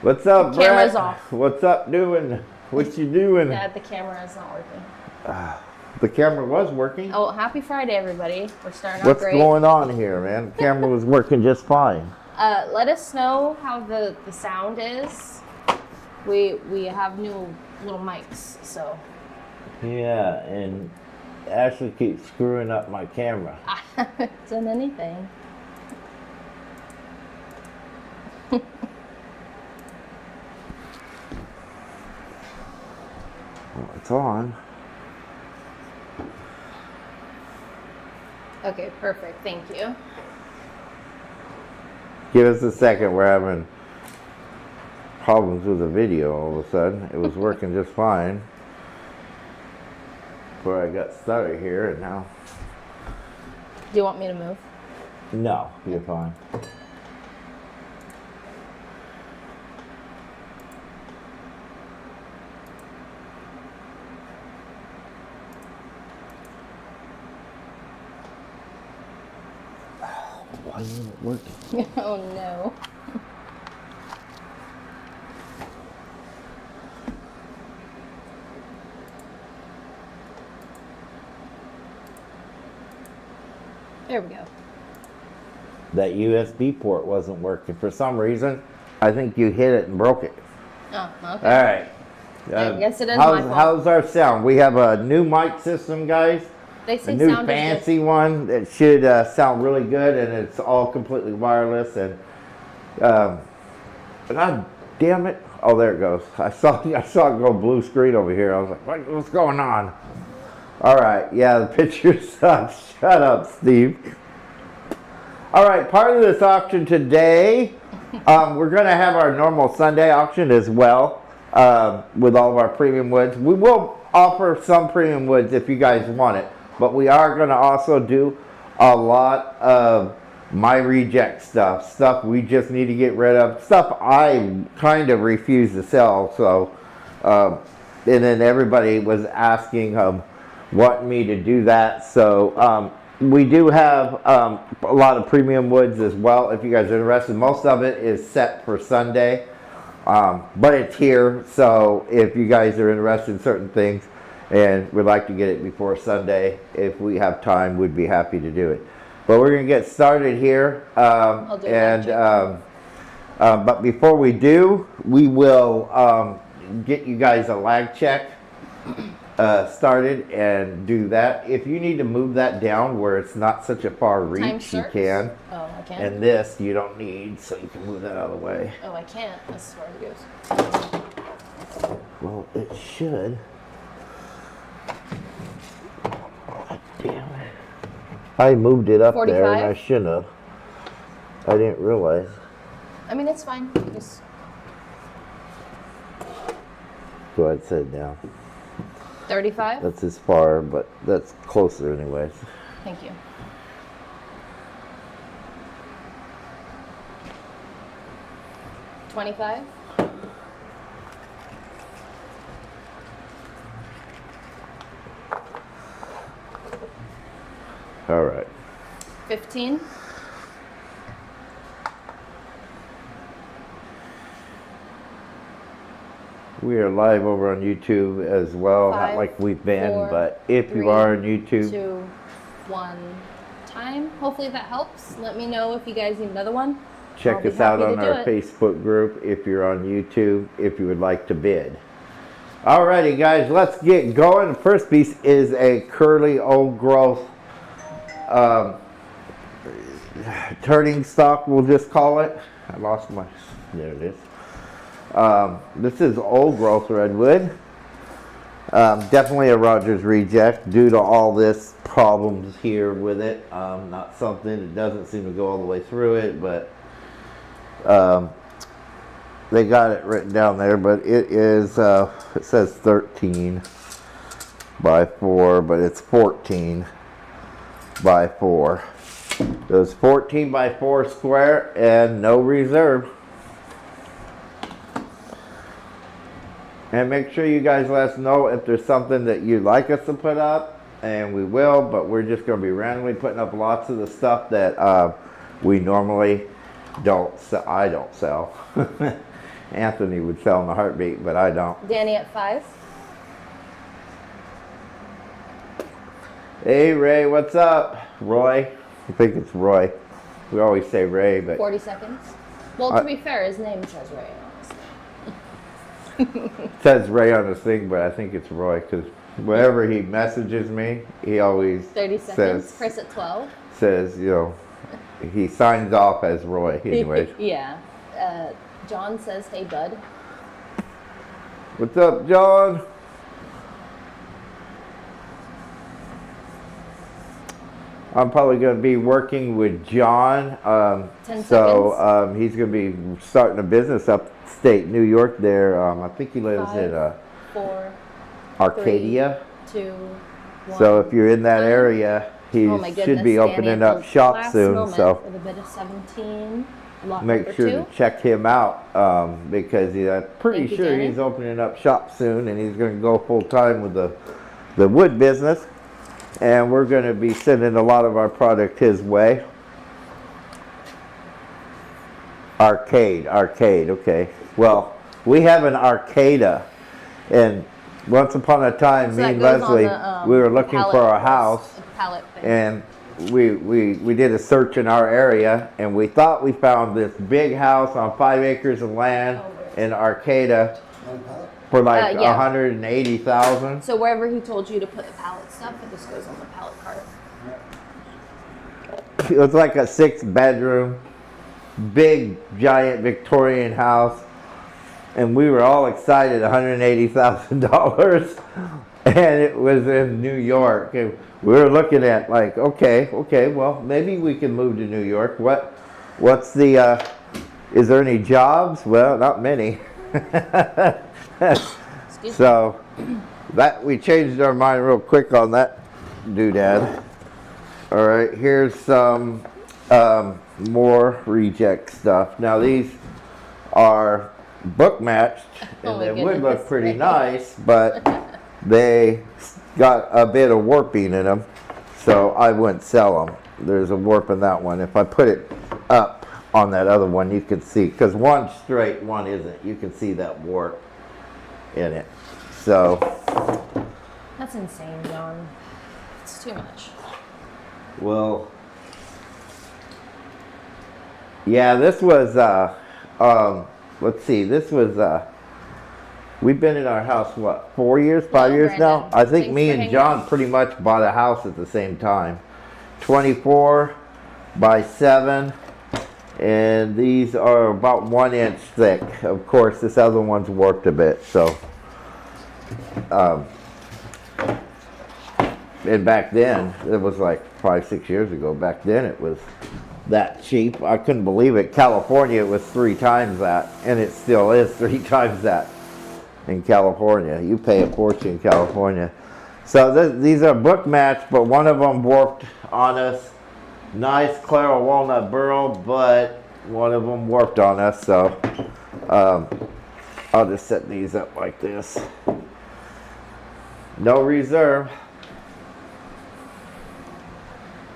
What's up, The camera's Brett? off. What's up doing? What you doing? Dad, the camera is not working. The camera was working. Oh, happy Friday, everybody. We're starting out What's great. going on here, man? The camera was working just fine. Let us know how the sound is. We have new little mics, so. Yeah, and Ashley keeps screwing up my camera. I haven't done anything. Well, it's on. Okay, perfect. Thank you. Give us a second. We're having problems with the video all of a sudden. It was working just fine before I got started here, and now. Do you want me to move? No, you're fine. Why isn't it working? Oh no. There we go. That USB port wasn't working for some reason. I think you hit it and broke it. Oh, okay. All right. I guess it is my fault. How's our sound? We have a new mic system, guys. They say A new sound is fancy one that should sound really good, and it's all completely wireless. And God damn it! Oh, there it goes. I saw it go blue screen over here. I was like, what's going on? All right, yeah, the picture sucks. Shut up, Steve. All right, part of this auction today, we're going to have our normal Sunday auction as well with all of our premium woods. We will offer some premium woods if you guys want it, but we are going to also do a lot of my reject stuff we just need to get rid of, stuff I kind of refuse to sell. So, and then everybody was asking wanting me to do that. So we do have a lot of premium woods as well if you guys are interested. Most of it is set for Sunday, but it's here. So if you guys are interested in certain things and would like to get it before Sunday, if we have time, we'd be happy to do it. But we're going to get started here. I'll do it. But before we do, we will get you guys a lag check started and do that. If you need to move that down where it's not such a far reach, you can. Oh, I can. And this you don't need, so you can move that out of the way. Oh, I can't. As far as it goes. Well, it should. God damn it. I moved it up 45? there and I shouldn't have. I didn't realize. I mean, it's fine. Just Go ahead, set it down. 35? That's as far, but that's closer anyways. Thank you. $25? All right. 15? We are live over on YouTube as well, not 5, like we've been, 4, but if 3, you are on YouTube, 2, 1 time. Hopefully that helps. Let me know if you guys need another one. check I'll be us out happy on to do our it. Facebook group if you're on YouTube, if you would like to bid. Alrighty guys, let's get going. The first piece is a curly old growth turning stock, we'll just call it. I lost my, there it is. This is old growth redwood. Definitely a Rogers reject due to all this problems here with it. Not something that doesn't seem to go all the way through it, but they got it written down there, but it is, it says 13 by 4, but it's 14 by 4. So it's 14 by 4 square and no reserve. And make sure you guys let us know if there's something that you'd like us to put up, and we will, but we're just going to be randomly putting up lots of the stuff that we normally don't sell. I don't sell. Anthony would sell in a heartbeat, but I don't. Danny at 5. Hey, Ray, what's up? Roy? I think it's Roy. We always say Ray, but 40 seconds. Well, to be fair, his name says Ray, honestly. it says Ray on this thing, but I think it's Roy because whenever he messages me, he always 30 seconds. says, Chris at 12. says, you know, he signs off as Roy anyways. Yeah. John says, hey, bud. What's up, John? I'm probably going to be working with John. 10 so seconds. He's going to be starting a business upstate New York there. I think he lives 5, in 4, Arcadia. 3, 2, 1. So if you're in that area, he Oh my should goodness, be Danny opening at up the shop last soon. moment So with a bit of 17. Lot make number sure 2. to check him out because I'm pretty Thank you, sure Danny. he's opening up shop soon, and he's going to go full time with the wood business. And we're going to be sending a lot of our product his way. Arcade, okay. Well, we have an Arcada, and once upon a time, So me that and goes on Leslie, the, we were looking pallet for a course, house, a pallet thing. and we did a search in our area, and we thought we found this big house on 5 acres of land in Arcada for like yeah. 180,000. So wherever he told you to put the pallet stuff, it just goes on the pallet cart. It was like a 6-bedroom, big, giant Victorian house, and we were all excited. $180,000, and it was in New York. And we were looking at like, okay, well, maybe we can move to New York. What's the? Is there any jobs? Well, not many. So that we changed our mind real quick on that doodad. All right, here's some more reject stuff. Now these are book matched, and Oh my they would goodness. look pretty nice, but they got a bit of warping in them, so I wouldn't sell them. There's a warp in that one. If I put it up on that other one, you can see, because one's straight, one isn't. You can see that warp in it. So That's insane, John. It's too much. well, yeah, this was let's see, this was we've been in our house what, 4 years, 5 years now? Brandon, I think thanks me for and hanging John out. pretty much bought a house at the same time. 24 by 7, and these are about 1 inch thick. Of course, this other one's warped a bit, so and back then, it was like 5, 6 years ago, back then it was that cheap. I couldn't believe it. California, it was 3 times that, and it still is 3 times that in California. You pay a fortune in California. So these are book matched, but one of them warped on us. Nice Clara Walnut Burl, but one of them warped on us, so I'll just set these up like this. No reserve.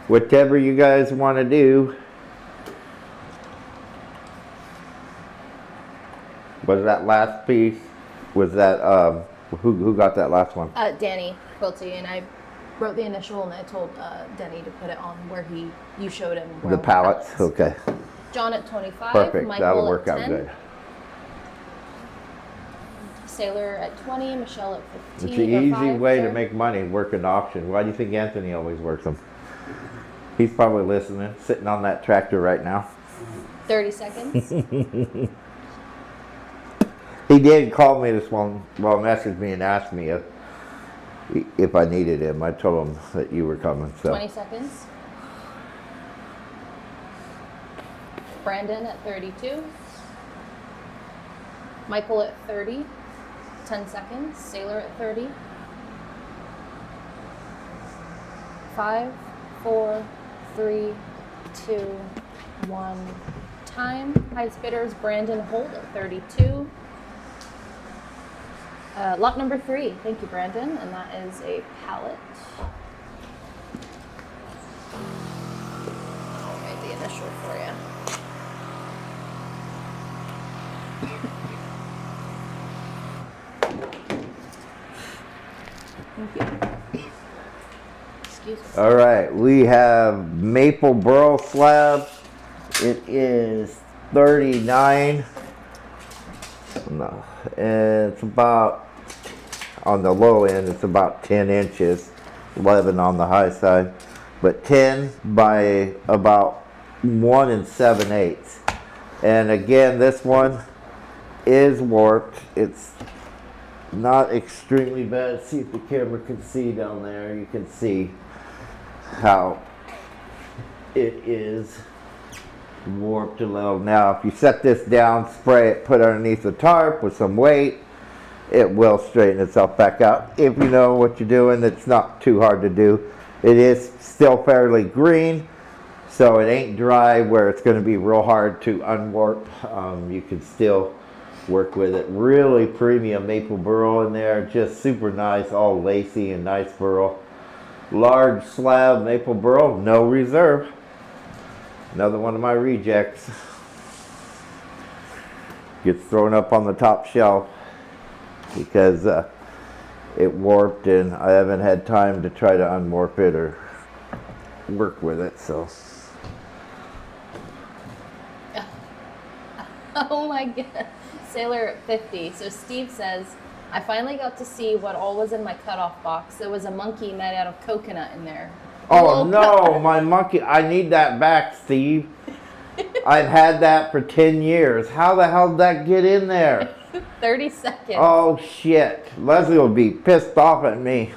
Whatever you guys want to do. Was that last piece? Was that who got that last one? Danny Quilty, and I wrote the initial, and I told Denny to put it on where you showed him. Where The all pallets. pallets. Okay. John at 25. Perfect. Michael That'll at work out 10, good. Sailor at 20. Michelle at 15. It's an or easy 5, way to sorry. make money working auction. Why do you think Anthony always works them? He's probably listening, sitting on that tractor right now. 30 seconds. He did call me this one, well, messaged me and asked me if I needed him. I told him that you were coming. So 20 seconds. Brandon at 32. Michael at 30. 10 seconds. Sailor at 30. 5, 4, 3, 2, 1. Time. Highest bidders, Brandon Holt at 32. Lot number 3. Thank you, Brandon. And that is a pallet. I'll write the initial for you. Excuse me. All right, we have maple burl slab. It is 39. No, and it's about, on the low end, it's about 10 inches, 11 on the high side, but 10 by about 1 7/8. And again, this one is warped. It's not extremely bad. See if the camera can see down there. You can see how it is warped a little. Now, if you set this down, spray it, put it underneath the tarp with some weight, it will straighten itself back out. If you know what you're doing, it's not too hard to do. It is still fairly green, so it ain't dry where it's going to be real hard to unwarp. You can still work with it. Really premium maple burl in there, just super nice, all lacy and nice burl. Large slab maple burl, no reserve. Another one of my rejects. Gets thrown up on the top shelf because it warped and I haven't had time to try to unwarp it or work with it, so. Oh my god. Sailor 50. So Steve says, I finally got to see what all was in my cutoff box. There was a monkey made out of coconut in there. Oh no, my monkey. I need that back, Steve. I've had that for 10 years. How the hell did that get in there? 30 seconds. Oh shit. Leslie will be pissed off at me.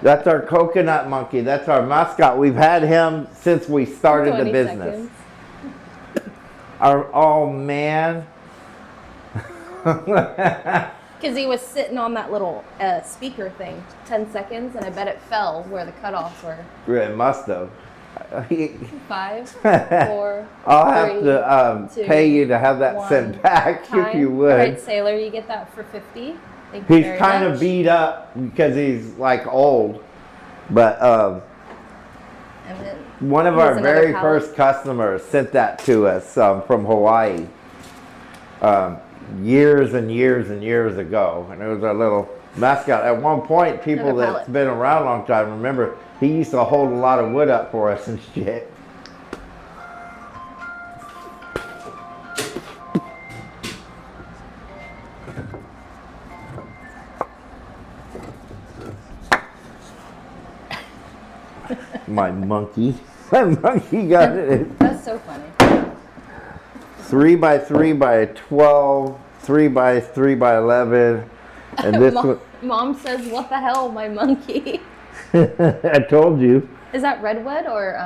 That's our coconut monkey. That's our mascot. We've had him since we started the business. Oh man. Because he was sitting on that little speaker thing, 10 seconds, and I bet it fell where the cutoffs were. It must have. 5, 4, I'll 3, have to 2, pay you to have that 1. sent back if you would. All right, Sailor, you get that for 50. Thank you He's very kind much. of beat up because he's like old, but And then one of here's our another very pallet. first customers sent that to us from Hawaii years and years and years ago, and it was our little mascot. At one point, people Another that's pallet. been around a long time remember he used to hold a lot of wood up for us and shit. My monkey. My monkey got it. That's so funny. 3 by 3 by 12, 3 by 3 by 11, and this one. Mom says, "What the hell, my monkey?" I told you. Is that Redwood or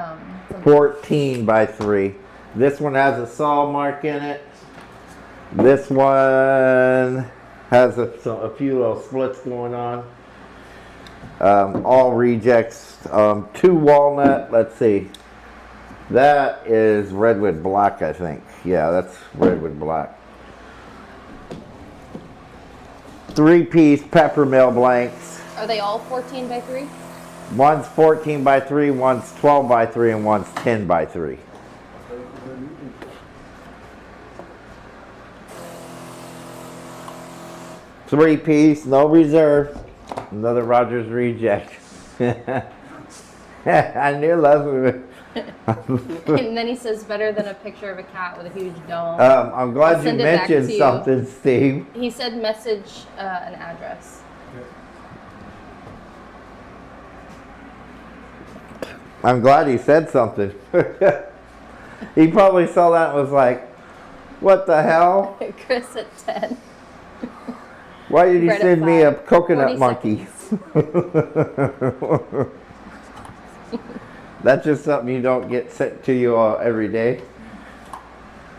something? 14 by 3. This one has a saw mark in it. This one has a few little splits going on. All rejects. 2 walnut. Let's see. That is Redwood black, I think. Yeah, that's Redwood black. 3-piece peppermill blanks. Are they all 14 by 3? One's 14 by 3, one's 12 by 3, and one's 10 by 3. Three-piece, no reserve. Another Rogers reject. I knew Leslie. And then he says, "Better than a picture of a cat with a huge dome." I'm glad you send it back mentioned to you. something, Steve. He said, "Message an address." I'm glad he said something. He probably saw that and was like, what the hell? Chris at 10. Why did he Brett at send me a 5, coconut 40 monkey? That's just something you don't get sent to you every day.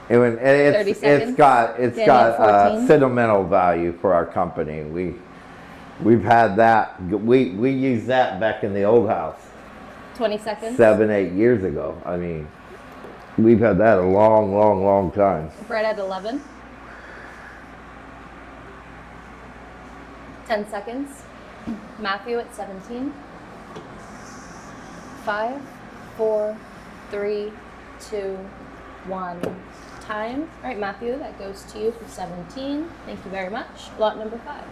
And 30 it's seconds. got Daniel 14. sentimental value for our company. We've had that. We used that back in the old house 20 seconds. 7, 8 years ago. I mean, we've had that a long, long, long time. Brett at 11. 10 seconds. Matthew at 17. 5, 4, 3, 2, 1. Time. All right, Matthew, that goes to you for 17. Thank you very much. Lot number 5.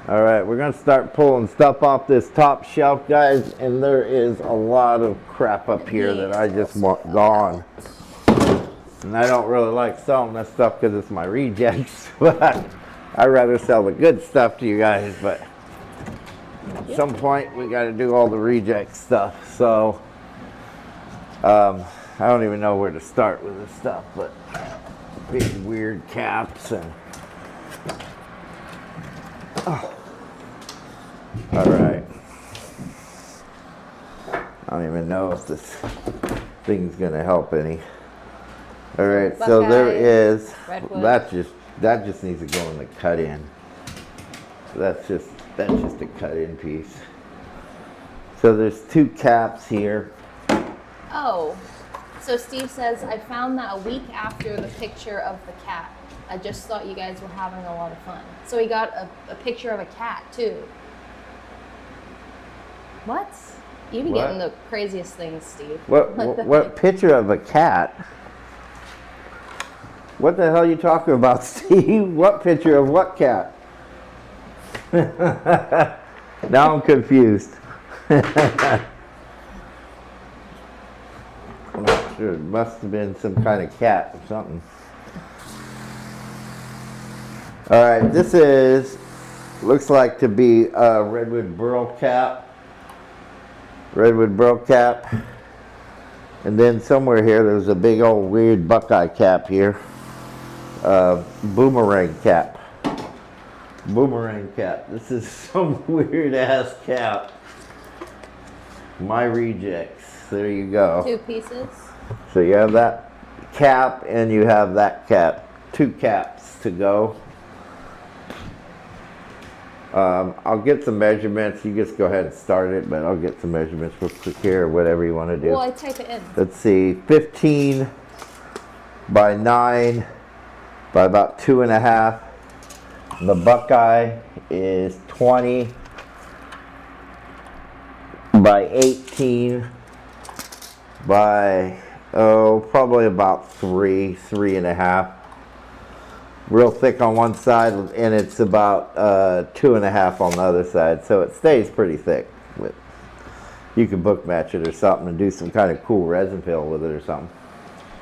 All right, we're gonna start pulling stuff off this top shelf, guys, and there is a lot of crap up here that I just want gone. And I don't really like selling this stuff because it's my rejects, but I'd rather sell the good stuff to you guys, but at some point we gotta do all the reject stuff. So, I don't even know where to start with this stuff, but big weird caps and oh. All right. I don't even know if this thing's gonna help any. All right, so there is Redwood. that just needs to go in the cut in. That's just a cut in piece. So there's two caps here. Oh, so Steve says, I found that a week after the picture of the cat. I just thought you guys were having a lot of fun. So he got a picture of a cat too. What? You be getting the craziest things, Steve. What picture of a cat? What the hell are you talking about, Steve? What picture of what cat? Now I'm confused. I'm not sure. It must have been some kind of cat or something. All right, this looks like to be a Redwood Burl cap. Redwood Burl cap. And then somewhere here, there's a big old weird Buckeye cap here. Boomerang cap. Boomerang cap. This is some weird ass cap. My rejects. There you go. 2 pieces. So you have that cap and you have that cap. 2 caps to go. I'll get some measurements. You just go ahead and start it, but I'll get some measurements real quick here or whatever you want to do. Well, I type it in. Let's see, 15 by 9 by about 2.5. The Buckeye is 20 by 18 by, probably about 3.5. Real thick on one side, and it's about 2.5 on the other side, so it stays pretty thick. But you can book match it or something and do some kind of cool resin fill with it or something.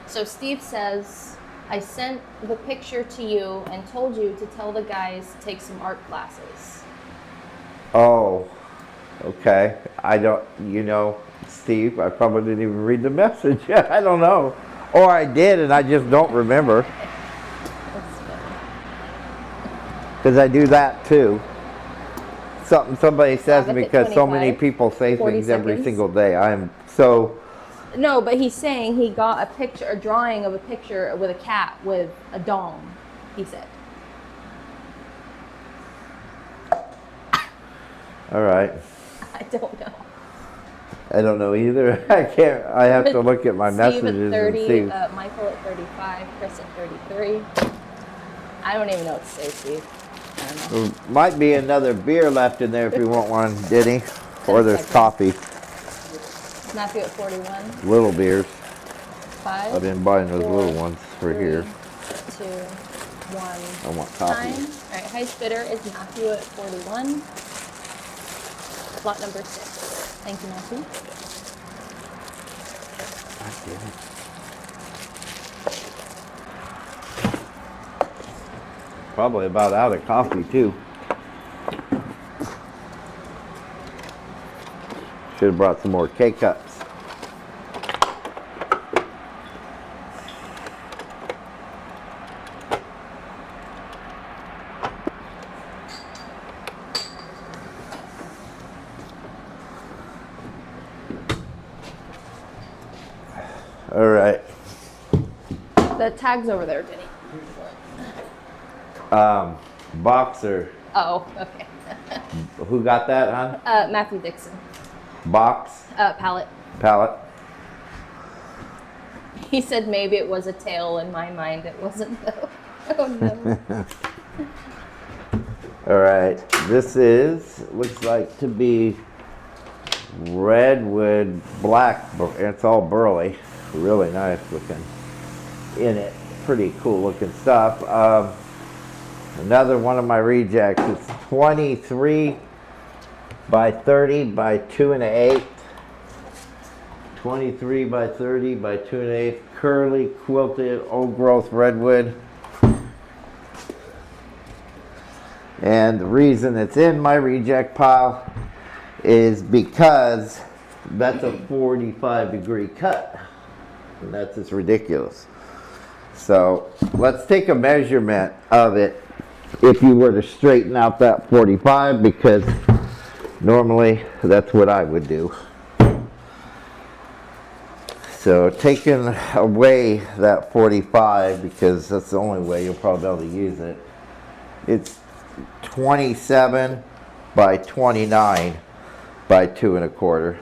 So Steve says, I sent the picture to you and told you to tell the guys to take some art classes. Oh, okay. I don't, Steve, I probably didn't even read the message. I don't know. Or I did and I just don't remember. Because I do that too. Somebody says to me, because so many people say things every single day. No, but he's saying he got a drawing of a picture with a cat with a dome, he said. All right. I don't know. I don't know either. I have to look at my messages Steve at 30, and see. Michael at 35, Chris at 33. I don't even know what to say, Steve. I don't know. There might be another beer left in there if you want one, Diddy. Or there's coffee. Matthew at 41. Little beers. 5. I've been buying those 4, little ones for 3, here. 2, 1. I want coffee. 9. All right, highest bidder is Matthew at 41. Lot number 6. Thank you, Matthew. I did it. Probably about out of coffee too. Should have brought some more K-cups. All right. The tag's over there, Denny. Boxer. Oh, okay. Who got that, hon? Matthew Dixon. Box. Palette. Palette. He said maybe it was a tail. In my mind, it wasn't though. Oh no. All right. This looks like to be Redwood black. It's all burly. Really nice looking in it. Pretty cool looking stuff. Another one of my rejects. It's 23 by 30 by 2 1/8. 23 by 30 by 2 1/8. Curly quilted old growth redwood. And the reason it's in my reject pile is because that's a 45-degree cut. And that's just ridiculous. So let's take a measurement of it if you were to straighten out that 45, because normally that's what I would do. So taking away that 45, because that's the only way you'll probably be able to use it, it's 27 by 29 by 2 1/4.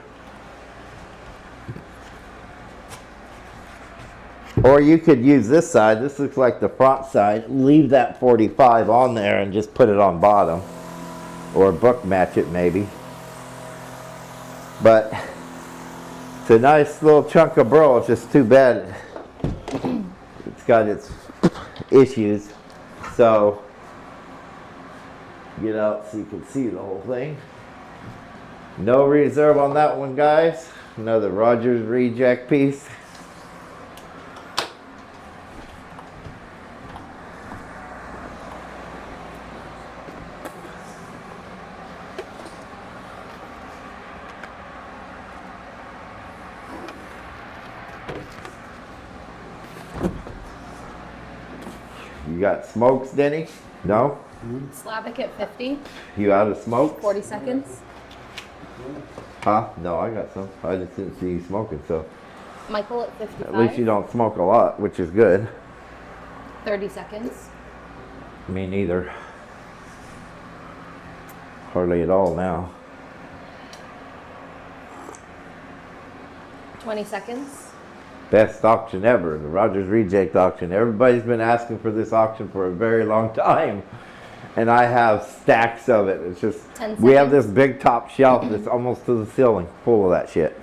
Or you could use this side. This looks like the front side. Leave that 45 on there and just put it on bottom. Or book match it maybe. But it's a nice little chunk of Burl. It's just too bad it's got its issues. So get out so you can see the whole thing. No reserve on that one, guys. Another Rogers reject piece. You got smokes, Denny? No? Slavic at 50. You out of smoke? 40 seconds. Huh? No, I got some. I just didn't see you smoking, so. Michael at 55. At least you don't smoke a lot, which is good. 30 seconds. Me neither. Hardly at all now. 20 seconds. Best auction ever, the Rogers Reject auction. Everybody's been asking for this auction for a very long time. And I have stacks of it. It's just, 10 we have this seconds. big top shelf that's almost to the ceiling full of that shit.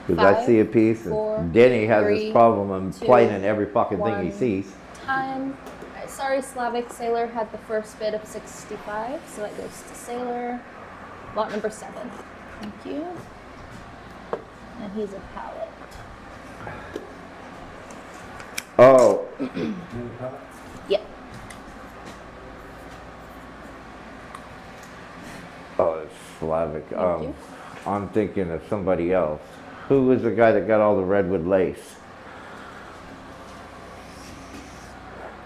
Because I 5, see a piece, 4, and Denny has 3, this problem of 2, playing in every fucking thing he 1. sees. Time. Alright, sorry, Slavic Sailor had the first bid of 65, so that goes to Sailor. Lot number 7. Thank you. And he's a pallet. Oh, Yep. oh, it's Slavic. Thank you. I'm thinking of somebody else. Who was the guy that got all the redwood lace?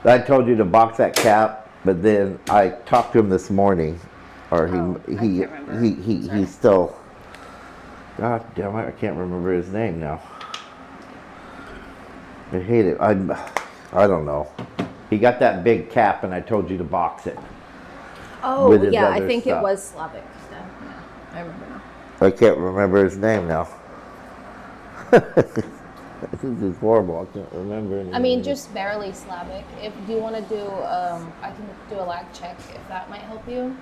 I told you to box that cap, but then I talked to him this morning, or Oh, I he can't remember. Sorry. he's still. God damn it! I can't remember his name now. I hate it. I don't know. He got that big cap, and I told you to box it. Oh, With his yeah, I other think stuff. it was Slavic. Yeah, I remember now. I can't remember his name now. This is horrible. I can't remember. I mean, just barely Slavic. If you want to do, I can do a lag check if that might help you.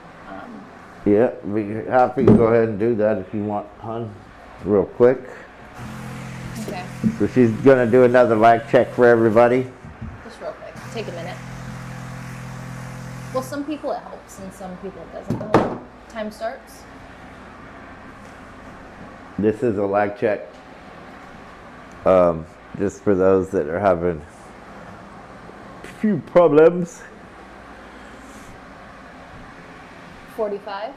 Yeah, be happy to go ahead and do that if you want, hon. Real quick. Okay, So she's gonna do another lag check for everybody. just real quick. Take a minute. Well, some people it helps and some people it doesn't help. Time starts. This is a lag check. Just for those that are having a few problems. 45.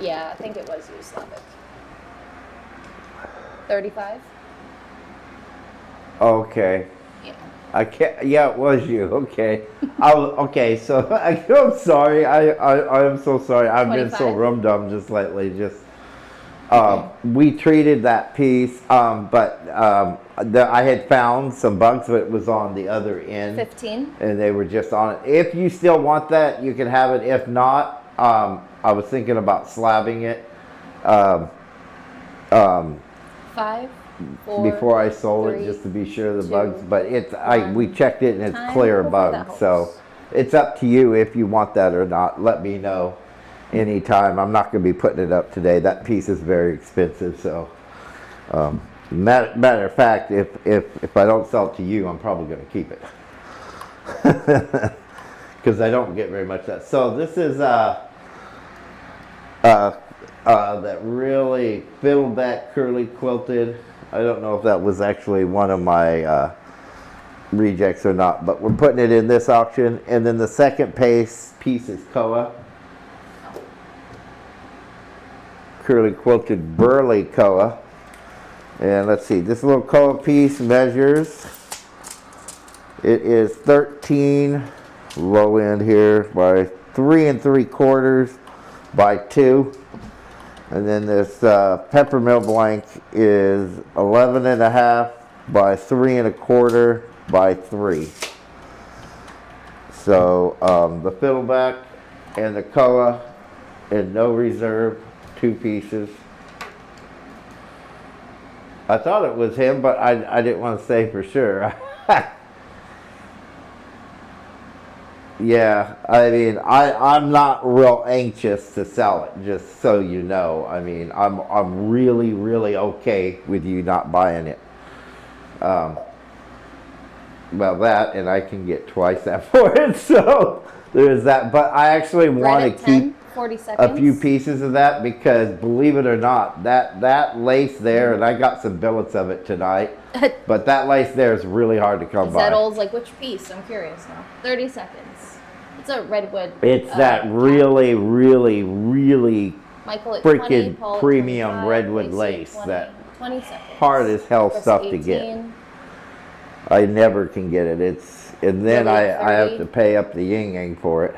Yeah, I think it was you, Slavic. 35. Okay. Yeah. I can't. Yeah, it was you. Okay. Okay. So I'm sorry. I am so sorry. I've been so 25? rum dum just lately. Just we treated that piece, but I had found some bugs, but it was on the other end, 15. and they were just on it. If you still want that, you can have it. If not, I was thinking about slabbing it. 5. 4. Before I sold 3, it, just to be sure of the 2, bugs, but it's we 1. checked it and it's Time. clear Hopefully that bugs, so helps. it's up to you if you want that or not. Let me know anytime. I'm not going to be putting it up today. That piece is very expensive, so Matter of fact, if I don't sell it to you, I'm probably going to keep it. Because I don't get very much of that. So this is that really fiddleback curly quilted. I don't know if that was actually one of my rejects or not, but we're putting it in this auction. And then the second piece is Koa. Curly quilted burly Koa. And let's see, this little Koa piece measures, it is 13 low end here by 3 3/4 by 2. And then this peppermill blank is 11.5 by 3 1/4 by 3. So the fiddleback and the Koa in no reserve, 2 pieces. I thought it was him, but I didn't want to say for sure. Yeah, I mean, I'm not real anxious to sell it, just so you know. I mean, I'm really, really okay with you not buying it. Well, that, and I can get twice that for it, so there's that. But I actually want to keep 40 seconds. a few pieces of that because, believe it or not, that lace there, and I got some billets of it tonight, but that lace there is really hard to come by. Settles, like which piece? I'm curious now. 30 seconds. It's a redwood. It's that really, really, really Michael at freaking 20, Paul at premium 25, redwood Lacey at lace. 20, That 20 seconds. hard as hell Chris stuff to 18, get. I never can get it. And then Lily I at have 30. to pay up the yin yang for it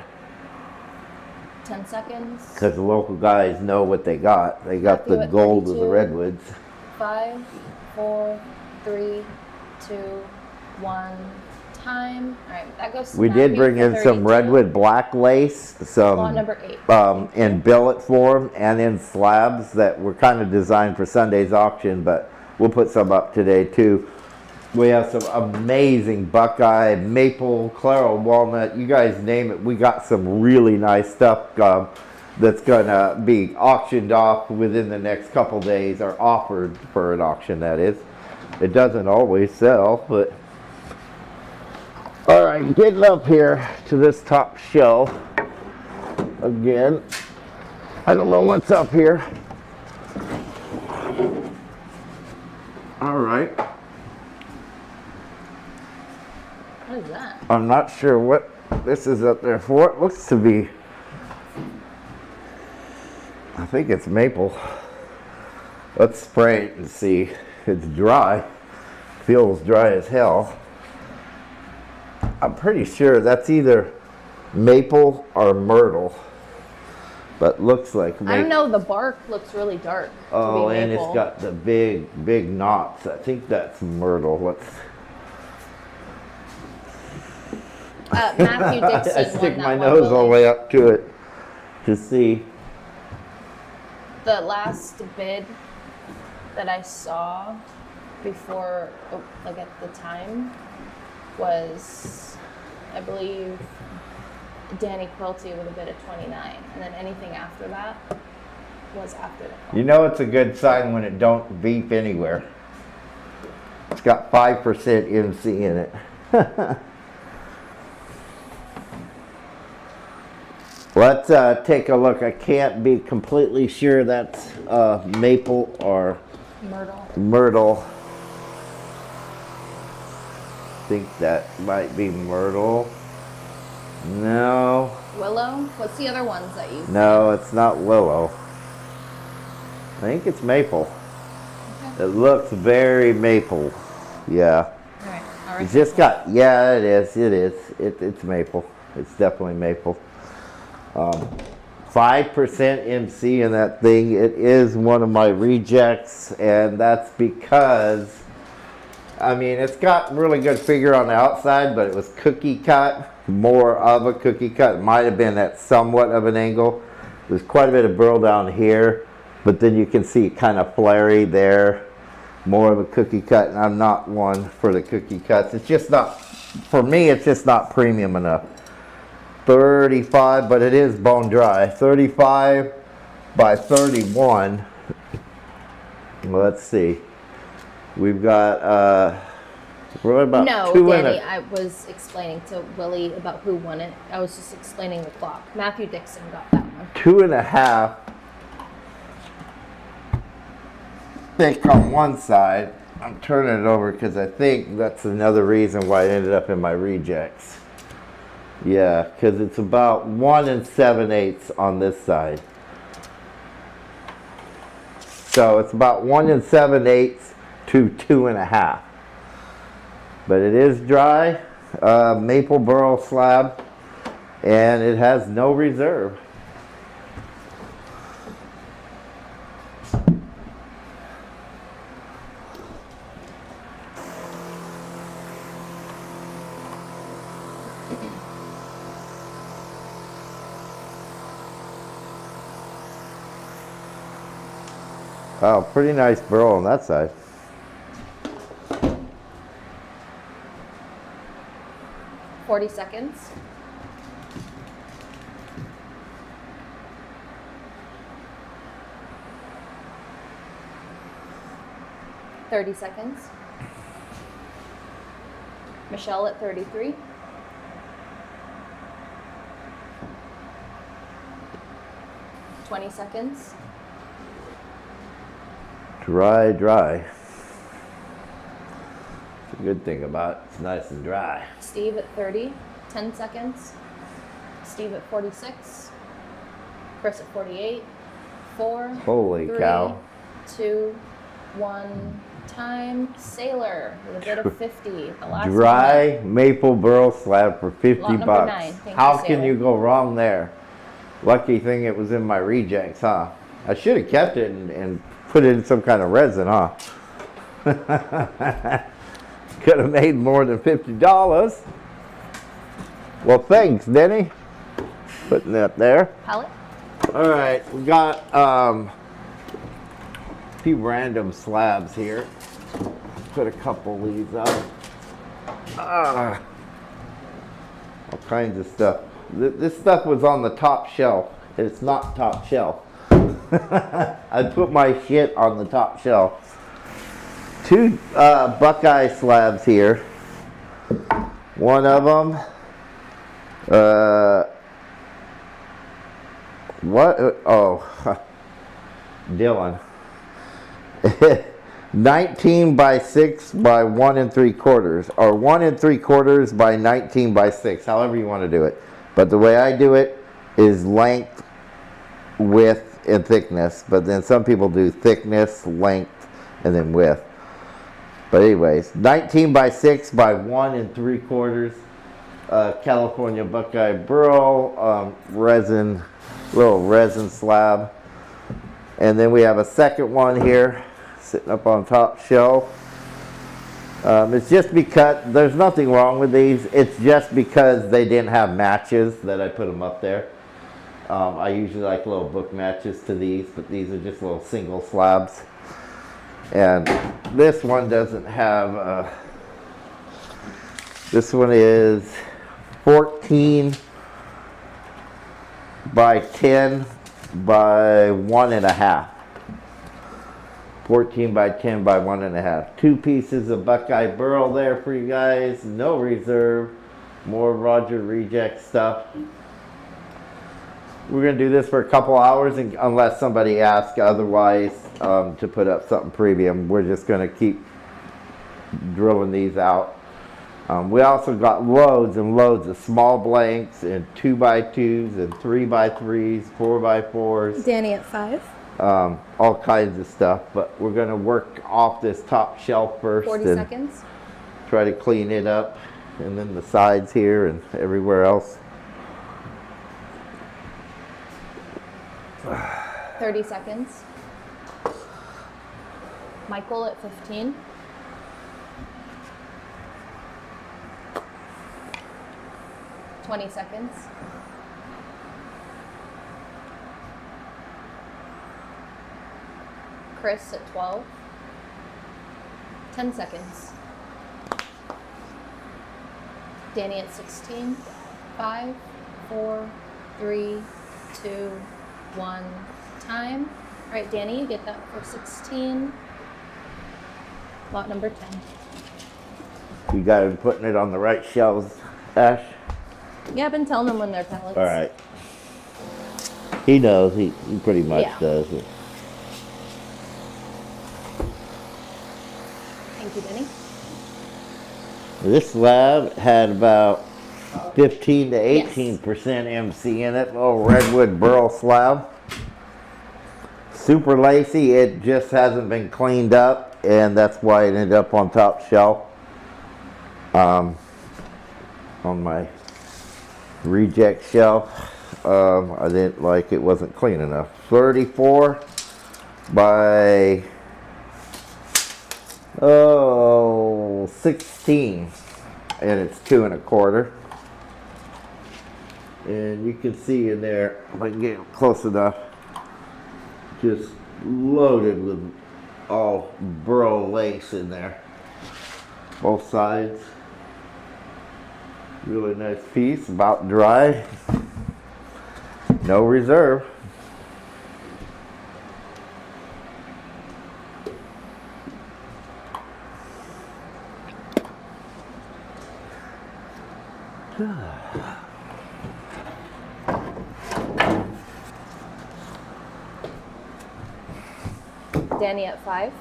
10 seconds. because the local guys know what they got. They got Matthew the at gold of the 32. redwoods. 5, 4, 3, 2, 1. Time. All right, that goes to We did Matthew bring for in some 32. redwood black lace, Lot some number 8. in billet form and in slabs that were kind of designed for Sunday's auction, but we'll put some up today too. We have some amazing buckeye, maple, claro, walnut, you guys name it. We got some really nice stuff that's gonna be auctioned off within the next couple days, or offered for an auction, that is. It doesn't always sell, but all right, getting up here to this top shelf again. I don't know what's up here. All right. What is that? I'm not sure what this is up there for. It looks to be, I think it's maple. Let's spray it and see. It's dry. Feels dry as hell. I'm pretty sure that's either maple or myrtle, but looks like maple. I don't know. The bark looks really dark. Oh, to be and maple. it's got the big knots. I think that's myrtle. Let's. Matthew did see I one stick that my one nose all the Willie. way up to it to see. The last bid that I saw before, like at the time, was, I believe, Danny Quilty with a bid of 29, and then anything after that was after the call. You know it's a good sign when it don't beep anywhere. It's got 5% MC in it. Let's take a look. I can't be completely sure that's maple or myrtle. I think that might be myrtle. No. Willow? What's the other ones that you? No, it's not willow. I think it's maple. Okay. It looks very maple. Yeah. All right. All right. It's just got, yeah, it is. It's maple. It's definitely maple. 5% MC in that thing. It is one of my rejects, and that's because, I mean, it's got really good figure on the outside, but it was cookie cut, more of a cookie cut. It might have been at somewhat of an angle. There's quite a bit of burl down here, but then you can see it kind of flary there, more of a cookie cut, and I'm not one for the cookie cuts. It's just not, for me, it's just not premium enough. 35, but it is bone dry. 35 by 31. Let's see. We've got, we're about No, two Danny, and I was explaining to Willie about who won it. I was just explaining the clock. Matthew Dixon got that one. 2.5 thick on one side. I'm turning it over because I think that's another reason why it ended up in my rejects. Yeah, because it's about 1 7/8 on this side. So it's about 1 7/8 to 2.5. But it is dry, maple burl slab, and it has no reserve. Oh, pretty nice burl on that side. $40 seconds. $30 seconds. Michelle at 33. $20 seconds. Dry, dry. It's a good thing about it. It's nice and dry. Steve at 30. 10 seconds. Steve at 46. Chris at 48. 4. Holy 3, cow. 2, 1. Time. Sailor with a bid of 50. The last Dry maple burl slab for 50 Lot number bucks. 9. Thank How you, can Sailor. you go wrong there? Lucky thing it was in my rejects, huh? I should have kept it and put it in some kind of resin, huh? Could have made more than $50. Well, thanks, Denny. Putting that there. Palette. All right, we got a few random slabs here. Put a couple of these up. All kinds of stuff. This stuff was on the top shelf. It's not top shelf. I put my shit on the top shelf. 2 Buckeye slabs here. One of them. What? Oh, Dylan. 19 by 6 by 1 3/4, or 1 3/4 by 19 by 6, however you want to do it. But the way I do it is length, width, and thickness. But then some people do thickness, length, and then width. But anyways, 19 by 6 by 1 3/4 California Buckeye Burl resin, little resin slab. And then we have a second one here sitting up on top shelf. It's just because there's nothing wrong with these. It's just because they didn't have matches that I put them up there. I usually like little book matches to these, but these are just little single slabs. And this one doesn't have, this one is 14 by 10 by 1.5. 14 by 10 by 1.5. 2 pieces of Buckeye Burl there for you guys. No reserve. More Roger reject stuff. We're going to do this for a couple hours unless somebody asks otherwise to put up something premium. We're just going to keep drilling these out. We also got loads and loads of small blanks and 2x2s and 3x3s, 4x4s. Danny at 5. All kinds of stuff, but we're going to work off this top shelf first 40 and seconds. try to clean it up, and then the sides here and everywhere else. 30 seconds. Michael at 15. $20 seconds. Chris at 12. 10 seconds. Danny at 16. 5, 4, 3, 2, 1. Time. All right, Danny, you get that for 16. Lot number 10. You got him putting it on the right shelves, Ash? Yeah, I've been telling them when they're pellets. All right. He knows. He pretty much Yeah. does. Thank you, Denny. This slab had about 15 to 18% MC in it. Little Redwood Burl slab. Super lacy. It just hasn't been cleaned up, and that's why it ended up on top shelf. On my reject shelf. I didn't like it, wasn't clean enough. 34 by 16, and it's 2 1/4. And you can see in there, if I can get close enough, just loaded with all Burl lace in there, both sides. Really nice piece, about dry. No reserve. Danny at 5.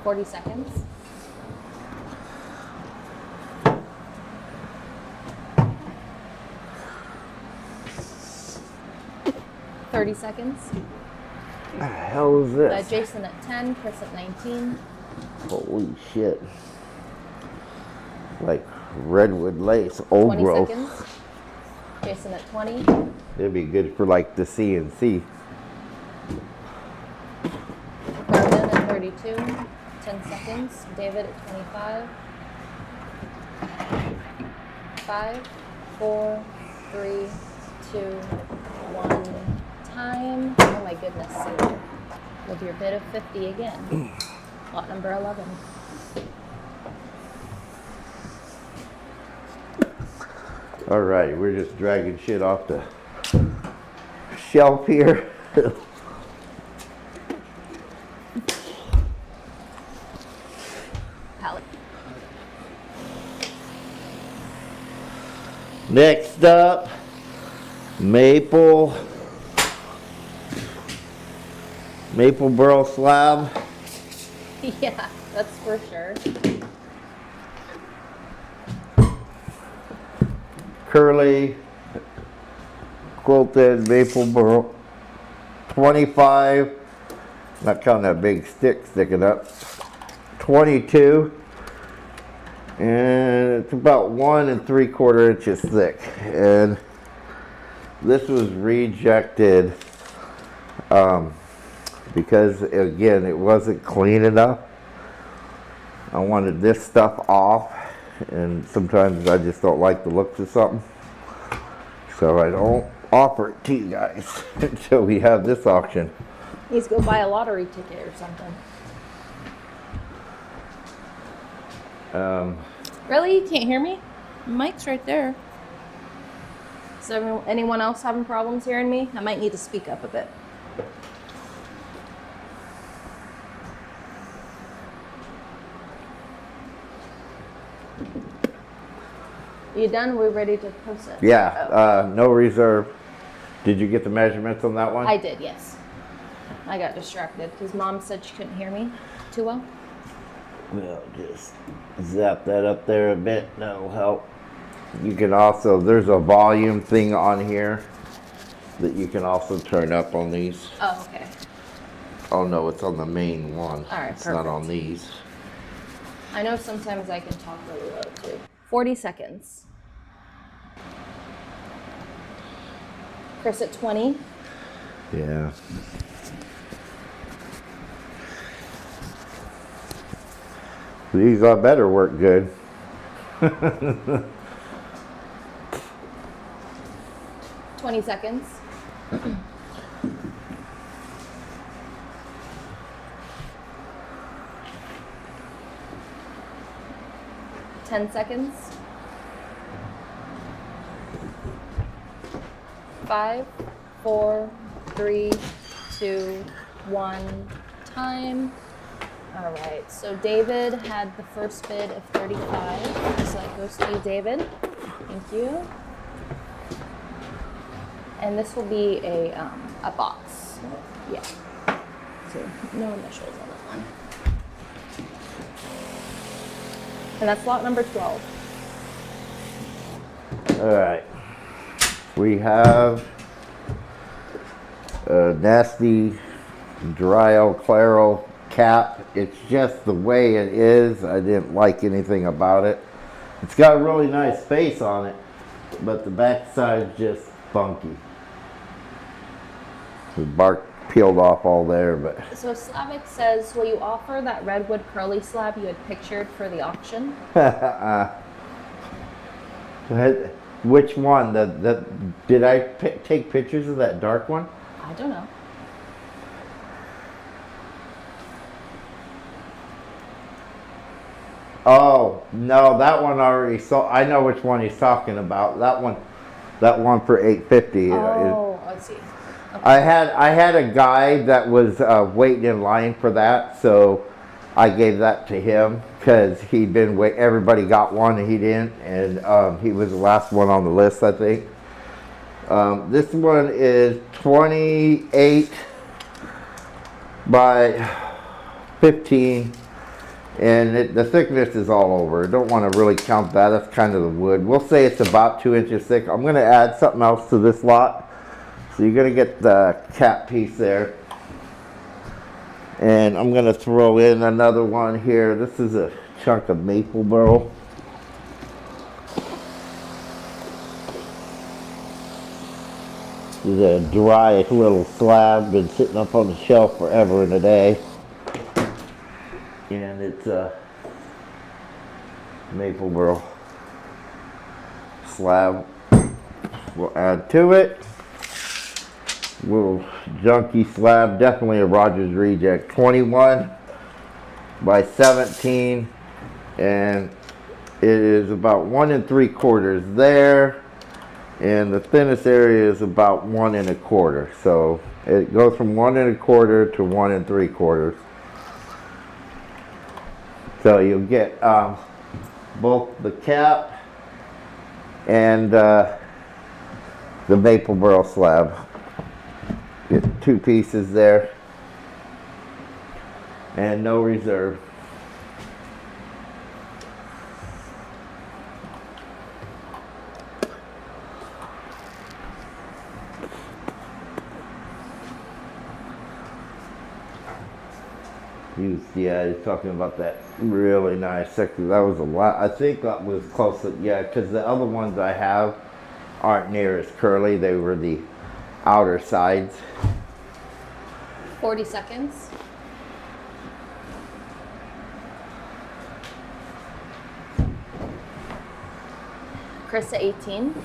"40 seconds. "30 seconds. What the hell is this? Jason at 10, Chris at 19. Holy shit. Like redwood lace, old 20 growth. seconds. Jason at 20. It'd be good for like the CNC. Brendan at 32. 10 seconds. David at 25. 5, 4, 3, 2, 1. Time. Oh my goodness. With your bid of 50 again. Lot number 11. All right, we're just dragging shit off the shelf here. Palette. Next up, maple burl slab. Yeah, that's for sure. Curly quilted maple burl. 25, not counting that big stick sticking up. 22, and it's about 1 3/4 inches thick. And this was rejected because again it wasn't clean enough. I wanted this stuff off, and sometimes I just don't like the looks of something, so I don't offer it to you guys until we have this auction. Needs to go buy a lottery ticket or something. Really? You can't hear me? Mic's right there. Is anyone else having problems hearing me? I might need to speak up a bit. You done? We're ready to post it? Yeah, no reserve. Did you get the measurements on that one? I did, yes. I got distracted because Mom said she couldn't hear me too well. Well, just zap that up there a bit. That'll help. You can also, there's a volume thing on here that you can also turn up on these. Oh, okay. Oh no, it's on the main one. All right, it's not on perfect. these. I know sometimes I can talk really low too. 40 seconds. Chris at 20. Yeah. These better work good. 20 seconds. Ten seconds. 5, 4, 3, 2, 1, time. All right, so David had the first bid of 35, so that goes to you, David. Thank you. And this will be a box. Yeah. So no initials on that one. And that's lot number 12. All right. We have a nasty Drio Claro cap. It's just the way it is. I didn't like anything about it. It's got a really nice face on it, but the back side's just funky. The bark peeled off all there, but. So Slavic says, will you offer that Redwood curly slab you had pictured for the auction? Which one? Did I take pictures of that dark one? I don't know. Oh, no, that one already saw. I know which one he's talking about. That one for $850. Oh, I see. Okay. I had a guy that was waiting in line for that, so I gave that to him because he'd been waiting. Everybody got one and he didn't, and he was the last one on the list, I think. This one is 28 by 15. And the thickness is all over. I don't want to really count that. That's kind of the wood. We'll say it's about 2 inches thick. I'm going to add something else to this lot. So you're going to get the cap piece there. And I'm going to throw in another one here. This is a chunk of maple burl. This is a dry little slab. Been sitting up on the shelf forever and a day. And it's a maple burl slab. We'll add to it. Little junky slab, definitely a Rogers reject. 21 by 17, and it is about 1 3/4 there, and the thinnest area is about 1 1/4. So it goes from 1 1/4 to 1 3/4. So you'll get both the cap and the maple burl slab. Get 2 pieces there and no reserve. Yeah, he's talking about that really nice section. That was a lot. I think that was close to, yeah, because the other ones I have aren't near as curly. They were the outer sides. 40 seconds. Chris at 18.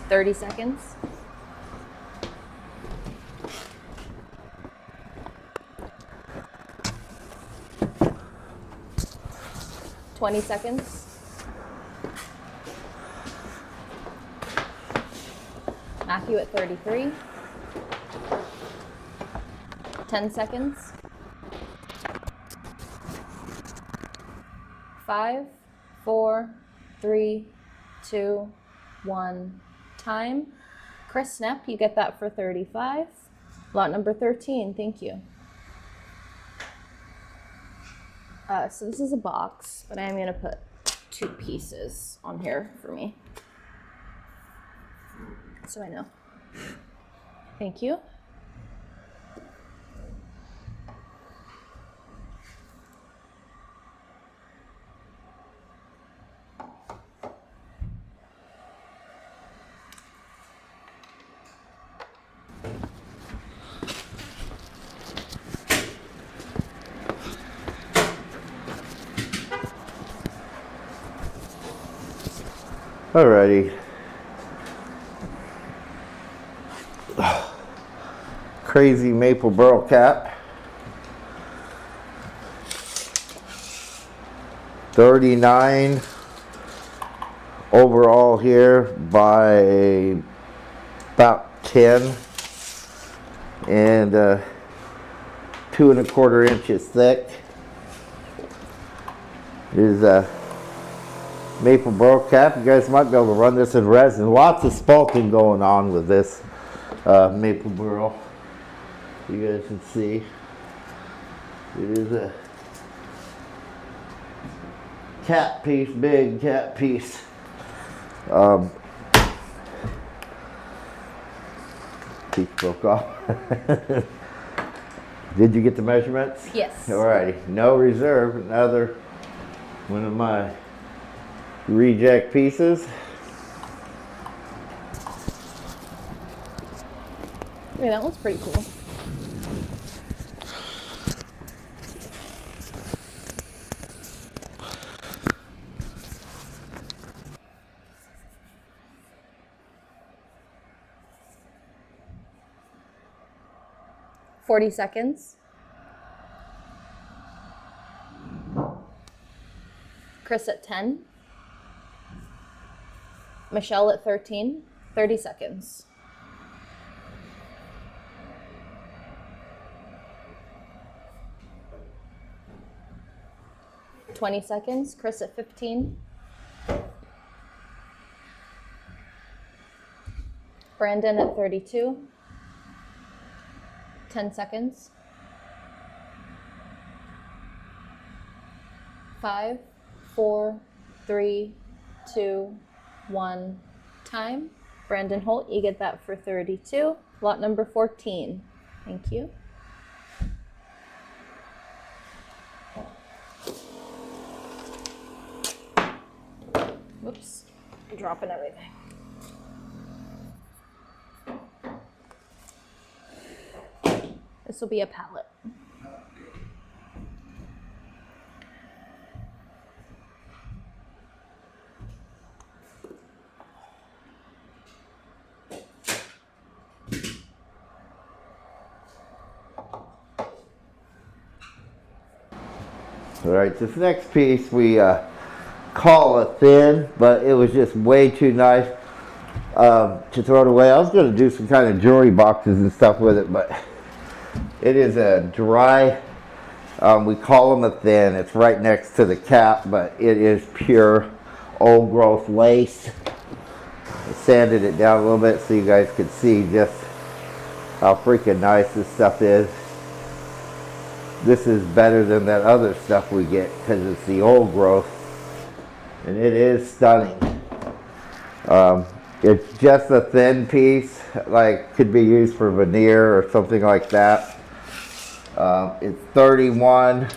30 seconds. $20 seconds. Matthew at 33. 10 seconds. 5, 4, 3, 2, 1. Time. Chris Snap, you get that for 35. Lot number 13, thank you. So this is a box, but I'm gonna put 2 pieces on here for me. So I know. Thank you. Alrighty. Crazy maple burl cap. 39 overall here by about 10. and 2 1/4 inches thick. Here's a maple burl cap. You guys might be able to run this in resin. Lots of spalting going on with this maple burl. You guys can see it is a cap piece, big cap piece. Piece broke off. Did you get the measurements? Yes. Alrighty, no reserve. Another one of my reject pieces. Yeah, that one's pretty cool. "40 seconds. Chris at 10. Michelle at 13. 30 seconds. "20 seconds. Chris at 15. Brandon at 32. 10 seconds. 5, 4, 3, 2, 1. Time. Brandon Holt, you get that for 32. Lot number 14. Thank you. Whoops, I'm dropping everything. This will be a pallet. All right, this next piece we call a thin, but it was just way too nice to throw it away. I was going to do some kind of jewelry boxes and stuff with it, but it is a dry, we call them a thin. It's right next to the cap, but it is pure old growth lace. I sanded it down a little bit so you guys could see just how freaking nice this stuff is. This is better than that other stuff we get because it's the old growth, and it is stunning. It's just a thin piece, like could be used for veneer or something like that. It's 31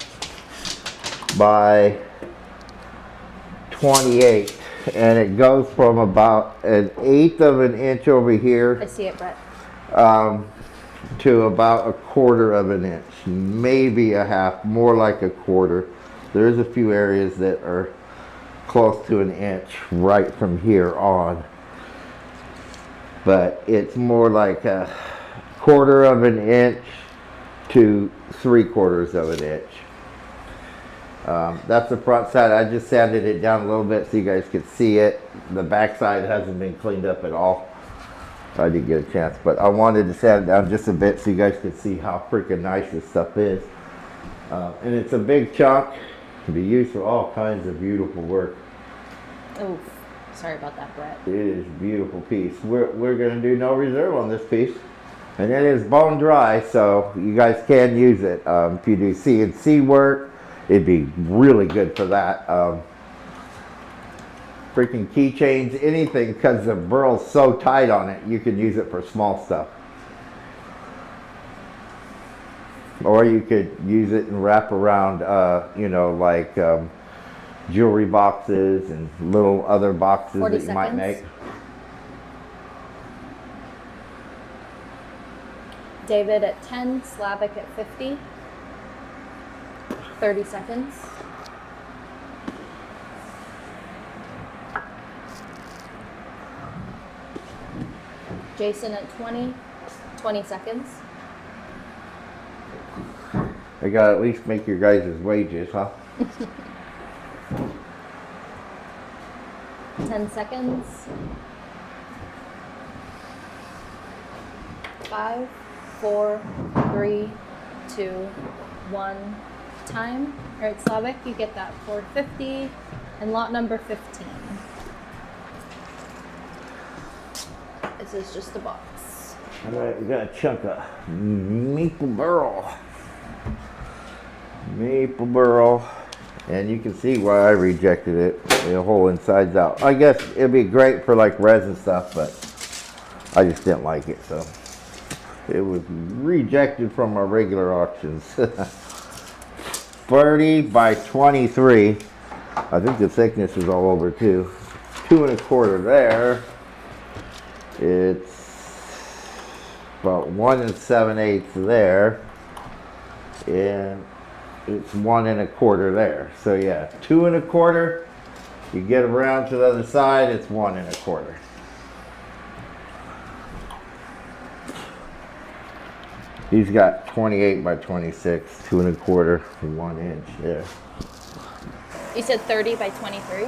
by 28, and it goes from about 1/8 of an inch over here. I see it, Brett. To about 1/4 of an inch, maybe a half, more like 1/4. There's a few areas that are close to an inch right from here on, but it's more like 1/4 of an inch to 3/4 of an inch. That's the front side. I just sanded it down a little bit so you guys could see it. The back side hasn't been cleaned up at all. I didn't get a chance, but I wanted to sand it down just a bit so you guys could see how freaking nice this stuff is. And it's a big chunk. It can be used for all kinds of beautiful work. Oof, sorry about that, Brett. It is a beautiful piece. We're going to do no reserve on this piece. And it is bone dry, so you guys can use it. If you do CNC work, it'd be really good for that. Freaking keychains, anything, because the burl's so tight on it, you can use it for small stuff. Or you could use it and wrap around, you know, like jewelry boxes and little other boxes that you might make. David at 10, Slavic at 50. 30 seconds. Jason at 20. 20 seconds. I gotta at least make your guys' wages, huh? 10 seconds. 5, 4, 3, 2, 1, time. All right, Slavic, you get that for 50, and lot number 15. This is just a box. All right, we got a chunk of maple burl. Maple burl. And you can see why I rejected it. The whole inside's out. I guess it'd be great for like resin stuff, but I just didn't like it, so it was rejected from our regular auctions. 30 by 23. I think the thickness is all over too. 2 1/4 there. It's about 1 7/8 there, and it's 1 1/4 there. So yeah, 2 1/4. You get around to the other side, it's 1 1/4. He's got 28 by 26, 2 1/4, 1 inch there. You said 30 by 23?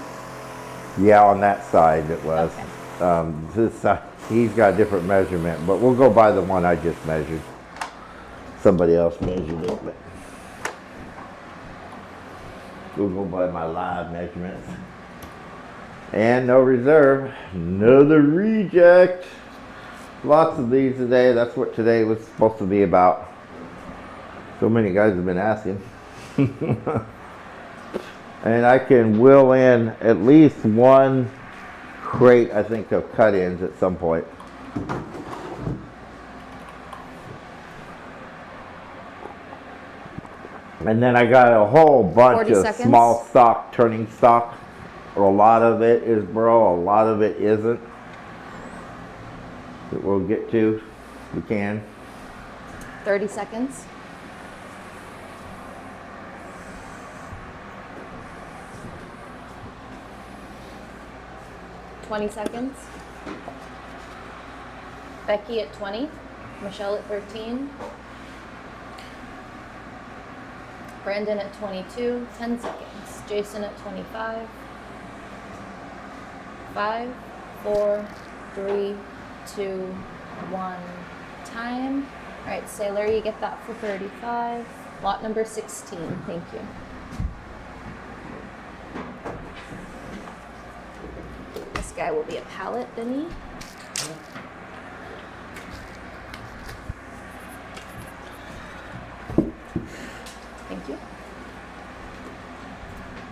Yeah, on that side it was. Okay. This side, he's got a different measurement, but we'll go by the one I just measured. Somebody else measured it, but we'll go by my live measurements. And no reserve, another reject. Lots of these today. That's what today was supposed to be about. So many guys have been asking. And I can wheel in at least 1 crate, I think, of cut-ins at some point. And then I got a whole bunch of small stock, turning stock. A lot of it is Burl, a lot of it isn't. That we'll get to, we can. 30 seconds. $20 seconds. Becky at 20. Michelle at 13. Brandon at 22. 10 seconds. Jason at 25. 5, 4, 3, 2, 1, time. All right, Sailor, you get that for 35. Lot number 16, thank you. This guy will be a pallet, Denny. Thank you.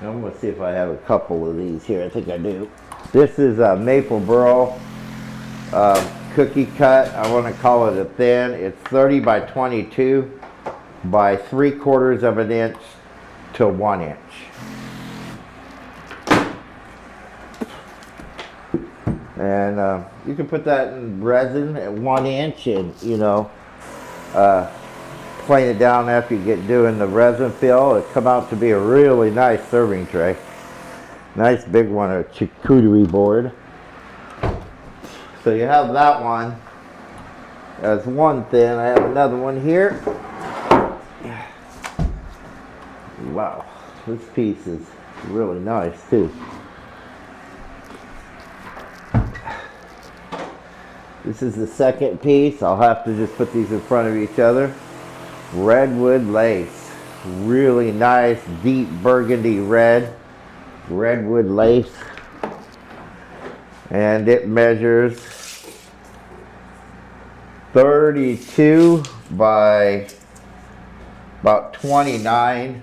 I'm going to see if I have a couple of these here. I think I do. This is a maple burl cookie cut. I want to call it a thin. It's 30 by 22 by 3/4 of an inch to 1 inch. And you can put that in resin at 1 inch and, you know, plane it down after you get doing the resin fill. It'll come out to be a really nice serving tray. Nice big one, a charcuterie board. So you have that one as one thin. I have another one here. Wow, this piece is really nice too. This is the second piece. I'll have to just put these in front of each other. Redwood lace. Really nice, deep burgundy red. Redwood lace. And it measures 32 by about 29.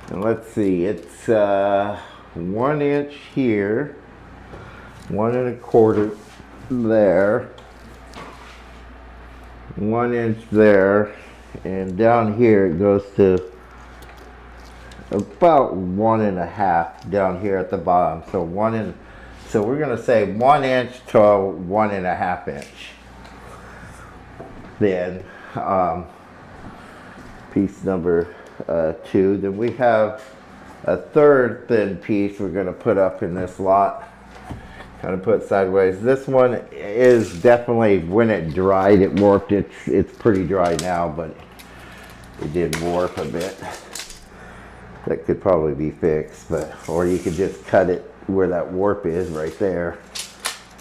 And let's see, it's 1 inch here, 1 1/4 there, 1 inch there, and down here it goes to about 1 1/2 down here at the bottom. So we're going to say 1 inch to 1 1/2 inch. Then piece number 2. Then we have a third thin piece we're going to put up in this lot. Kind of put sideways. This one is definitely, when it dried, it warped. It's pretty dry now, but it did warp a bit. That could probably be fixed, or you could just cut it where that warp is right there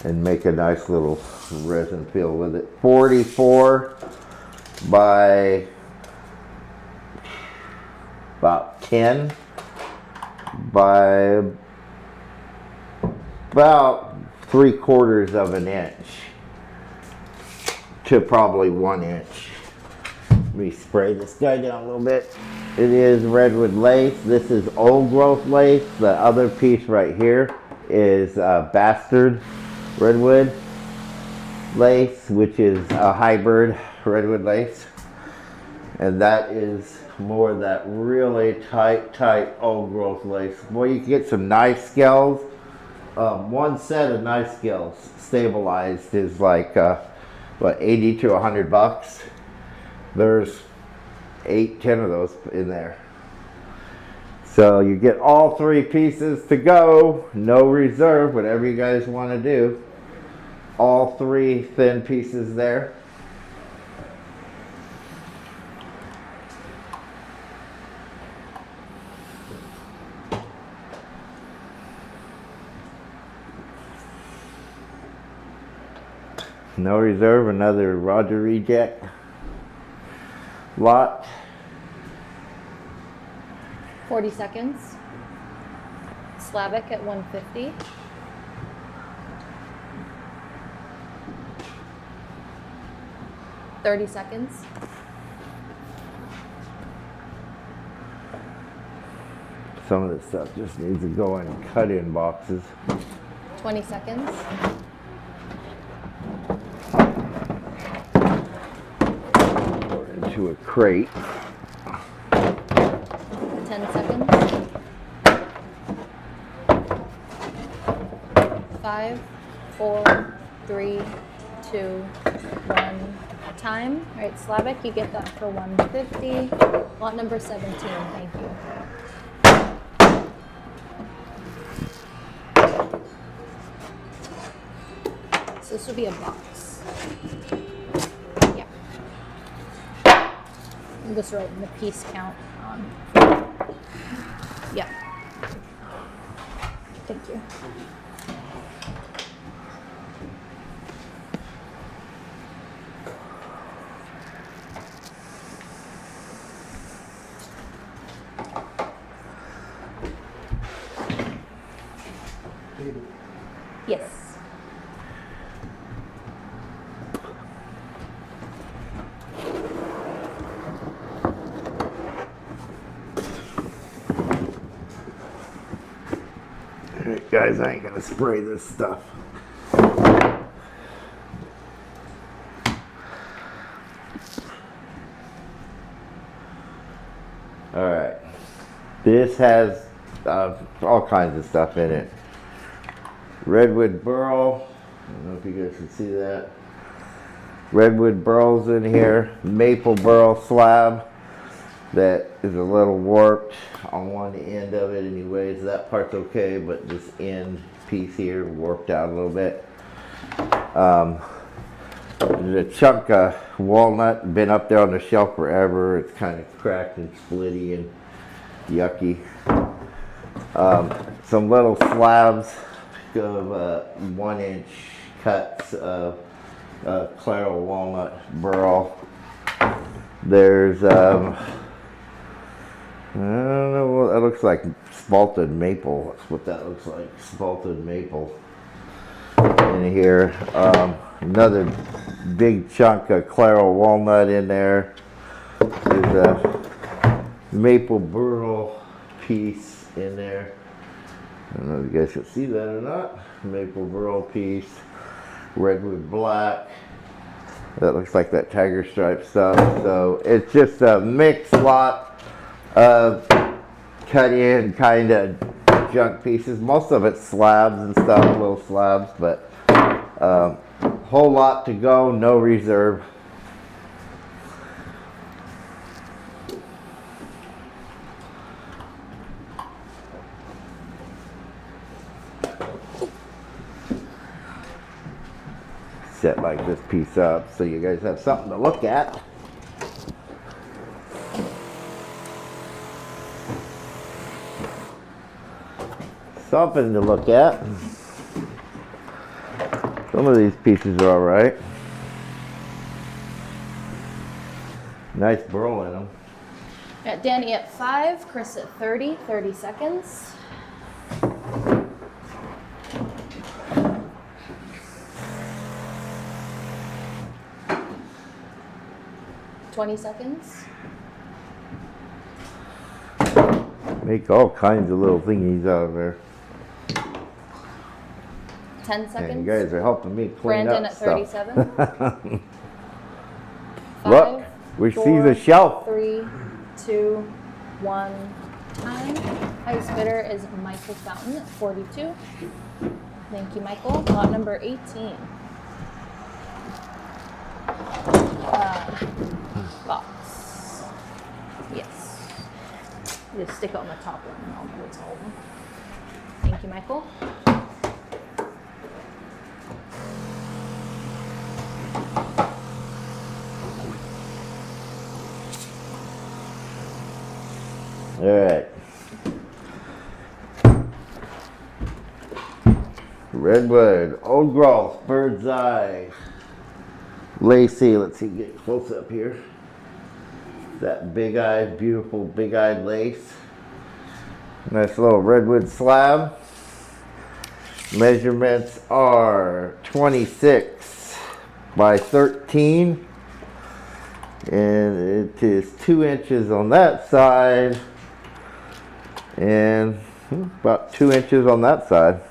and make a nice little resin fill with it. 44 by about 10 by about 3/4 of an inch to probably 1 inch. Let me spray this guy down a little bit. It is redwood lace. This is old growth lace. The other piece right here is bastard redwood lace, which is a hybrid redwood lace. And that is more of that really tight old growth lace. Boy, you can get some nice scales. One set of nice scales stabilized is like what, 80 to 100 bucks. There's 8-10 of those in there. So you get all 3 pieces to go, no reserve, whatever you guys want to do. All 3 thin pieces there. No reserve, another Roger reject lot. 40 seconds. Slavic at 150. $30 seconds. Some of this stuff just needs to go in cut-in boxes. 20 seconds. Or into a crate. 10 seconds. 5, 4, 3, 2, 1. Time. All right, Slavic, you get that for 150. Lot number 17. Thank you. So this will be a box. Yeah. I'm just writing the piece count on. Yeah. Thank you. Yes. Alright guys, I ain't gonna spray this stuff. Alright. This has all kinds of stuff in it. Redwood Burl. I don't know if you guys can see that. Redwood Burl's in here. Maple Burl slab that is a little warped on one end of it anyways. That part's okay, but this end piece here warped out a little bit. There's a chunk of walnut, been up there on the shelf forever. It's kind of cracked and splitty and yucky. Some little slabs of 1 inch cuts of claro walnut burl. There's I don't know what that looks like. Spalted maple. That's what that looks like. Spalted maple in here. Another big chunk of claro walnut in there. There's a maple burl piece in there. I don't know if you guys can see that or not. Maple burl piece. Redwood black. That looks like that tiger stripe stuff. So it's just a mixed lot of cut in kind of junk pieces. Most of it's slabs and stuff, little slabs, but whole lot to go, no reserve. Set like this piece up so you guys have something to look at. Something to look at. Some of these pieces are all right. Nice burl in them. Got Danny at 5, Chris at 30, 30 seconds. $20 seconds. Make all kinds of little thingies out of there. 10 seconds. And you guys are helping me clean Brandon up at stuff. 37. Look, 5, we 4, see the shelf. 3, 2, 1. Time. Highest bidder is Michael Fountain at 42. Thank you, Michael. Lot number 18. Box. Yes. Just stick it on the top one and I'll know it's all of them. Thank you, Michael. All right. Redwood, old growth, bird's eye. Lacy, let's see, get close up here. That big-eyed, beautiful big-eyed lace. Nice little redwood slab. Measurements are 26 by 13. And it is 2 inches on that side. And about 2 inches on that side.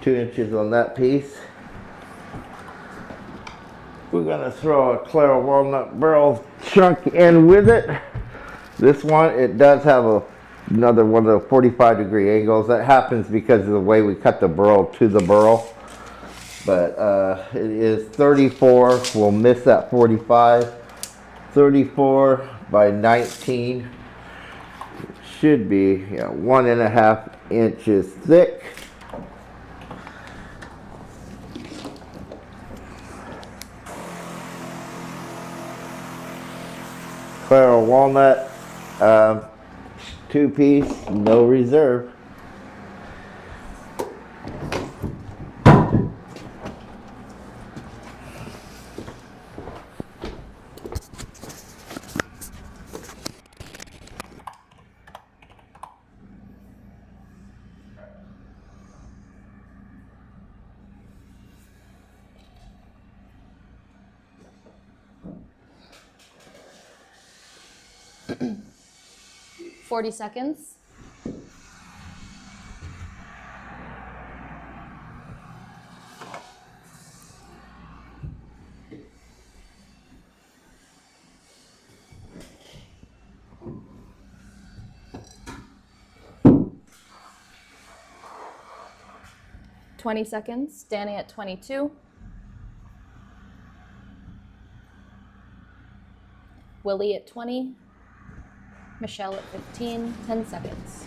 2 inches on that piece. We're gonna throw a Clara walnut burl chunk in with it. This one, it does have another one of the 45-degree angles. That happens because of the way we cut the burl to the burl. But it is 34. We'll miss that 45. 34 by 19. Should be 1.5 inches thick. Clara walnut, 2-piece, no reserve. $40 seconds. $20 seconds. Danny at 22. Willie at 20. Michelle at 15, 10 seconds.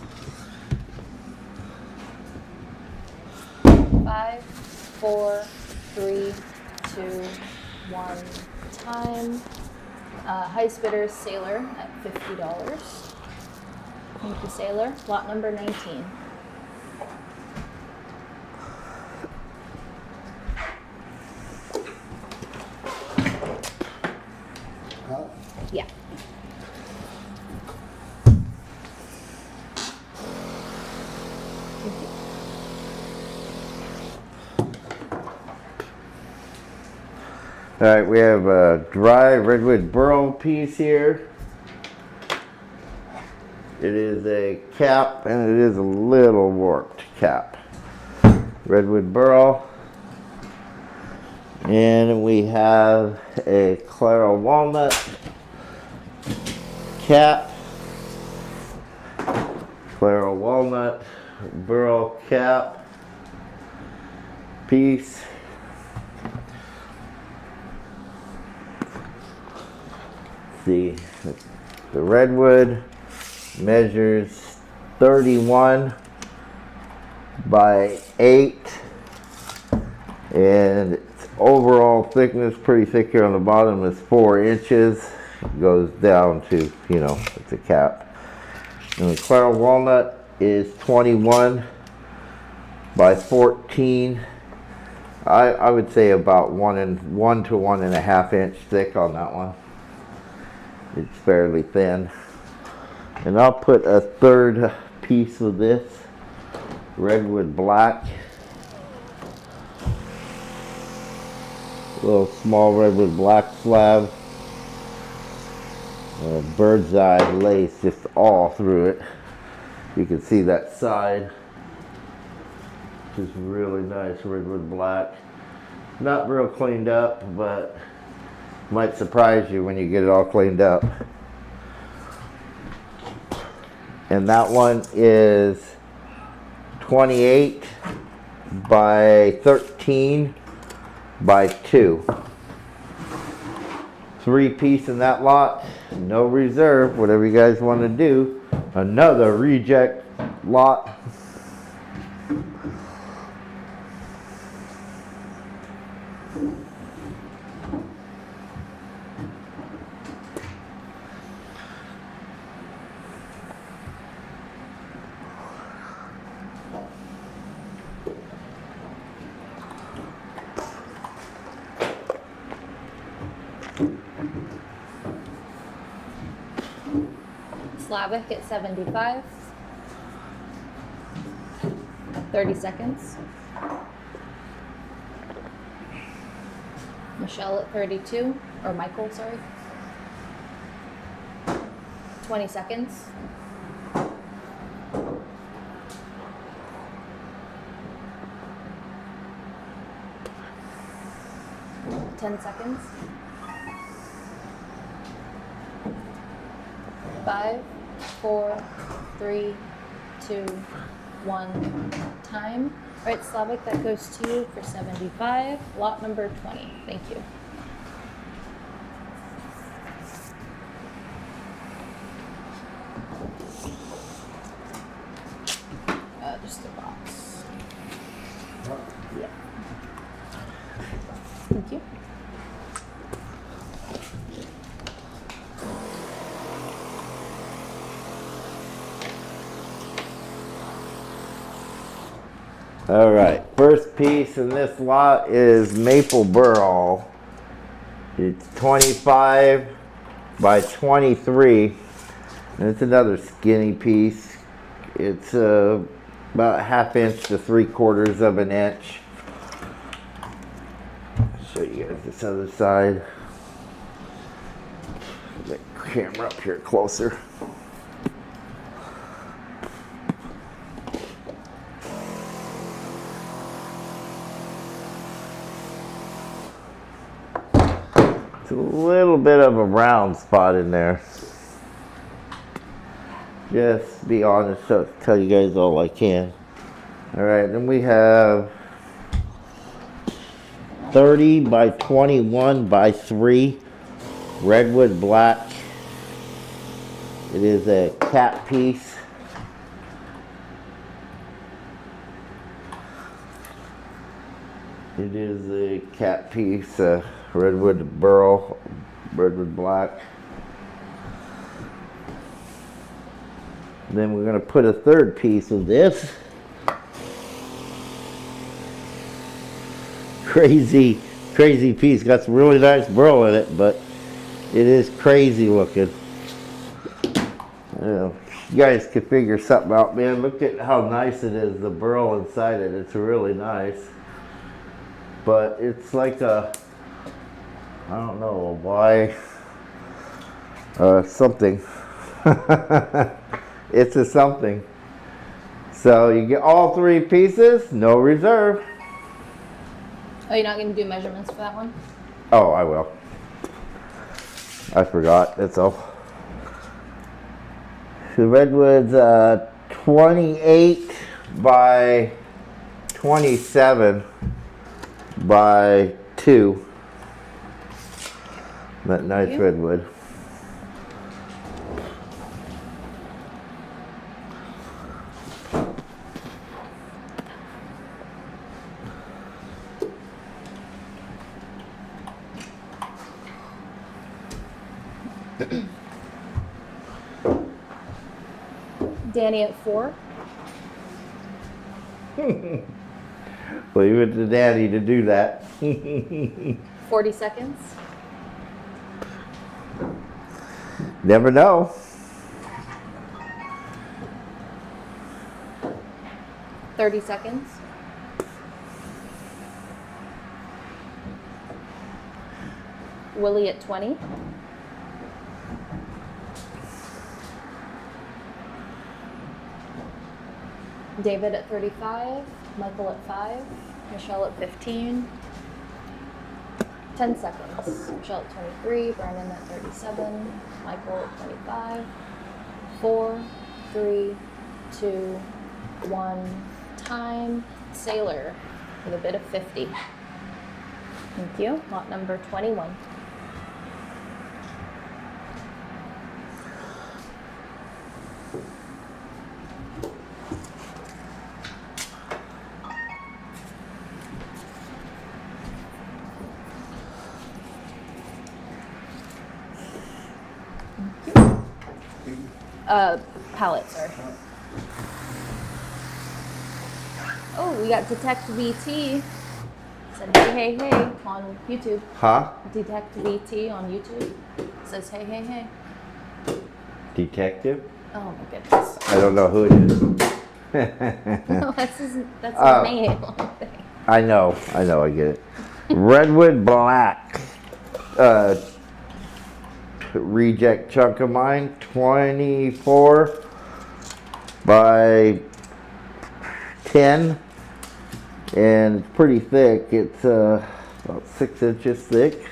5, 4, 3, 2, 1, time. Highest bidder is Sailor at $50. Thank you, Sailor. Lot number 19. Yeah. All right, we have a dry redwood burl piece here. It is a cap, and it is a little warped cap. Redwood burl. And we have a Clara walnut cap. Clara walnut burl cap piece. The redwood measures 31 by 8, and its overall thickness, pretty thick here on the bottom, is 4 inches. It goes down to, it's a cap. And the Clara walnut is 21 by 14. I would say about 1 to 1.5 inch thick on that one. It's fairly thin. And I'll put a third piece of this Redwood black. A little small Redwood black slab. Bird's eye lace just all through it. You can see that side. Just really nice Redwood black. Not real cleaned up, but might surprise you when you get it all cleaned up. And that one is 28 by 13 by 2. 3-piece in that lot, no reserve, whatever you guys want to do. Another reject lot. Slavic at 75. 30 seconds. Michelle at 32, or Michael, sorry. 20 seconds. Ten seconds. 5, 4, 3, 2, 1, time. All right, Slavic, that goes to you for 75. Lot number 20. Thank you. Just a box. Yeah. Thank you. All right, first piece in this lot is Maple Burl. It's 25 by 23, and it's another skinny piece. It's about 1/2 inch to 3/4 of an inch. Show you guys this other side. Get the camera up here closer. It's a little bit of a brown spot in there. Just be honest, so tell you guys all I can. All right, then we have 30 by 21 by 3 Redwood black. It is a cap piece. It is a cap piece, Redwood Burl, Redwood black. Then we're going to put a third piece of this. Crazy piece. Got some really nice burl in it, but it is crazy looking. You guys can figure something out, man. Look at how nice it is, the burl inside it. It's really nice. But it's like a, I don't know why, something. It's a something. So you get all 3 pieces, no reserve. Oh, you're not going to do measurements for that one? Oh, I will. I forgot, that's all. The Redwood's 28 by 27 by 2. That nice Redwood. Danny at 4. Leave it to Daddy to do that. 40 seconds. Never know. $30 seconds. Willie at 20. David at 35. Michael at 5. Michelle at 15. 10 seconds. Michelle at 23. Brandon at 37. Michael at 25. 4, 3, 2, 1. Time. Sailor with a bid of 50. Thank you. Lot number 21. Palette, sorry. Oh, we got Detect VT. Said hey, hey, hey on YouTube. Huh? Detect VT on YouTube. Says hey, hey, hey. Detective? Oh my goodness. I don't know who it is. No, that's his name. I know, I get it. Redwood Black. Reject chunk of mine, 24 by 10, and pretty thick. It's about 6 inches thick.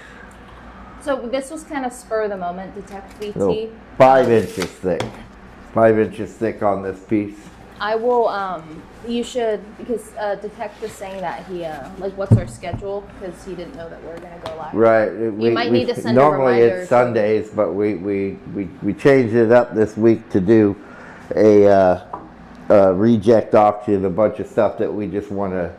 So this was kind of spur of the moment, Detect VT. No, 5 inches thick. 5 inches thick on this piece. I will, you should, because Detect was saying that he, like, what's our schedule? Because he didn't know that we were going to go live. Right. You might need to send a normally reminder. it's Sundays, but we changed it up this week to do a reject auction, a bunch of stuff that we just want to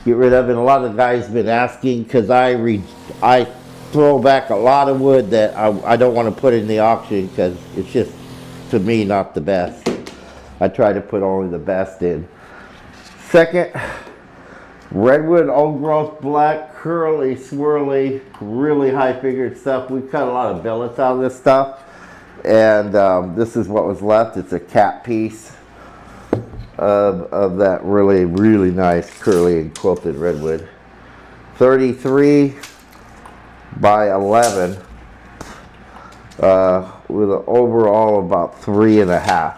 get rid of. And a lot of the guys been asking, because I throw back a lot of wood that I don't want to put in the auction, because it's just, to me, not the best. I try to put only the best in. Second, Redwood Old Growth Black, curly, swirly, really high figured stuff. We cut a lot of billets out of this stuff, and this is what was left. It's a cap piece of that really, really nice curly and quilted redwood. 33 by 11 with an overall about 3.5.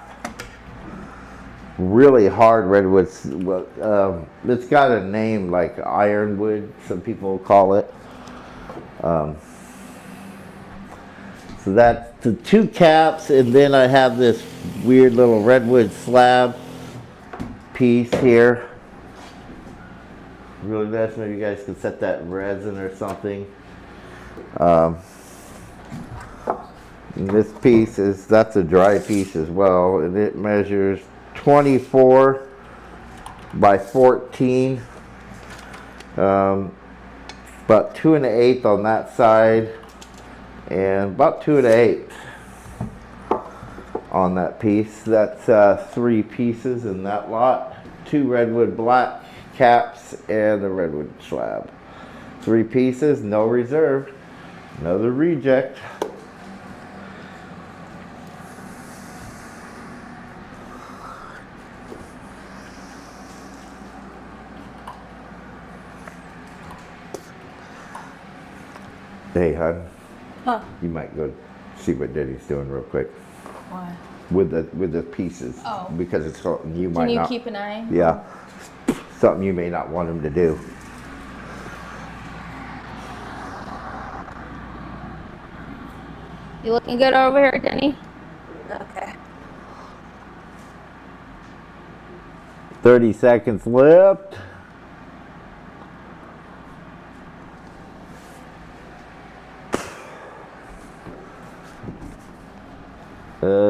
Really hard redwood. It's got a name like ironwood, some people call it. So that's the 2 caps, and then I have this weird little redwood slab piece here. Really nice. Maybe you guys can set that in resin or something. And this piece that's a dry piece as well, and it measures 24 by 14, about 2 1/8 on that side, and about 2 1/8 on that piece. That's 3 pieces in that lot. 2 redwood black caps and the redwood slab. 3 pieces, no reserve. Another reject. Hey, hon. Huh. You might go see what Daddy's doing real quick. Why? With the pieces. Oh. Because it's something you might Can you not. keep an eye? Yeah. Something you may not want him to do. You looking good over here, Denny? Okay. 30 seconds left.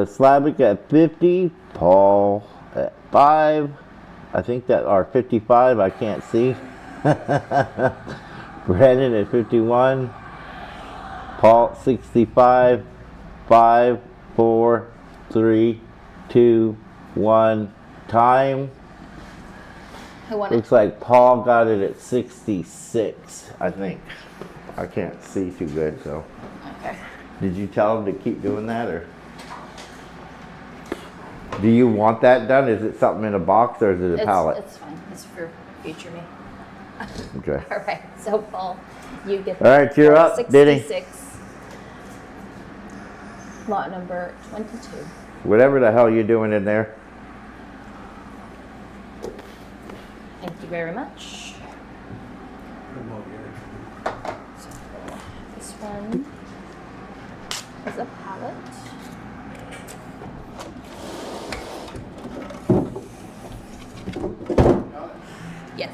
Slavic at 50, Paul at 5. I think that are 55, I can't see. Brandon at 51. Paul 65. 5, 4, 3, 2, 1. Time. Who won it? Looks like Paul got it at 66, I think. I can't see too good, so. Okay. Did you tell them to keep doing that, or do you want that done? Is it something in a box, or is it a pallet? It's fine. It's for future me. Okay. All right. So Paul, you get. All right, you're up, Diddy. 66. Lot number 22. Whatever the hell you're doing in there. Thank you very much. So, this one is a pallet. Yes.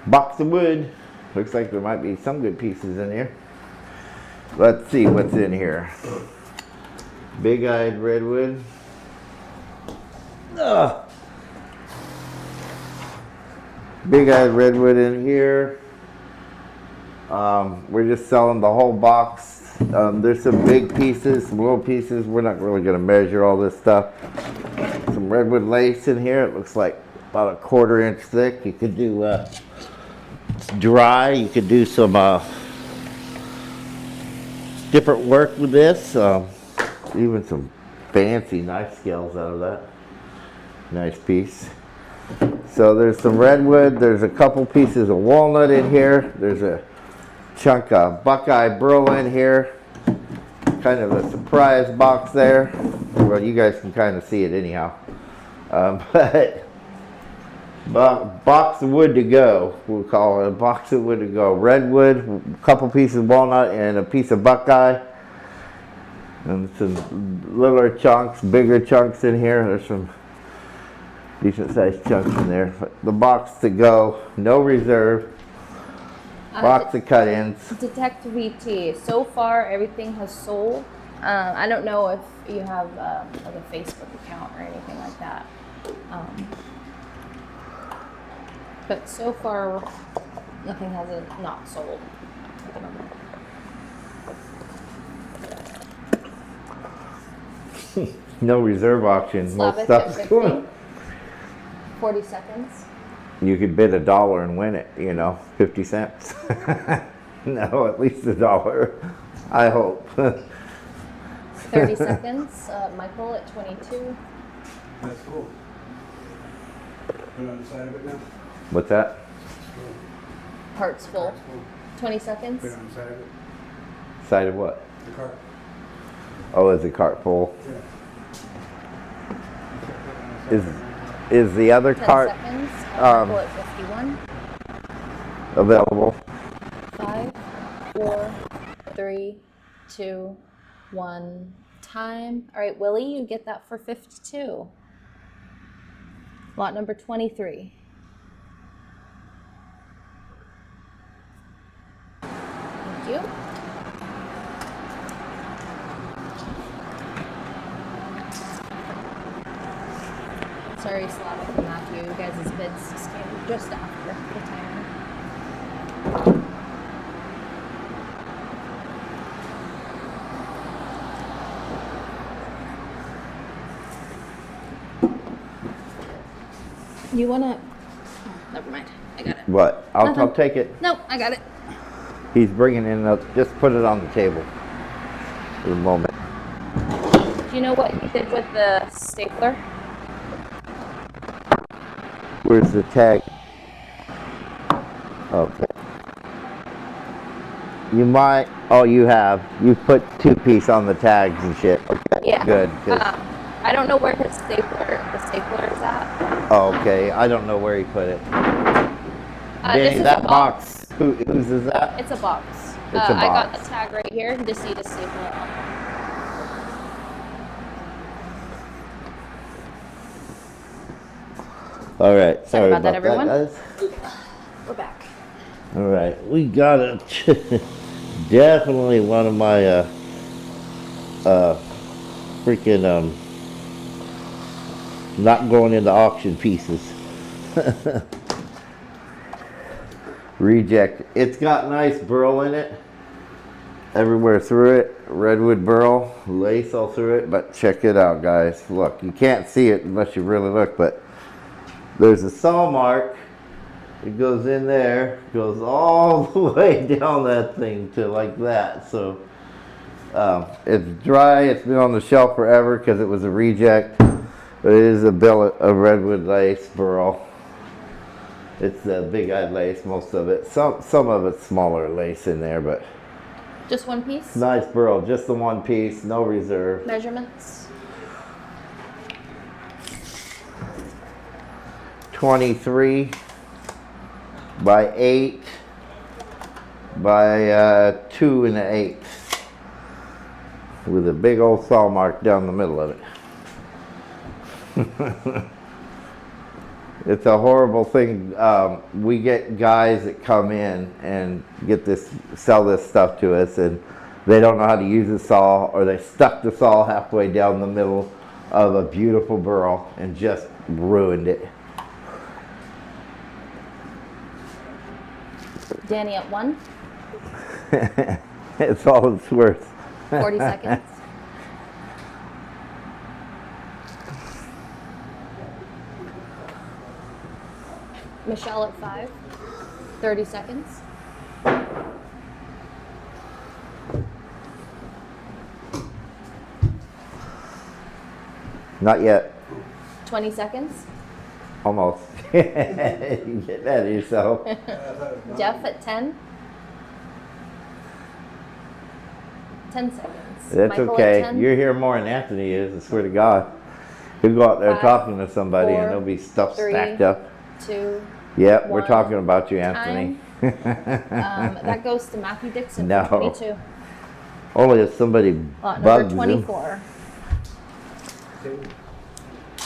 Box of wood. Looks like there might be some good pieces in here. Let's see what's in here. Big-eyed redwood. Ugh. Big-eyed redwood in here. We're just selling the whole box. There's some big pieces, some little pieces. We're not really going to measure all this stuff. Some redwood lace in here. It looks like about a 1/4 inch thick. You could do it's dry. You could do some different work with this. Even some fancy knife scales out of that. Nice piece. So there's some redwood. There's a couple pieces of walnut in here. There's a chunk of Buckeye Burl in here. Kind of a surprise box there. Well, you guys can kind of see it anyhow. But box of wood to go. We'll call it a box of wood to go. Redwood, a couple pieces of walnut, and a piece of Buckeye. And some littler chunks, bigger chunks in here. There's some decent sized chunks in there. But the box to go, no reserve. Box of cut-ins. Detect VT. So far, everything has sold. I don't know if you have like a Facebook account or anything like that. But so far, nothing has not sold at the moment. No reserve auction. Slab Most it stuff's at going. 50. 40 seconds. You could bid $1 and win it, 50 cents. No, at least $1. I hope. 30 seconds. Michael at 22. That's cool. Put it on the side of it now. What's that? Cart's full. Cart's full. 20 Put it seconds. on the side of it. Side of what? The cart. Oh, is the cart full? Yeah. Is the other 10 cart seconds. Michael at 51. available? 5, 4, 3, 2, 1. Time. All right, Willie, you get that for 52. Lot number 23. Thank you. Sorry, Slavic and Matthew. You guys' bids just came just after the timer. You wanna? Oh, never mind. I got it. What? I'll Nothing. take it. Nope, I got it. He's bringing in, just put it on the table for the moment. Do you know what you did with the stapler? Where's the tag? Okay. You might, oh, you put 2-piece on the tags and shit. Okay, Yeah. good. I don't know where the stapler is at. Oh, okay, I don't know where he put it. This Danny, is that a box. whose is that? It's a box. It's a I got box. the tag right here. Just need to staple it on. All right, sorry about that, everyone. guys. We're back. All right, we got it. Definitely one of my freaking not going into auction pieces. reject. It's got nice burl in it. Everywhere through it. Redwood burl, lace all through it. But check it out, guys. Look, you can't see it unless you really look, but there's a saw mark. It goes in there, goes all the way down that thing to like that. So it's dry. It's been on the shelf forever because it was a reject. But it is a billet of redwood lace burl. It's the big-eyed lace, most of it. Some of it's smaller lace in there, but Just one piece? nice burl. Just the one piece, no reserve. Measurements? 23 by 8 by 2 1/8 with a big old saw mark down the middle of it. It's a horrible thing. We get guys that come in and sell this stuff to us, and they don't know how to use the saw, or they stuck the saw halfway down the middle of a beautiful burl and just ruined it. Danny at 1, It's all it's worth. 40 seconds. Michelle at 5, 30 seconds. Not yet. 20 seconds. Almost. You get that yourself. Jeff at 10. 10 seconds. That's Michael at okay. 10. You're here more than Anthony is, I swear to God. He'll go out there 5, talking to somebody and 4, there'll be stuff 3, stacked up. 2. Yep, we're 1. talking about you, Anthony. That goes to Matthew Dixon No. for 22. Only if somebody Lot bugs number him. 24.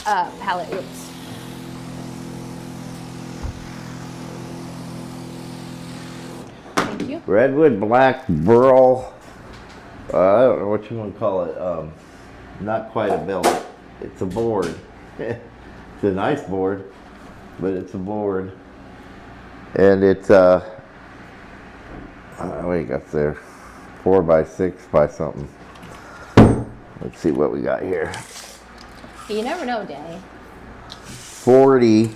Palette, oops. Thank you. Redwood black burl. I don't know what you want to call it. Not quite a billet. It's a board. It's a nice board, but it's a board. And it's what do you got there? 4 by 6 by something. Let's see what we got here. You never know, Danny. 40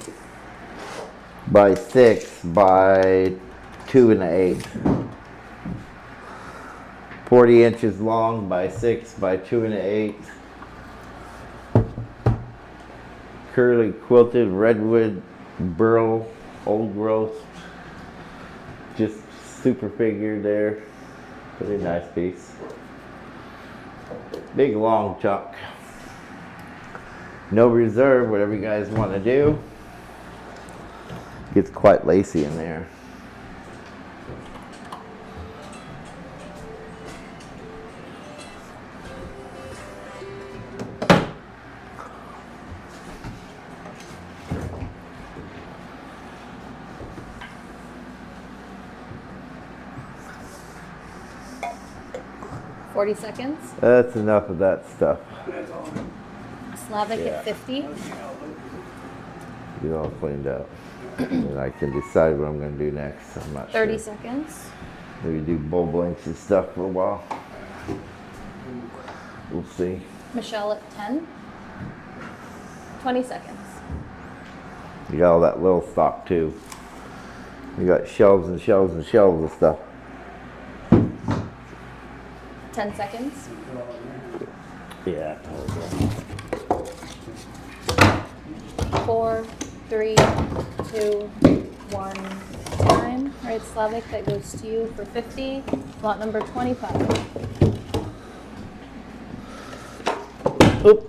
by 6 by 2 1/8. 40 inches long by 6 by 2 1/8. Curly quilted redwood burl, old growth. Just super figured there. Pretty nice piece. Big long chunk. No reserve, whatever you guys want to do. Gets quite lacy in there. $40 seconds. That's enough of that stuff. Slavic Yeah. at 50. Get all cleaned up. And I can decide what I'm going to do next. I'm not 30 sure. seconds. Maybe do bowl blanks and stuff for a while. We'll see. Michelle at 10. 20 seconds. You got all that little stock too. You got shelves and shelves and shelves of stuff. 10 seconds. Yeah. 4, 3, 2, 1. Time. All right, Slavic, that goes to you for 50. Lot number 25. Oop.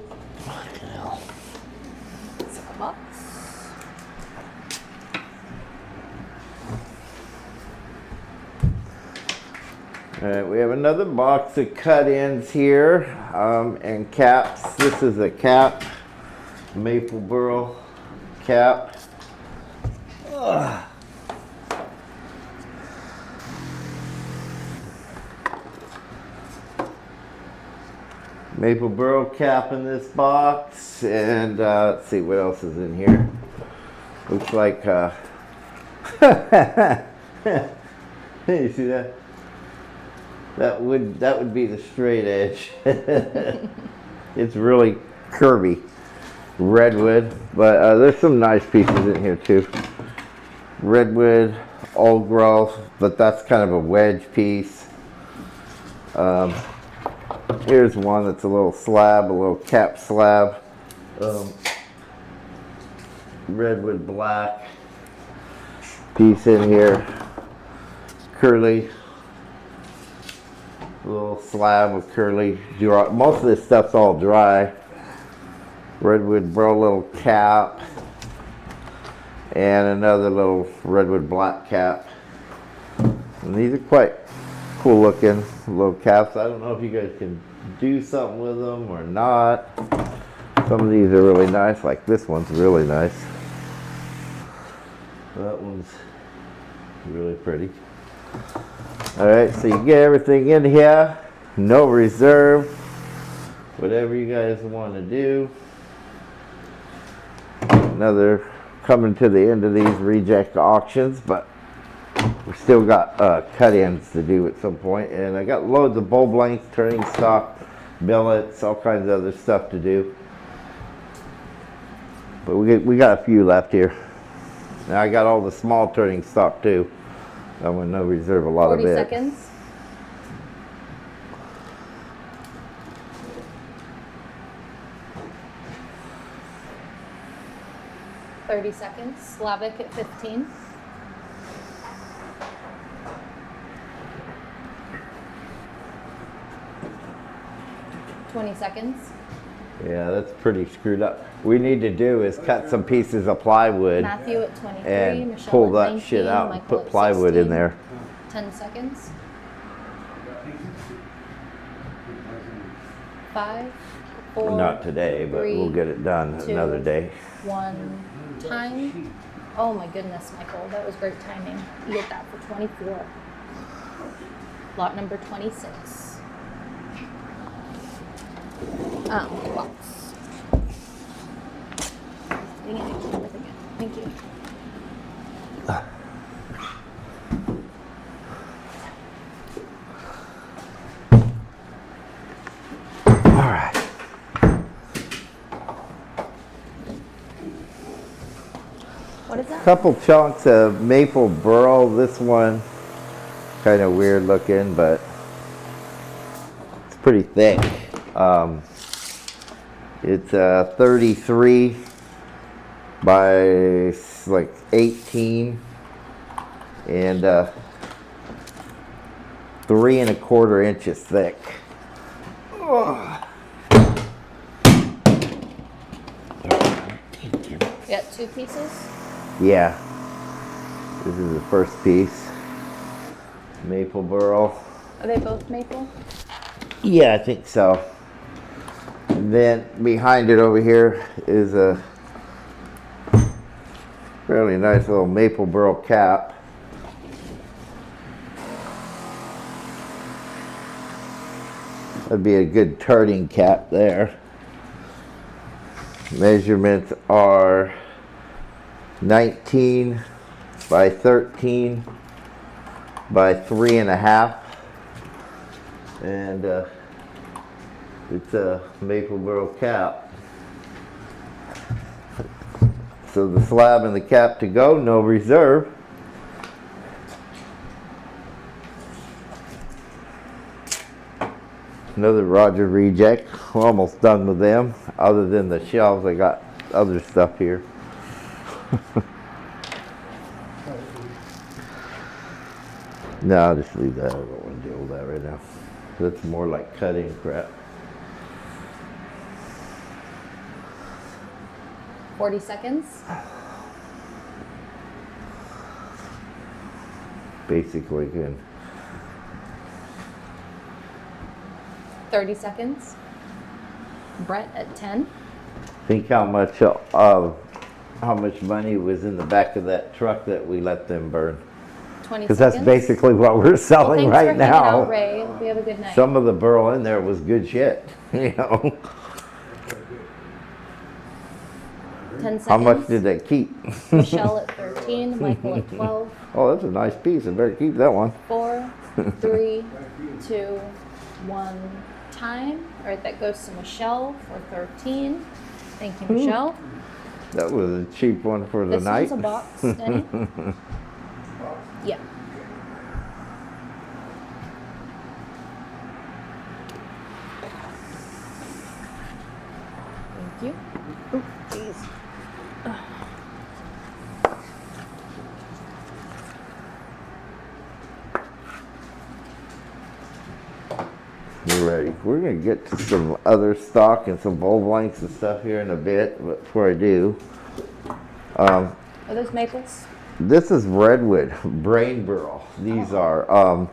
Box. All right, we have another box of cut-ins here and caps. This is a cap, maple burl cap. Ugh. Maple burl cap in this box, and let's see what else is in here. Looks like You see that? That would be the straight edge. It's really curvy. Redwood, but there's some nice pieces in here too. Redwood, old growth, but that's kind of a wedge piece. Here's one that's a little slab, a little cap slab. Redwood black piece in here. Curly, little slab of curly. Most of this stuff's all dry. Redwood Burl little cap. And another little redwood black cap. And these are quite cool looking little caps. I don't know if you guys can do something with them or not. Some of these are really nice, like this one's really nice. That one's really pretty. Alright, so you get everything in here. No reserve. Whatever you guys want to do. Another coming to the end of these reject auctions, but we still got cut-ins to do at some point, and I got loads of bulb length, turning stock, billets, all kinds of other stuff to do. But we got a few left here. Now I got all the small turning stock too. I'm gonna no reserve a lot of it. 40 seconds. $30. Slavic at 15. $20. Yeah, that's pretty screwed up. We need to do is cut some pieces of plywood Matthew at 23. and Michelle pull at that 19, shit out and Michael put at plywood 16. in there. 10 seconds. 5, 4. Not today, but we'll get it done 2, another day. 1. Time. Oh my goodness, Michael, that was great timing. You get that for 24. Lot number 26. Lots. Dang it, I can't look again. Thank you. All right. What is that? Couple chunks of maple burl. This one kind of weird looking, but it's pretty thick. It's 33 by like 18 and 3 1/4 inches thick. Oh. You got 2 pieces? Yeah, this is the first piece. Maple burl. Are they both maple? Yeah, I think so. And then behind it over here is a fairly nice little maple burl cap. That'd be a good turning cap there. Measurements are 19 by 13 by 3 1/2, and it's a maple burl cap. So the slab and the cap to go, no reserve. Another Roger reject. We're almost done with them. Other than the shelves, I got other stuff here. No, I'll just leave that. I don't want to deal with that right now. That's more like cutting crap. 40 seconds. Basically, good. 30 seconds. Brett at 10. Think how much money was in the back of that truck that we let them burn. 20 Because seconds. that's basically what we're selling Thanks for right hanging now. out, Ray. Hope you have a good night. Some of the burl in there was good shit, you know. 10 seconds. How much did they keep? Michelle at 13, Michael at 12. Oh, that's a nice piece. I better keep that one. 4, 3, 2, 1, time. All right, that goes to Michelle for 13. Thank you, Michelle. That was a cheap one for the This night. one's a box, Denny. Yeah. Thank you. Oh, jeez. We're ready. We're going to get to some other stock and some bowl blanks and stuff here in a bit. But before I do, Are those maples? this is Redwood Brain Burl. These are.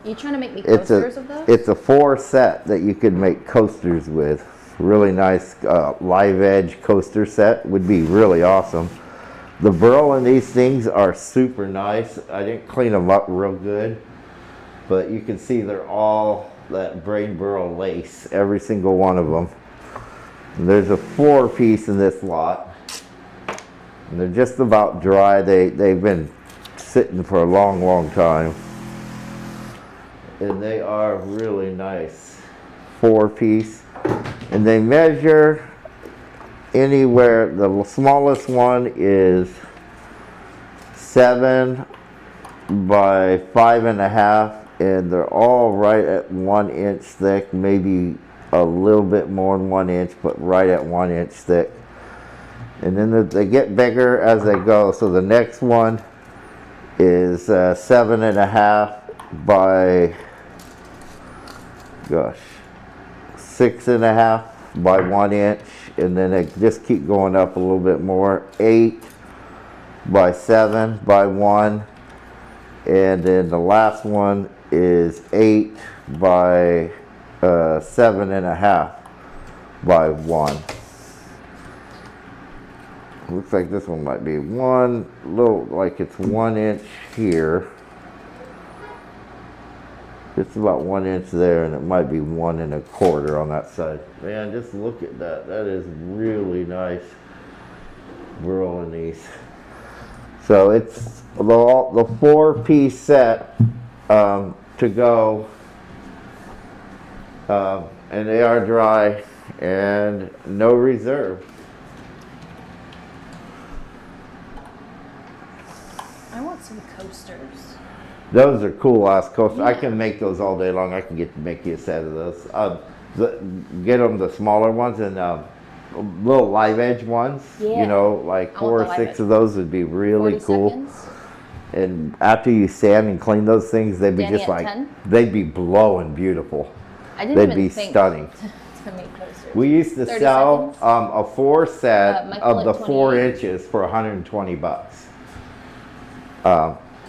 You trying to make me It's coasters of those? it's a 4 set that you could make coasters with. Really nice live edge coaster set would be really awesome. The burl in these things are super nice. I didn't clean them up real good, but you can see they're all that brain burl lace, every single one of them. And there's a 4-piece in this lot. And they're just about dry. They've been sitting for a long time. And they are really nice. 4-piece. And they measure anywhere, the smallest one is 7 by 5.5, and they're all right at 1 inch thick, maybe a little bit more than 1 inch, but right at 1 inch thick. And then they get bigger as they go. So the next one is 7.5 by, 6.5 by 1 inch, and then they just keep going up a little bit more. 8 by 7 by 1, and then the last one is 8 by 7.5 by 1. Looks like this one might be like it's 1 inch here. It's about 1 inch there, and it might be 1 1/4 on that side. Man, just look at that. That is really nice. Burl in these. So it's the 4-piece set to go, and they are dry and no reserve. I want some coasters. Those are cool ass coasters. I Yeah. can make those all day long. I can make you a set of those. Get them the smaller ones and little live edge ones. Yeah. You know, like I 4 want or the live 6 edge. of those would be really 40 cool. seconds. And after you sand and clean those things, they'd be Danny just at like 10? they'd be blowing beautiful. I didn't They'd even be think stunning. to make coasters. We used to 30 sell seconds. a 4 set Michael of the at 4 28. inches for $120.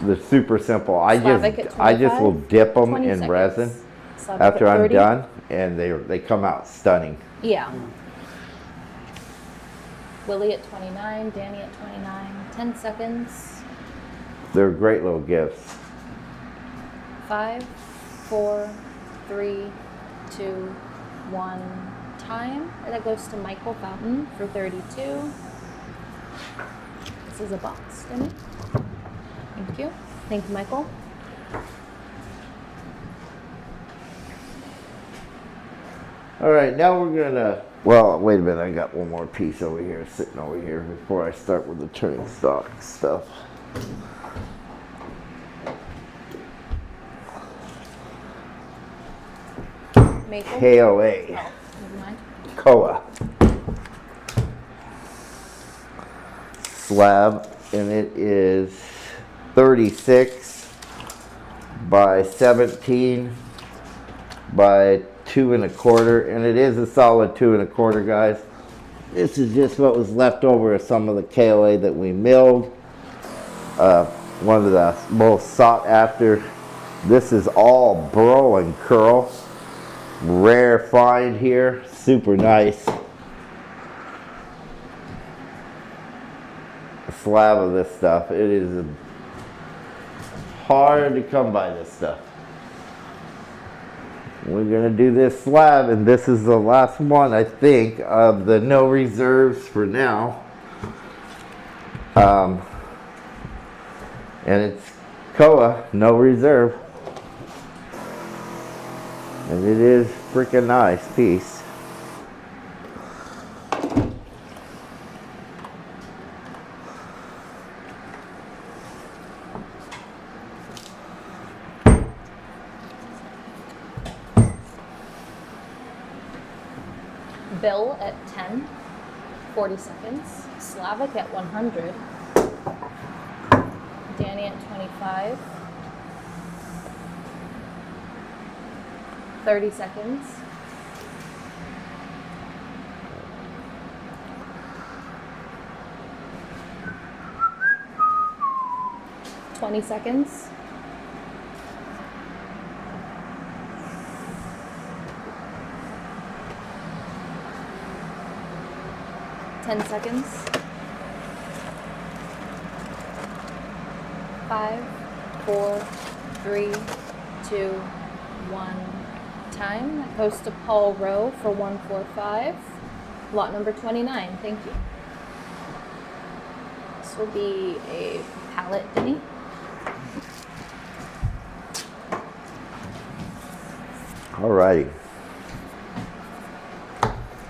They're super simple. I Slavic just at will 25, dip them 20 in seconds. resin Slavic after at I'm 30. done, and they come out stunning. Yeah. Willie at 29, Danny at 29, 10 seconds. They're great little gifts. 5, 4, 3, 2, 1, time. And that goes to Michael Fountain for 32. This is a box, Danny. Thank you. Thank you, Michael. All right, now we're gonna. Well, wait a minute. I got one more piece over here, sitting over here, before I start with the turning stock stuff. Maple. KOA. Oh, never mind. Koa slab, and it is 36 by 17 by 2 1/4, and it is a solid 2 1/4, guys. This is just what was left over of some of the KOA that we milled. One of the most sought after. This is all burl and curl. Rare find here, super nice. A slab of this stuff. It is hard to come by this stuff. We're gonna do this slab, and this is the last one, I think, of the no reserves for now. And it's Koa, no reserve. And it is freaking nice piece. Bill at 10, 40 seconds. Slavic at 100. Danny at 25. 30 seconds. $20 seconds. $10 seconds. 5, 4, 3, 2, 1. Time. That goes to Paul Rowe for 145. Lot number 29. Thank you. This will be a pallet, Denny. Alrighty.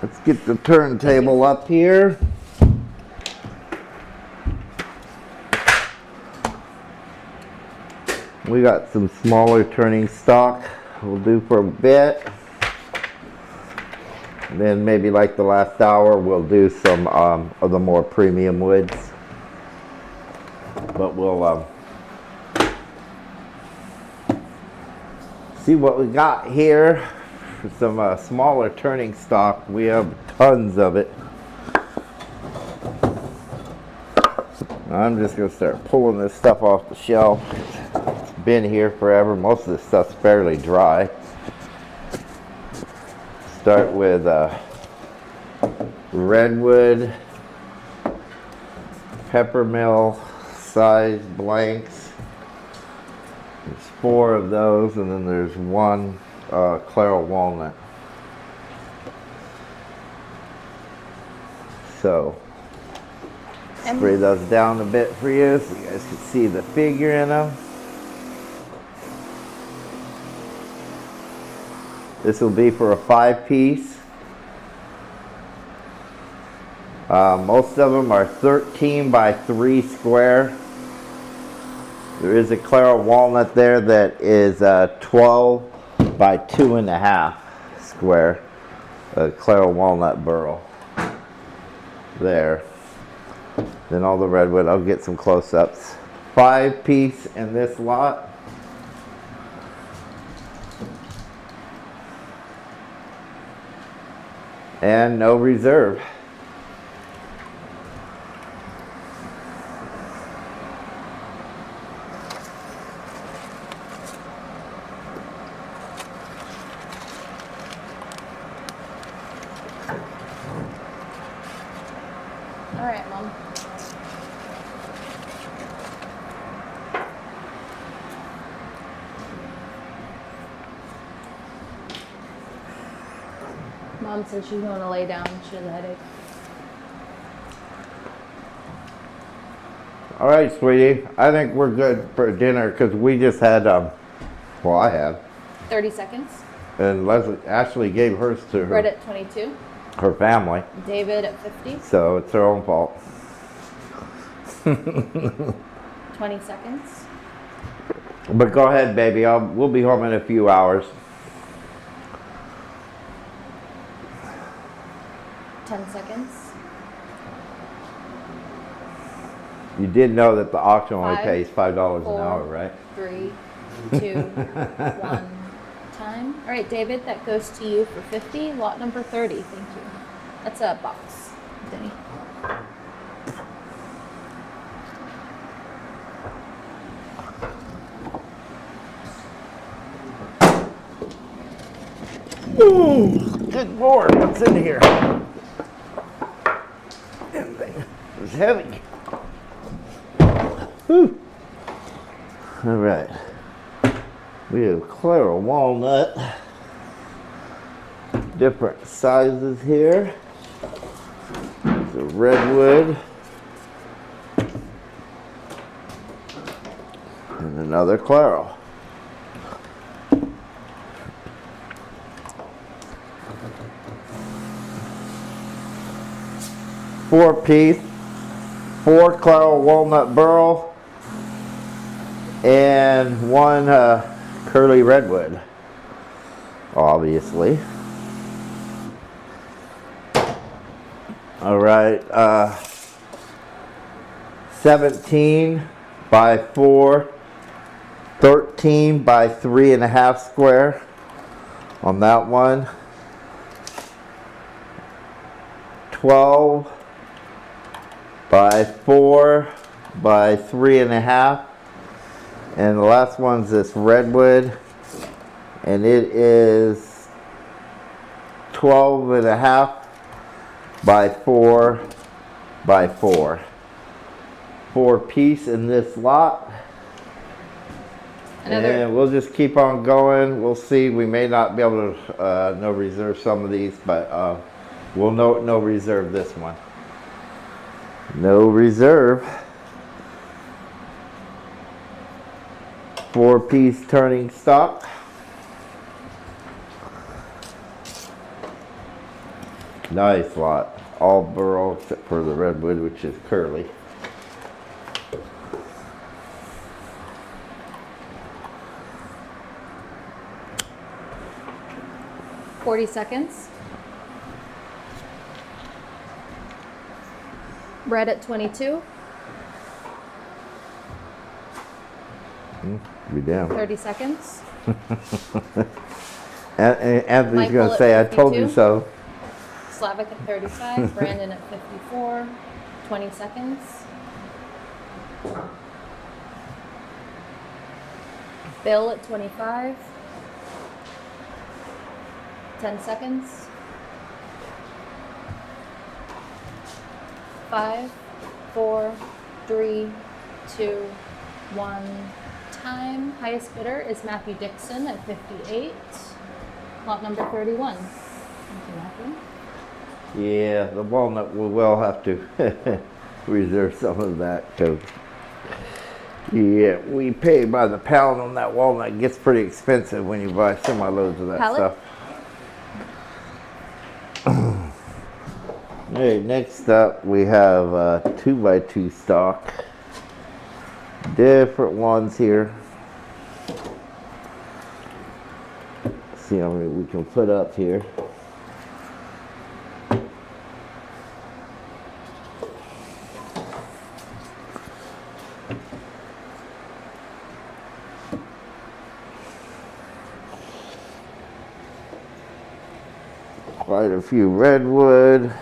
Let's get the turntable up here. We got some smaller turning stock we'll do for a bit. And then maybe like the last hour we'll do some of the more premium woods. But we'll see what we got here. For some smaller turning stock, we have tons of it. I'm just gonna start pulling this stuff off the shelf. It's been here forever. Most of this stuff's fairly dry. Start with Redwood, Peppermill size blanks. There's 4 of those, and then there's 1 Claro walnut. So spray those down a bit for you so you guys can see the figure in them. This will be for a 5-piece. Most of them are 13 by 3 square. There is a Claro walnut there that is 12 by 2.5 square. Claro walnut Burl. There. Then all the redwood. I'll get some close-ups. 5-piece in this lot. And no reserve. All right, Mom. Mom said she's going to lay down. She has a headache. All right, sweetie. I think we're good for dinner because we just had, well, I had. 30 seconds. And Ashleigh gave hers to Red at 22. her family. David at 50. So it's her own fault. 20 seconds. But go ahead, baby. We'll be home in a few hours. 10 seconds. You did know that the auction only 5, pays $5 an 4, hour, right? 3, 2, 1. Time. All right, David, that goes to you for 50. Lot number 30. Thank you. That's a box, Denny. Ooh, good Lord, what's in here? That thing is heavy. Whew. All right. We have Claro walnut. Different sizes here. There's a redwood. And another Claro. Four-piece, 4 Claro Walnut Burl, and 1 Curly Redwood, obviously. All right, 17 by 4, 13 by 3.5 square on that one. 12 by 4 by 3.5, and the last one's this Redwood, and it is 12.5 by 4 by 4. 4-piece in this lot. And we'll just keep on going. We'll see. We may not be able to no reserve some of these, but we'll no reserve this one. No reserve. 4-piece turning stock. Nice lot. All Burl except for the Redwood, which is curly. $40. Red at 22. Be damn. 30 seconds. Anthony's Michael going to at say, I told you 52. so. Slavic at 35. Brandon at 54. 20 seconds. Bill at 25. 10 seconds. 5, 4, 3, 2, 1. Time. Highest bidder is Matthew Dixon at 58. Lot number 31. Thank you, Matthew. Yeah, the walnut we will have to reserve some of that because yeah, we pay by the pound on that walnut. It gets pretty expensive when you buy semi-loads of that Pallet? stuff. Hey, next up we have 2x2 stock. Different ones here. See how many we can put up here. Quite a few Redwood.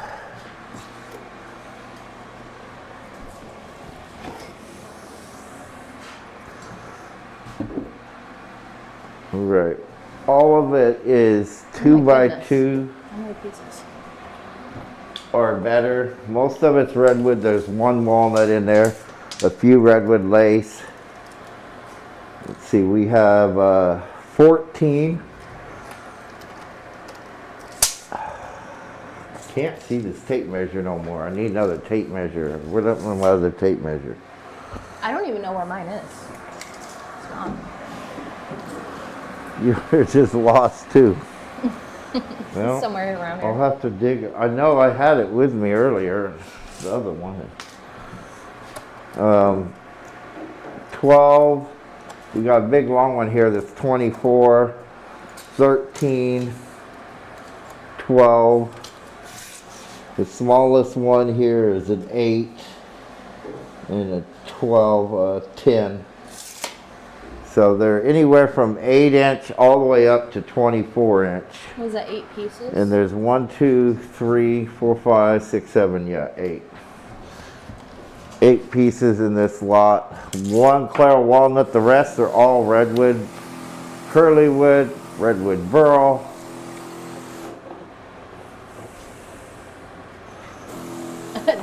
Right. All of it is 2x2 How many pieces? or better. Most of it's Redwood. There's 1 walnut in there. A few Redwood lace. Let's see, we have 14. Can't see this tape measure no more. I need another tape measure. Where's my other tape measure? I don't even know where mine is. It's gone. You're just lost too. Well, Somewhere around I'll here. have to dig. I know I had it with me earlier. The other one. 12. We got a big long one here that's 24, 13, 12. The smallest one here is an 8 and a 12, 10. So they're anywhere from 8-inch all the way up to 24-inch. Was that 8 pieces? And there's 1, 2, 3, 4, 5, 6, 7, yeah, 8. 8 pieces in this lot. 1 Claro walnut, the rest are all Redwood, Curlywood, Redwood Burl.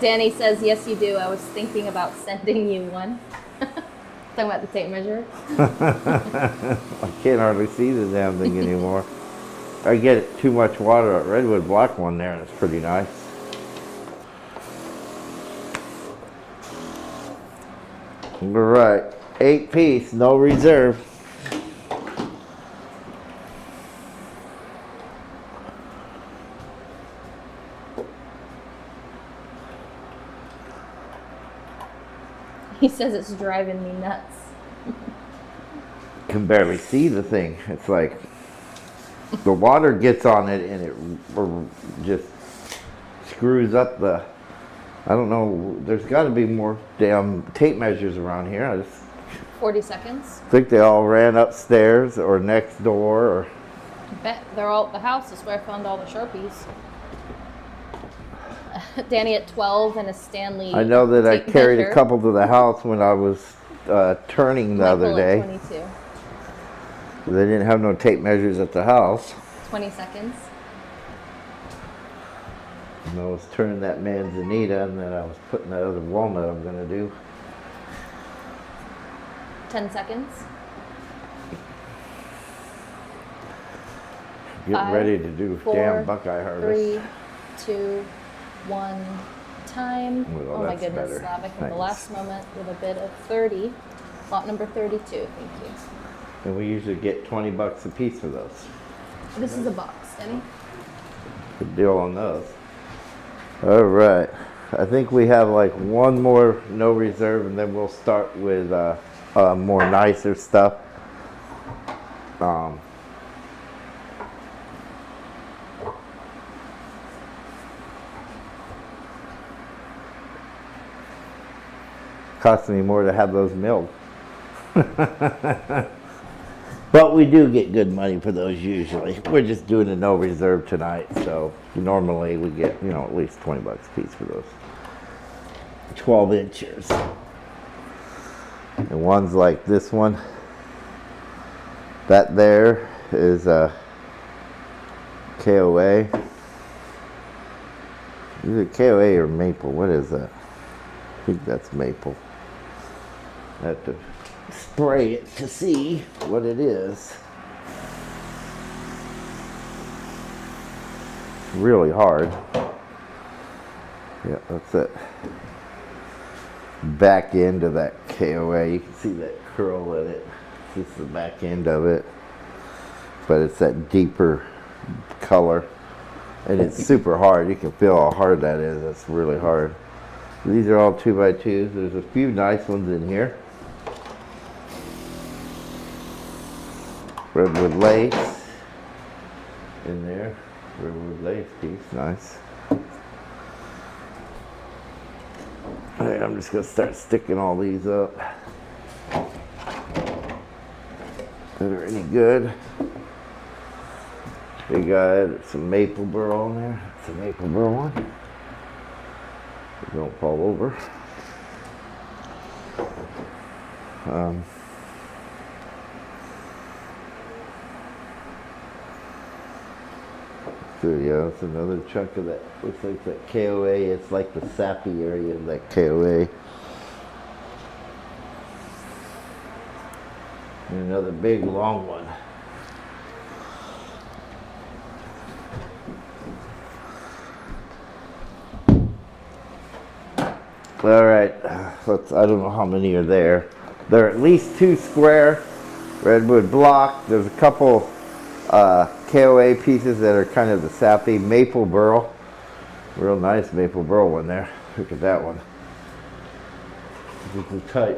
Danny says, yes, you do. I was thinking about sending you one. Talking about the tape measure. I can't hardly see the damn thing anymore. I get too much water at Redwood Black one there, and it's pretty nice. All right, 8 piece, no reserve. He says it's driving me nuts. Can barely see the thing. It's like the water gets on it and it just screws up the. I don't know. There's got to be more damn tape measures around here. I just 40 seconds. think they all ran upstairs or next door or. I bet they're all at the house. Is where I found all the Sharpies. Danny at 12 and a Stanley. I know that I tape carried measure. a couple to the house when I was turning the other Michael at day. 22. They didn't have no tape measures at the house. 20 seconds. And I was turning that manzanita and then I was putting that other walnut I'm going to do. 10 seconds. Getting 5, ready to do 4, damn Buckeye harvest. 3, 2, 1. Time. Well, Oh my that's goodness, better. Slavic at the Thanks. last moment with a bid of 30. Lot number 32. Thank you. And we usually get $20 a piece for those. This is a box, Danny. Good deal on those. All right. I think we have like one more no reserve and then we'll start with more nicer stuff. Costs me more to have those milled. But we do get good money for those usually. We're just doing a no reserve tonight, so normally we get, at least $20 a piece for those 12 inchers. And ones like this one, that there is a KOA. Either KOA or maple, what is that? I think that's maple. I have to spray it to see what it is. Really hard. Yeah, that's it. Back end of that KOA. You can see that curl in it. This is the back end of it. But it's that deeper color. And it's super hard. You can feel how hard that is. It's really hard. These are all 2x2s. There's a few nice ones in here. Redwood lace in there. Redwood lace piece, nice. Alright, I'm just gonna start sticking all these up that are any good. We got some maple burl in there. It's a maple burl one. Don't fall over. So yeah, it's another chunk of that. Looks like that KOA. It's like the sappy area of that KOA. And another big long one. All right, I don't know how many are there. There are at least 2 square redwood block. There's a couple KOA pieces that are kind of the sappy maple burl. Real nice maple burl one there. Look at that one. It's a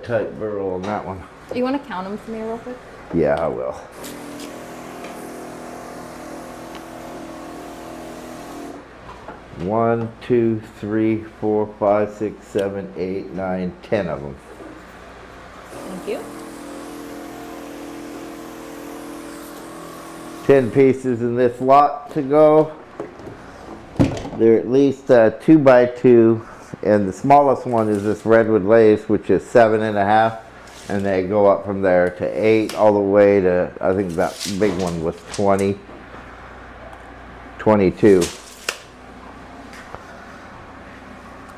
tight burl on that one. You want to count them for me real quick? Yeah, I will. One, 2, 3, 4, 5, 6, 7, 8, 9, 10 of them. Thank you. 10 pieces in this lot to go. They're at least 2x2, and the smallest one is this redwood lace, which is 7.5, and they go up from there to 8 all the way to, I think that big one was 20, 22.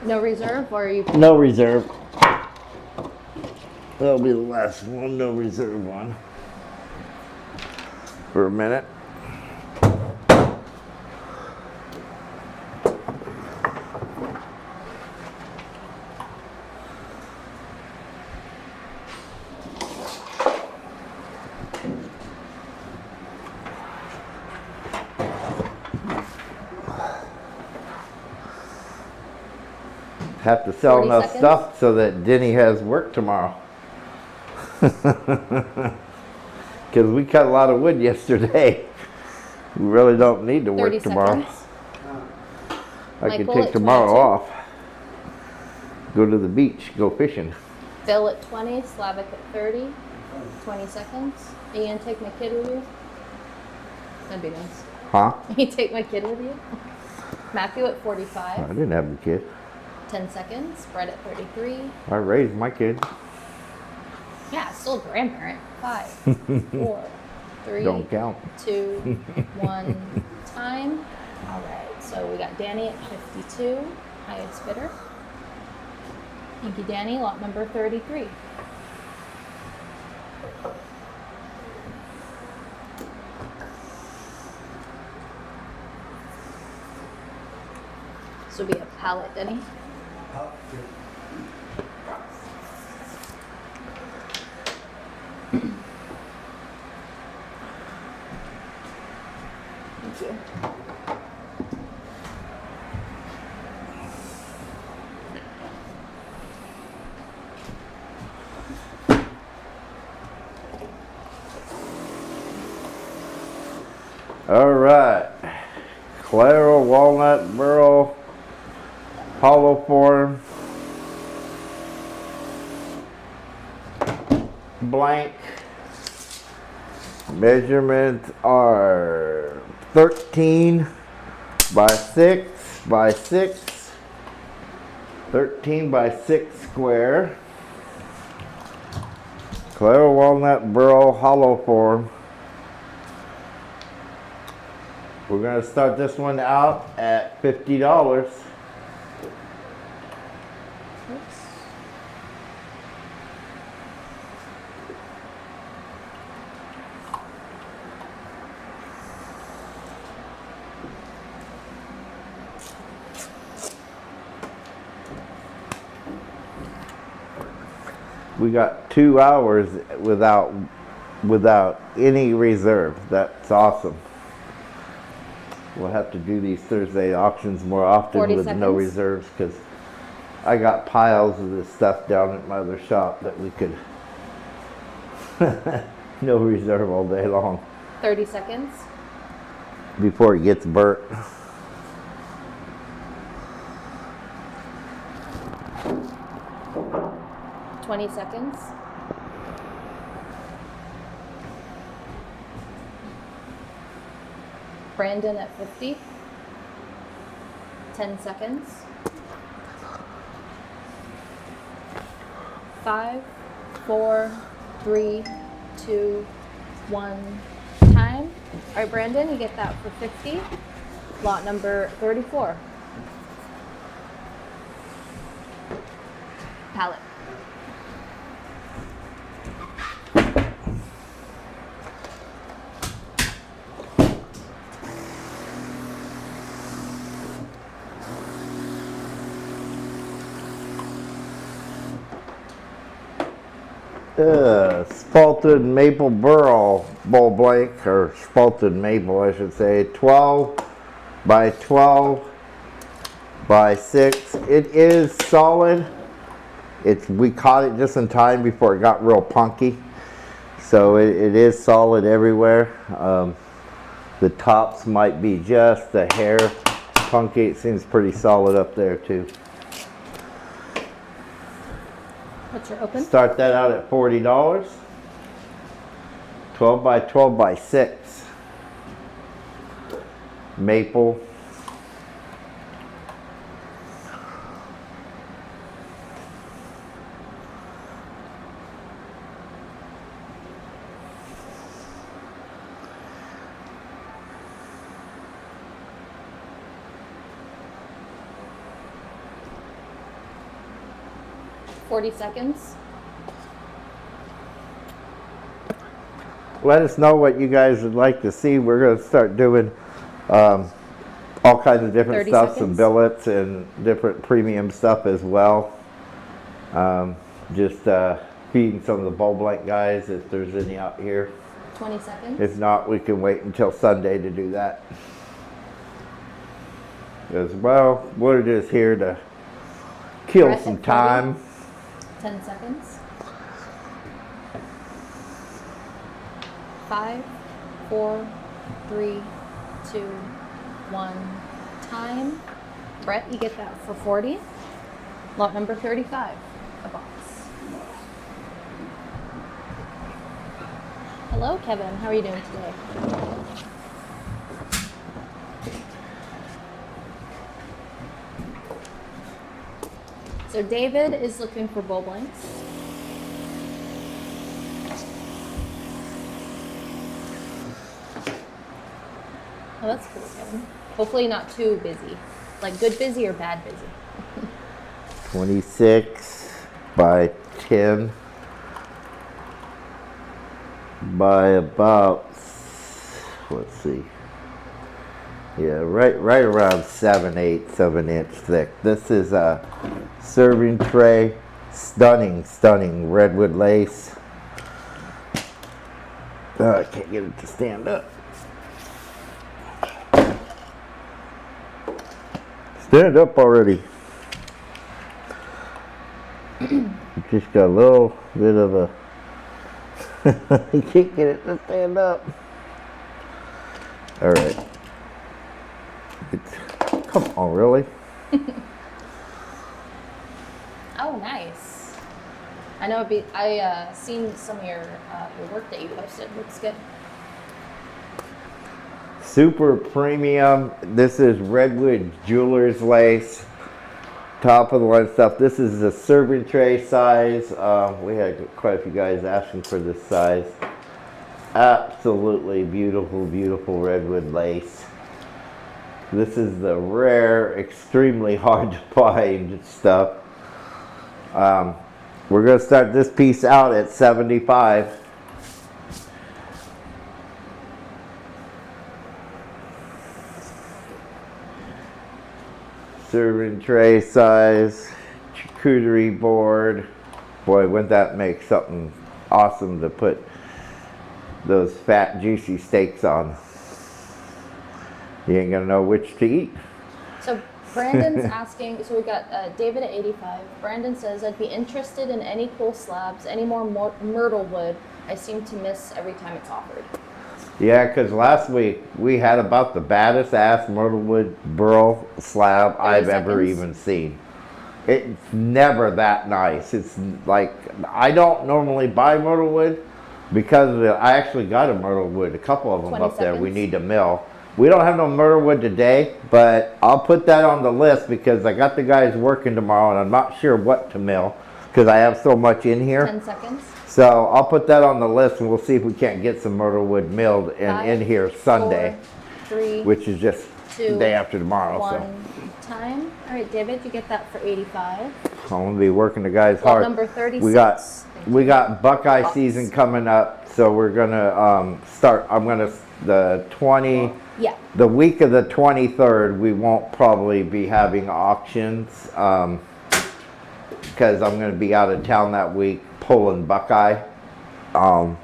No reserve, or are you? No reserve. That'll be the last one, no reserve one. For a minute. have to sell 40 enough seconds. stuff so that Denny has work tomorrow. Because we cut a lot of wood yesterday. We really don't need to work 30 tomorrow. seconds. I could Michael take at tomorrow 22. off. Go to the beach, go fishing. Bill at 20, Slavic at 30, 20 seconds. Are you gonna take my kid with you? That'd be nice. Huh? You take my kid with you? Matthew at I 45, didn't have a kid. 10 seconds. Brett at 33. I raised my kid. Yeah, still a grandparent. 5, 4, 3, Don't count. 2, 1, time. All right, so we got Danny at 52, highest bidder. Thank you, Danny. Lot number 33. This will be a pallet, Denny. Thank you. All right. Claro, walnut, burl, hollow form, blank. Measurements are 13 by 6 by 6, 13 by 6 square. Claro, walnut, burl, hollow form. We're going to start this one out at $50. Oops. We got 2 hours without any reserve. That's awesome. We'll have to do these Thursday auctions more often 40 with no seconds. reserves because I got piles of this stuff down at my other shop that we could no reserve all day long 30 seconds. before it gets burnt. Twenty seconds. Brandon at 50. 10 seconds. 5, 4, 3, 2, 1. Time. All right, Brandon, you get that for 50. Lot number 34. Pallet. Spalted maple burl bowl blank, or spalted maple I should say, 12 by 12 by 6. It is solid. We caught it just in time before it got real punky, so it is solid everywhere. The tops might be just a hair punky. It seems pretty solid up there too. What's your open? Start that out at $40. 12 by 12 by 6. Maple. $40 seconds. Let us know what you guys would like to see. We're going to start doing all kinds of different 30 stuff, some seconds. billets and different premium stuff as well. Just feeding some of the bowl blank guys if there's any out here. 20 seconds. If not, we can wait until Sunday to do that. As well, we're just here to Kill Breath some at 40. time. 10 seconds. 5, 4, 3, 2, 1. Time. Brett, you get that for 40. Lot number 35, a box. Hello, Kevin. How are you doing today? So David is looking for bowl blanks. Oh, that's cool, Kevin. Hopefully not too busy. Like good busy or bad busy. 26 by 10 by about, let's see. Yeah, right around 7 inch thick. This is a serving tray, stunning redwood lace. I can't get it to stand up. Stand up already. Just got a little bit of a, you can't get it to stand up. All right. Come on, really? Oh, nice. I know I seen some of your work that you posted. Looks good. Super premium. This is Redwood Jewelers lace. Top of the line stuff. This is a serving tray size. We had quite a few guys asking for this size. Absolutely beautiful redwood lace. This is the rare, extremely hard to find stuff. We're going to start this piece out at 75. Serving tray size, charcuterie board. Boy, wouldn't that make something awesome to put those fat, juicy steaks on. You ain't gonna know which to eat. So Brandon's asking, so we got David at 85. Brandon says, I'd be interested in any cool slabs, any more myrtle wood. I seem to miss every time it's offered. Yeah, because last week we had about the baddest ass myrtlewood Burl slab I've ever even seen. It's never that nice. It's like, I don't normally buy myrtlewood because of I actually got a myrtlewood, a couple of them up there we need to mill. We don't have no myrtlewood today, but I'll put that on the list because I got the guys working tomorrow and I'm not sure what to mill because I have so much in here. 10 seconds. So I'll put that on the list and we'll see if we can't get some myrtlewood milled in here Sunday, 4, 3, which is just 2, the day after tomorrow. 1. So Time. All right, David, you get that for 85. I'm gonna be working the guys Lot hard. number 36. We got Buckeye season coming up, so we're gonna start. Yeah. The week of the 23rd, we won't probably be having auctions because I'm gonna be out of town that week pulling Buckeye. And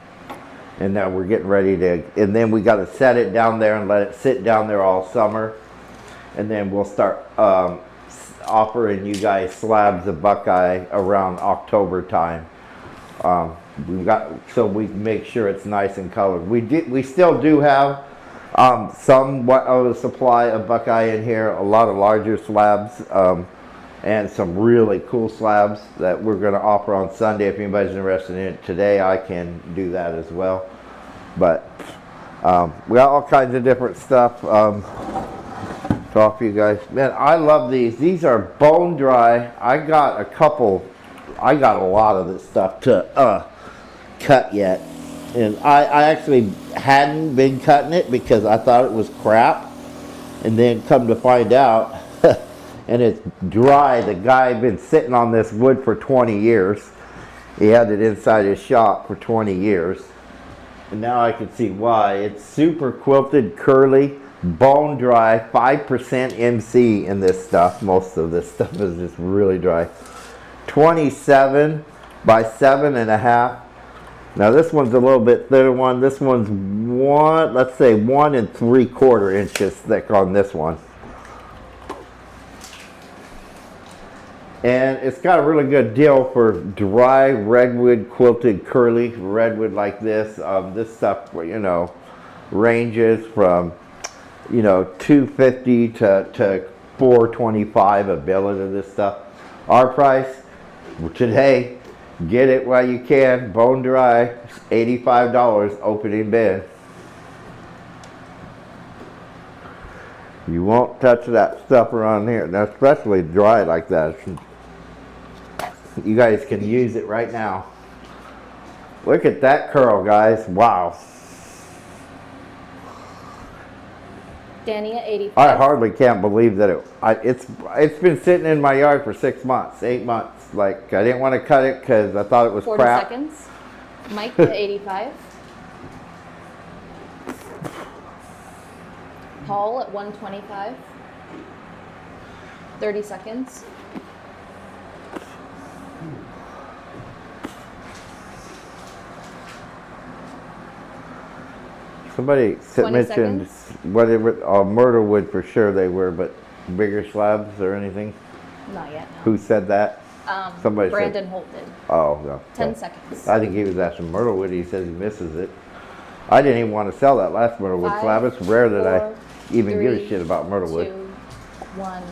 then we're getting ready to, and then we got to set it down there and let it sit down there all summer. And then we'll start offering you guys slabs of Buckeye around October time. So we make sure it's nice and colored. We still do have somewhat of a supply of Buckeye in here, a lot of larger slabs, and some really cool slabs that we're going to offer on Sunday. If anybody's interested in it today, I can do that as well. But we got all kinds of different stuff to offer you guys. Man, I love these. These are bone dry. I got a lot of this stuff to cut yet. And I actually hadn't been cutting it because I thought it was crap. And then come to find out, and it's dry. The guy had been sitting on this wood for 20 years. He had it inside his shop for 20 years. And now I can see why. It's super quilted, curly, bone dry, 5% MC in this stuff. Most of this stuff is just really dry. 27 by 7.5. Now this one's a little bit thinner one. This one's let's say 1 3/4 inches thick on this one. And it's got a really good deal for dry redwood quilted curly redwood like this. This stuff, you know, ranges from, you know, $250 to $425 a billet of this stuff. Our price today, get it while you can, bone dry, $85 opening bid. You won't touch that stuff around here, and especially dry like that. You guys can use it right now. Look at that curl, guys. Wow. Danny at 85. I hardly can't believe that it's been sitting in my yard for 6 months, 8 months. Like, I didn't want to cut it because I thought it was 40 crap. seconds. Mike at 85. Paul at 125. 30 seconds. Somebody 20 mentioned seconds. whatever, myrtle wood for sure they were, but bigger slabs or anything. Not yet, no. Who said that? Somebody said. Brandon Holt did. Oh, no. 10 Okay. seconds. I think he was after myrtle wood. He says he misses it. I didn't even want to sell that last myrtle wood 5, slab. It's rare that 4, I even give a 3, shit about myrtle wood. 2, 1,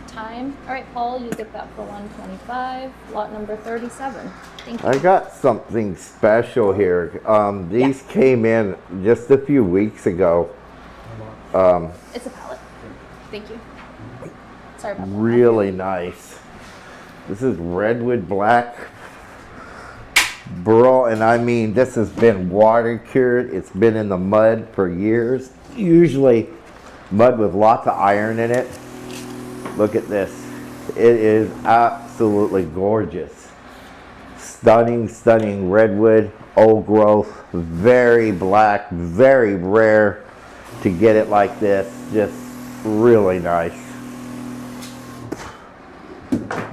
time. All right, Paul, you get that for 125. Lot number 37. Thank you. I got something special here. These came in just a few weeks ago. It's a pallet. Thank you. Sorry about that. Really nice. This is redwood black Burl, and I mean this has been water cured. It's been in the mud for years. Usually mud with lots of iron in it. Look at this. It is absolutely gorgeous. Stunning, stunning redwood, old growth, very black, very rare to get it like this. Just really nice.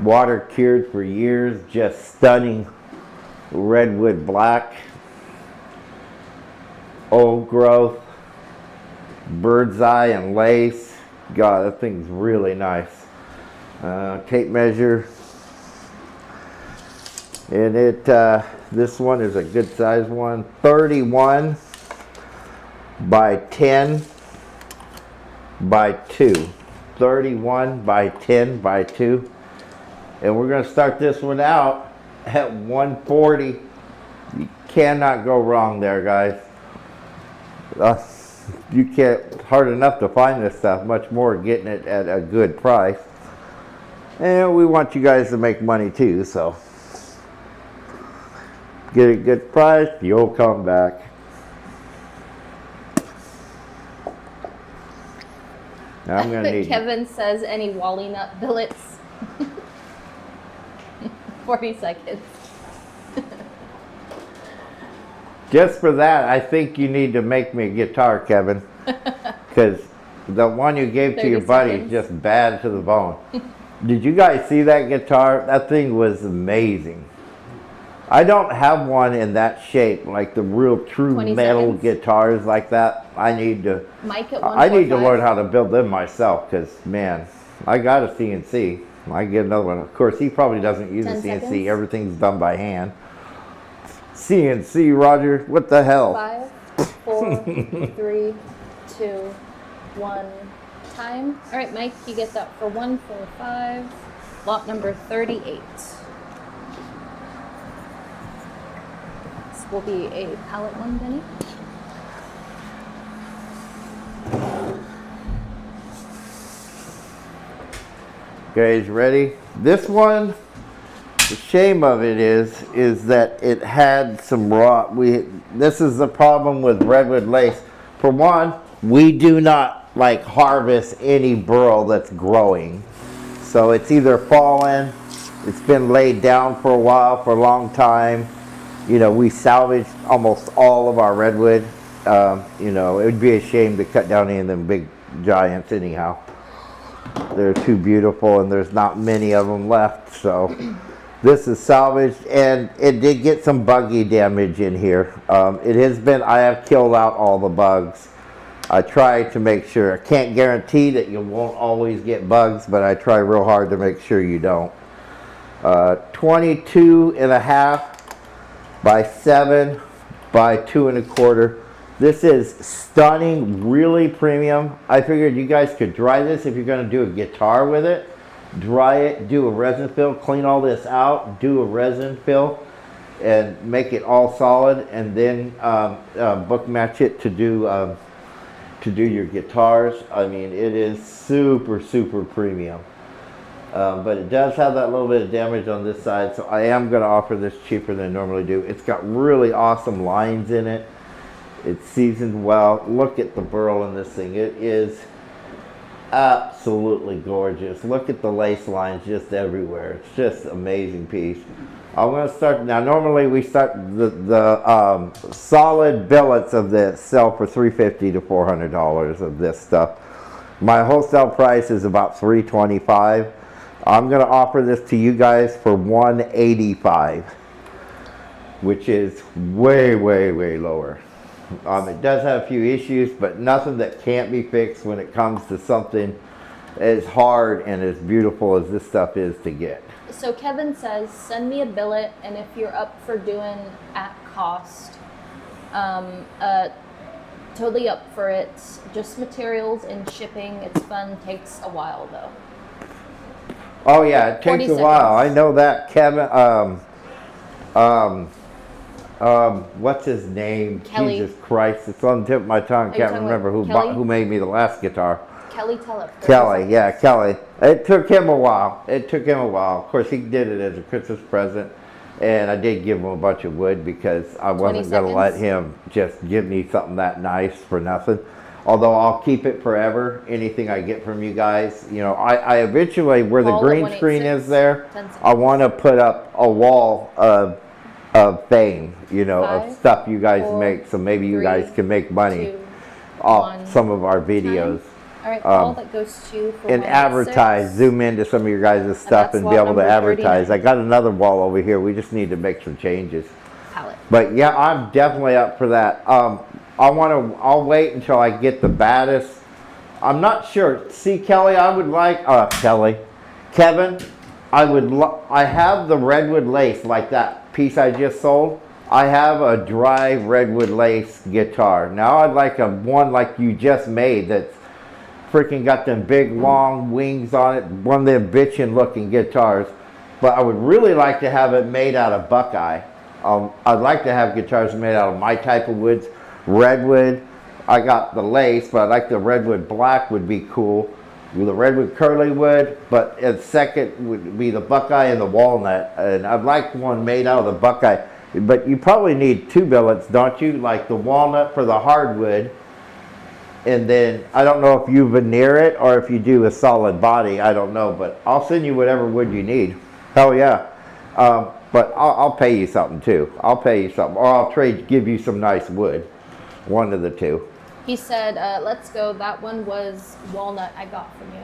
Water cured for years, just stunning redwood black, old growth, bird's eye and lace. God, that thing's really nice. Tape measure, and this one is a good size one, 31 by 10 by 2, 31 by 10 by 2. And we're going to start this one out at 140. You cannot go wrong there, guys. You can't, hard enough to find this stuff, much more getting it at a good price. And we want you guys to make money too, so get a good price, you'll come back. Now I'm going to need Kevin says any Wally nut billets. 40 seconds. Just for that, I think you need to make me a guitar, Kevin. Because the one you gave to your buddy is just bad to the bone. Did you guys see that guitar? That thing was amazing. I don't have one in that shape, like the real true 20 metal seconds. guitars like that. I need to. Mike at I need to 145. learn how to build them myself. Because man, I got a CNC. I get another one. Of course, he probably doesn't use a 10 CNC. seconds. Everything's done by hand. CNC, Roger. What the hell? 5, 4, 3, 2, 1, time. All right, Mike, you get that for 145. Lot number 38. This will be a pallet one, Benny. Guys, ready? This one, the shame of it is that it had some rot. This is the problem with redwood lace. For one, we do not like harvest any burl that's growing. So it's either fallen, it's been laid down for a while, for a long time. You know, we salvaged almost all of our redwood. You know, it would be a shame to cut down any of them big giants anyhow. They're too beautiful and there's not many of them left. So this is salvaged, and it did get some buggy damage in here. It has been, I have killed out all the bugs. I try to make sure. I can't guarantee that you won't always get bugs, but I try real hard to make sure you don't. 22 and a half by 7 by 2 1/4. This is stunning, really premium. I figured you guys could dry this if you're going to do a guitar with it. Dry it, do a resin fill, clean all this out, do a resin fill, and make it all solid, and then book match it to do your guitars. I mean, it is super, super premium. But it does have that little bit of damage on this side, so I am going to offer this cheaper than I normally do. It's got really awesome lines in it. It's seasoned well. Look at the burl in this thing. It is absolutely gorgeous. Look at the lace lines just everywhere. It's just an amazing piece. I'm going to start now. Normally we start the solid billets of this sell for $350 to $400 of this stuff. My wholesale price is about $325. I'm going to offer this to you guys for $185, which is way, way, way lower. It does have a few issues, but nothing that can't be fixed when it comes to something as hard and as beautiful as this stuff is to get. So Kevin says, send me a billet, and if you're up for doing at cost, totally up for it. Just materials and shipping. It's fun. Takes a while though. Oh yeah, it takes a while. I know that. Kevin, what's his name? Kelly. Jesus Christ, it's on the tip of my tongue. Are you Can't talking remember about who made me the last guitar. Kelly, tell it. Kelly, yeah, Kelly. It took him a while. It took him a while. Of course, he did it as a Christmas present, and I did give him a bunch of wood because I wasn't going to let him just give me something that nice for nothing. Although I'll keep it forever. Anything I get from you guys, you know, I eventually, where the green screen is there, I want to put up a wall of fame, you know, of stuff you guys make, so maybe you guys can make money off some of our videos. All right, all that goes to for and advertise, zoom into some of your guys' stuff and be able to advertise. 39. I got another wall over here. We just need to make some changes. Palette. But yeah, I'm definitely up for that. I'll wait until I get the baddest. I'm not sure. See, Kelly, I would like, Kevin, I have the redwood lace, like that piece I just sold. I have a dry redwood lace guitar. Now I'd like one like you just made that's freaking got them big long wings on it, one of them bitchin' looking guitars. But I would really like to have it made out of buckeye. I'd like to have guitars made out of my type of woods. Redwood, I got the lace, but I like the redwood black would be cool. The redwood curly wood, but second would be the buckeye and the walnut. And I'd like one made out of the buckeye. But you probably need two billets, don't you? Like the walnut for the hardwood. And then, I don't know if you veneer it or if you do a solid body. I don't know, but I'll send you whatever wood you need. Hell yeah. But I'll pay you something too. I'll pay you something. Or I'll give you some nice wood. One of the two. He said, let's go. That one was walnut I got from you.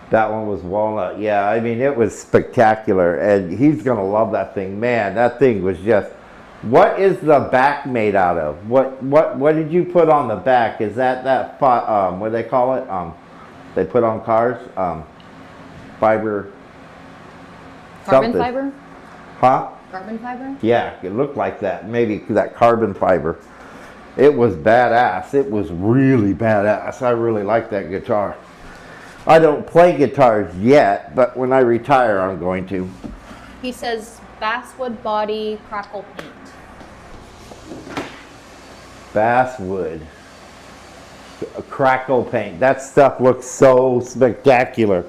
That one was walnut. Yeah, I mean, it was spectacular. And he's going to love that thing. Man, that thing was just... What is the back made out of? What did you put on the back? Is that what do they call it? They put on cars? Fiber. Carbon something. fiber? Huh? Carbon fiber? Yeah, it looked like that. Maybe that carbon fiber. It was badass. It was really badass. I really like that guitar. I don't play guitars yet, but when I retire, I'm going to. He says basswood body crackle paint. Basswood. Crackle paint. That stuff looks so spectacular.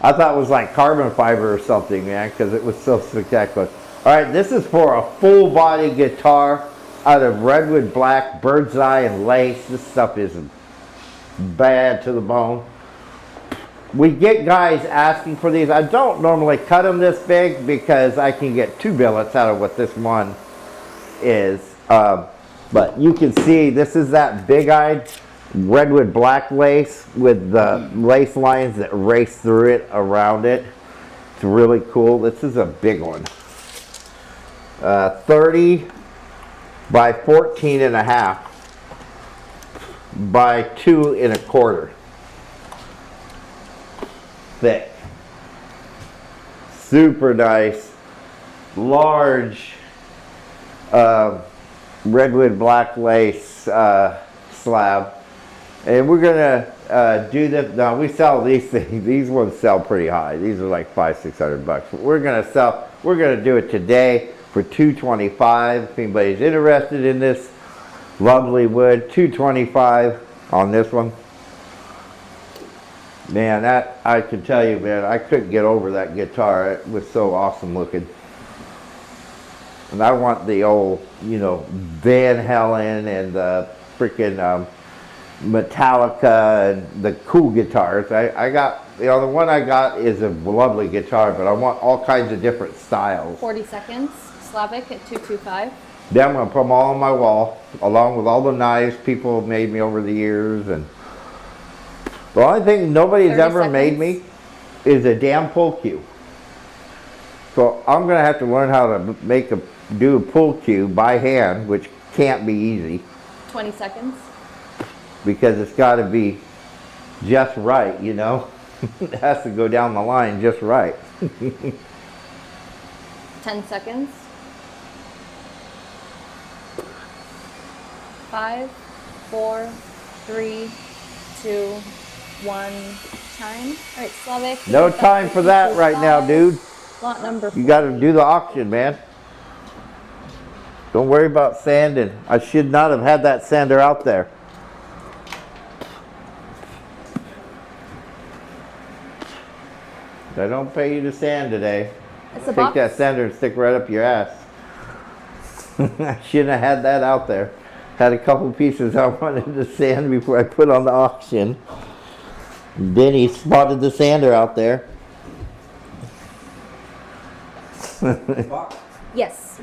I thought it was like carbon fiber or something, man, because it was so spectacular. All right, this is for a full body guitar out of redwood black, bird's eye, and lace. This stuff is bad to the bone. We get guys asking for these. I don't normally cut them this big because I can get two billets out of what this one is. But you can see this is that big-eyed redwood black lace with the lace lines that race through it, around it. It's really cool. This is a big one. 30 by 14 and a half by 2 1/4. Thick. super nice, large redwood black lace slab. And we're gonna do this. Now we sell these things. These ones sell pretty high. These are like $500-600 bucks. But we're gonna do it today for $225. If anybody's interested in this lovely wood, $225 on this one. Man, that I can tell you, man, I couldn't get over that guitar. It was so awesome looking. And I want the old, you know, Van Halen and the freaking Metallica and the cool guitars. I got, you know, the one I got is a lovely guitar, but I want all kinds of different styles. 40 seconds, Slavic at 225. Then I'm gonna put them all on my wall, along with all the knives people have made me over the years. And the only thing nobody's ever made me is a damn pull cue. So I'm gonna have to learn how to do a pull cue by hand, which can't be easy. 20 seconds. Because it's got to be just right, you know. It has to go down the line just right. 10 seconds. 5, 4, 3, 2, 1. Time. All right, Slavic. No time for that right now, dude. Lot number 4. You got to do the auction, man. Don't worry about sanding. I should not have had that sander out there. I don't pay you to sand today. It's a Take box. that sander and stick right up your ass. I shouldn't have had that out there. Had a couple pieces I wanted to sand before I put on the auction. Then he spotted the sander out there. Box? Yes.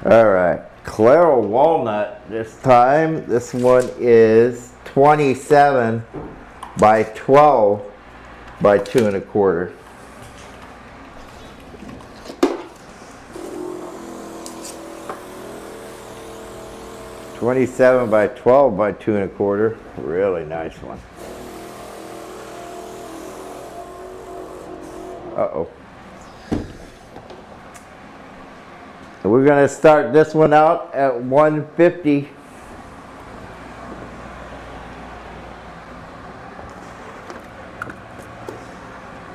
All right, Claro Walnut this time. This one is 27 by 12 by 2 1/4. $27 by 12 by 2 1/4. Really nice one. Uh-oh. We're gonna start this one out at $150.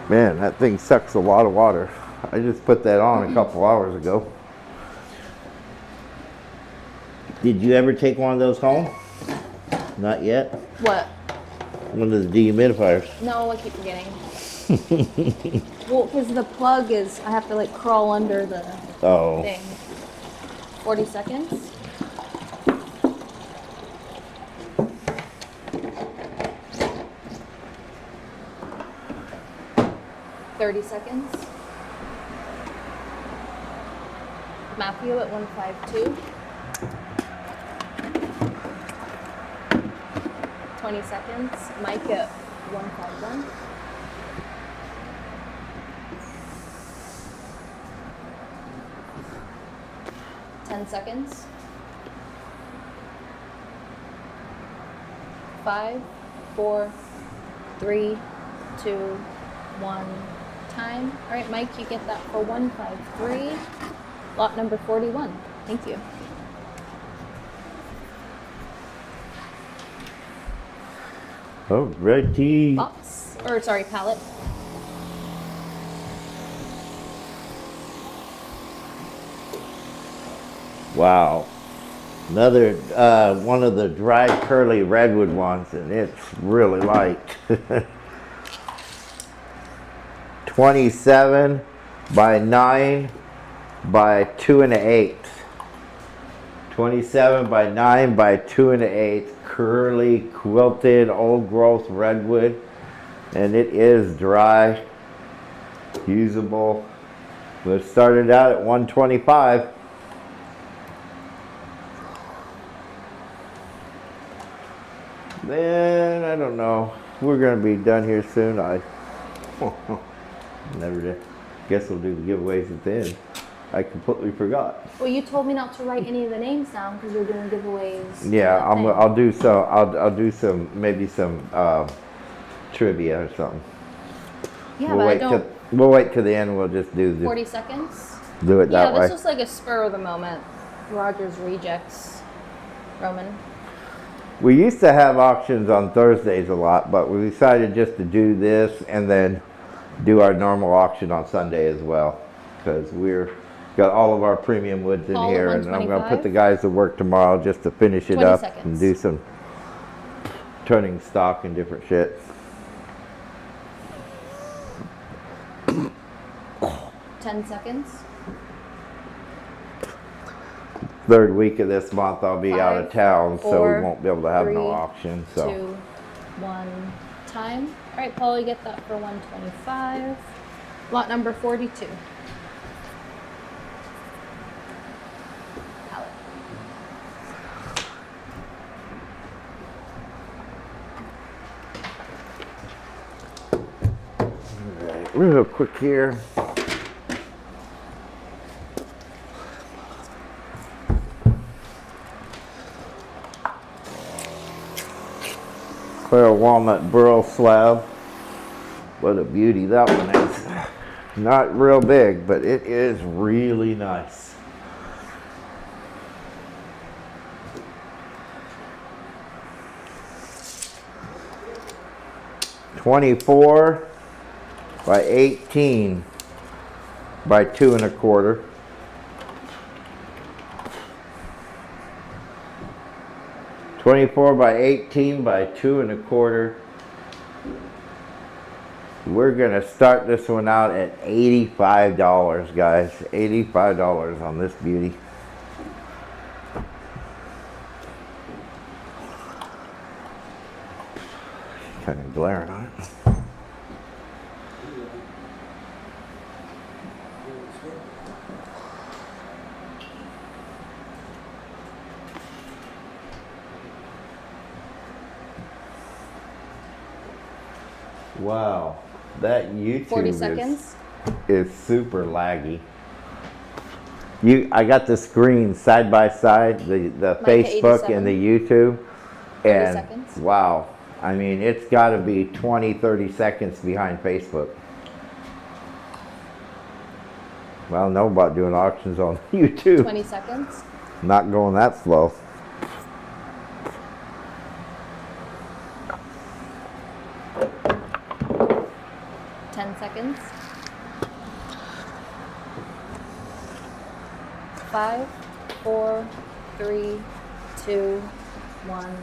Man, that thing sucks a lot of water. I just put that on a couple hours ago. Did you ever take one of those home? Not yet? What? One of the dehumidifiers. No, I keep forgetting. Well, because the plug is, I have to like crawl under the Oh. thing. 40 seconds. $30 seconds. Matthew at 152. 20 seconds. Mike at 151. Seconds. 5, 4, 3, 2, 1. Time. All right, Mike, you get that for 153. Lot number 41. Thank you. Alrighty. Box. Or sorry, pallet. Wow. Another one of the dry curly redwood ones, and it's really light. 27 by 9 by 2 1/8. 27 by 9 by 2 1/8. Curly quilted old growth redwood, and it is dry, usable. We started out at 125. Then I don't know. We're gonna be done here soon. I never did. Guess we'll do the giveaways at the end. I completely forgot. Well, you told me not to write any of the names down because you're doing giveaways. Yeah, I'll do some. I'll do some, maybe some trivia or something. Yeah, but I don't. We'll wait till the end. We'll just do 40 seconds? do it Yeah, that way. this was like a spur of the moment. Rogers rejects. Roman. We used to have auctions on Thursdays a lot, but we decided just to do this and then do our normal auction on Sunday as well, because we're got all of our premium woods in All at here, and I'm going to 125? put the guys to work tomorrow just to finish it 20 up seconds. and do some turning stock and different shit. 10 seconds. Third week of this month I'll be out of 5, town, so 4, we won't be able to have 3, no auction. So 2, 1, time. All right, Paul, you get that for 125. Lot number 42. Alex. Alright, real quick here. Clear walnut Burl slab. What a beauty that one is. Not real big, but it is really nice. $24 by 18 by 2 1/4. $24 by 18 by 2 1/4. We're gonna start this one out at $85, guys. $85 on this beauty. Kind of glaring on it. Wow, that YouTube 40 seconds. is super laggy. I got the screen side by side, the Mike, Facebook 87. and the YouTube, 30 and seconds. wow, I mean it's got to be 20-30 seconds behind Facebook. Well, I know about doing auctions on YouTube. 20 seconds. Not going that slow. Seconds. 5, 4, 3, 2, 1.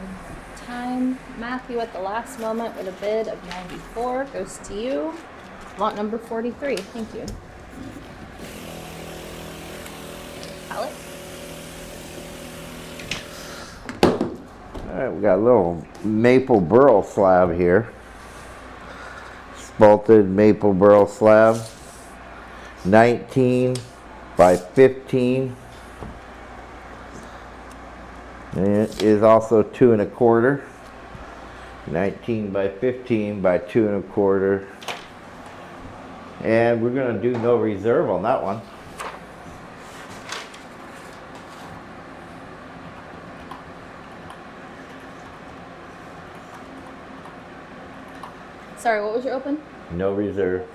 Time. Matthew at the last moment with a bid of 94 goes to you. Lot number 43. Thank you. Alex. All right, we got a little maple burl slab here. Spalted maple burl slab, 19 by 15. And it is also 2 1/4. 19 by 15 by 2 1/4. And we're gonna do no reserve on that one. Sorry, what was your open? No reserve.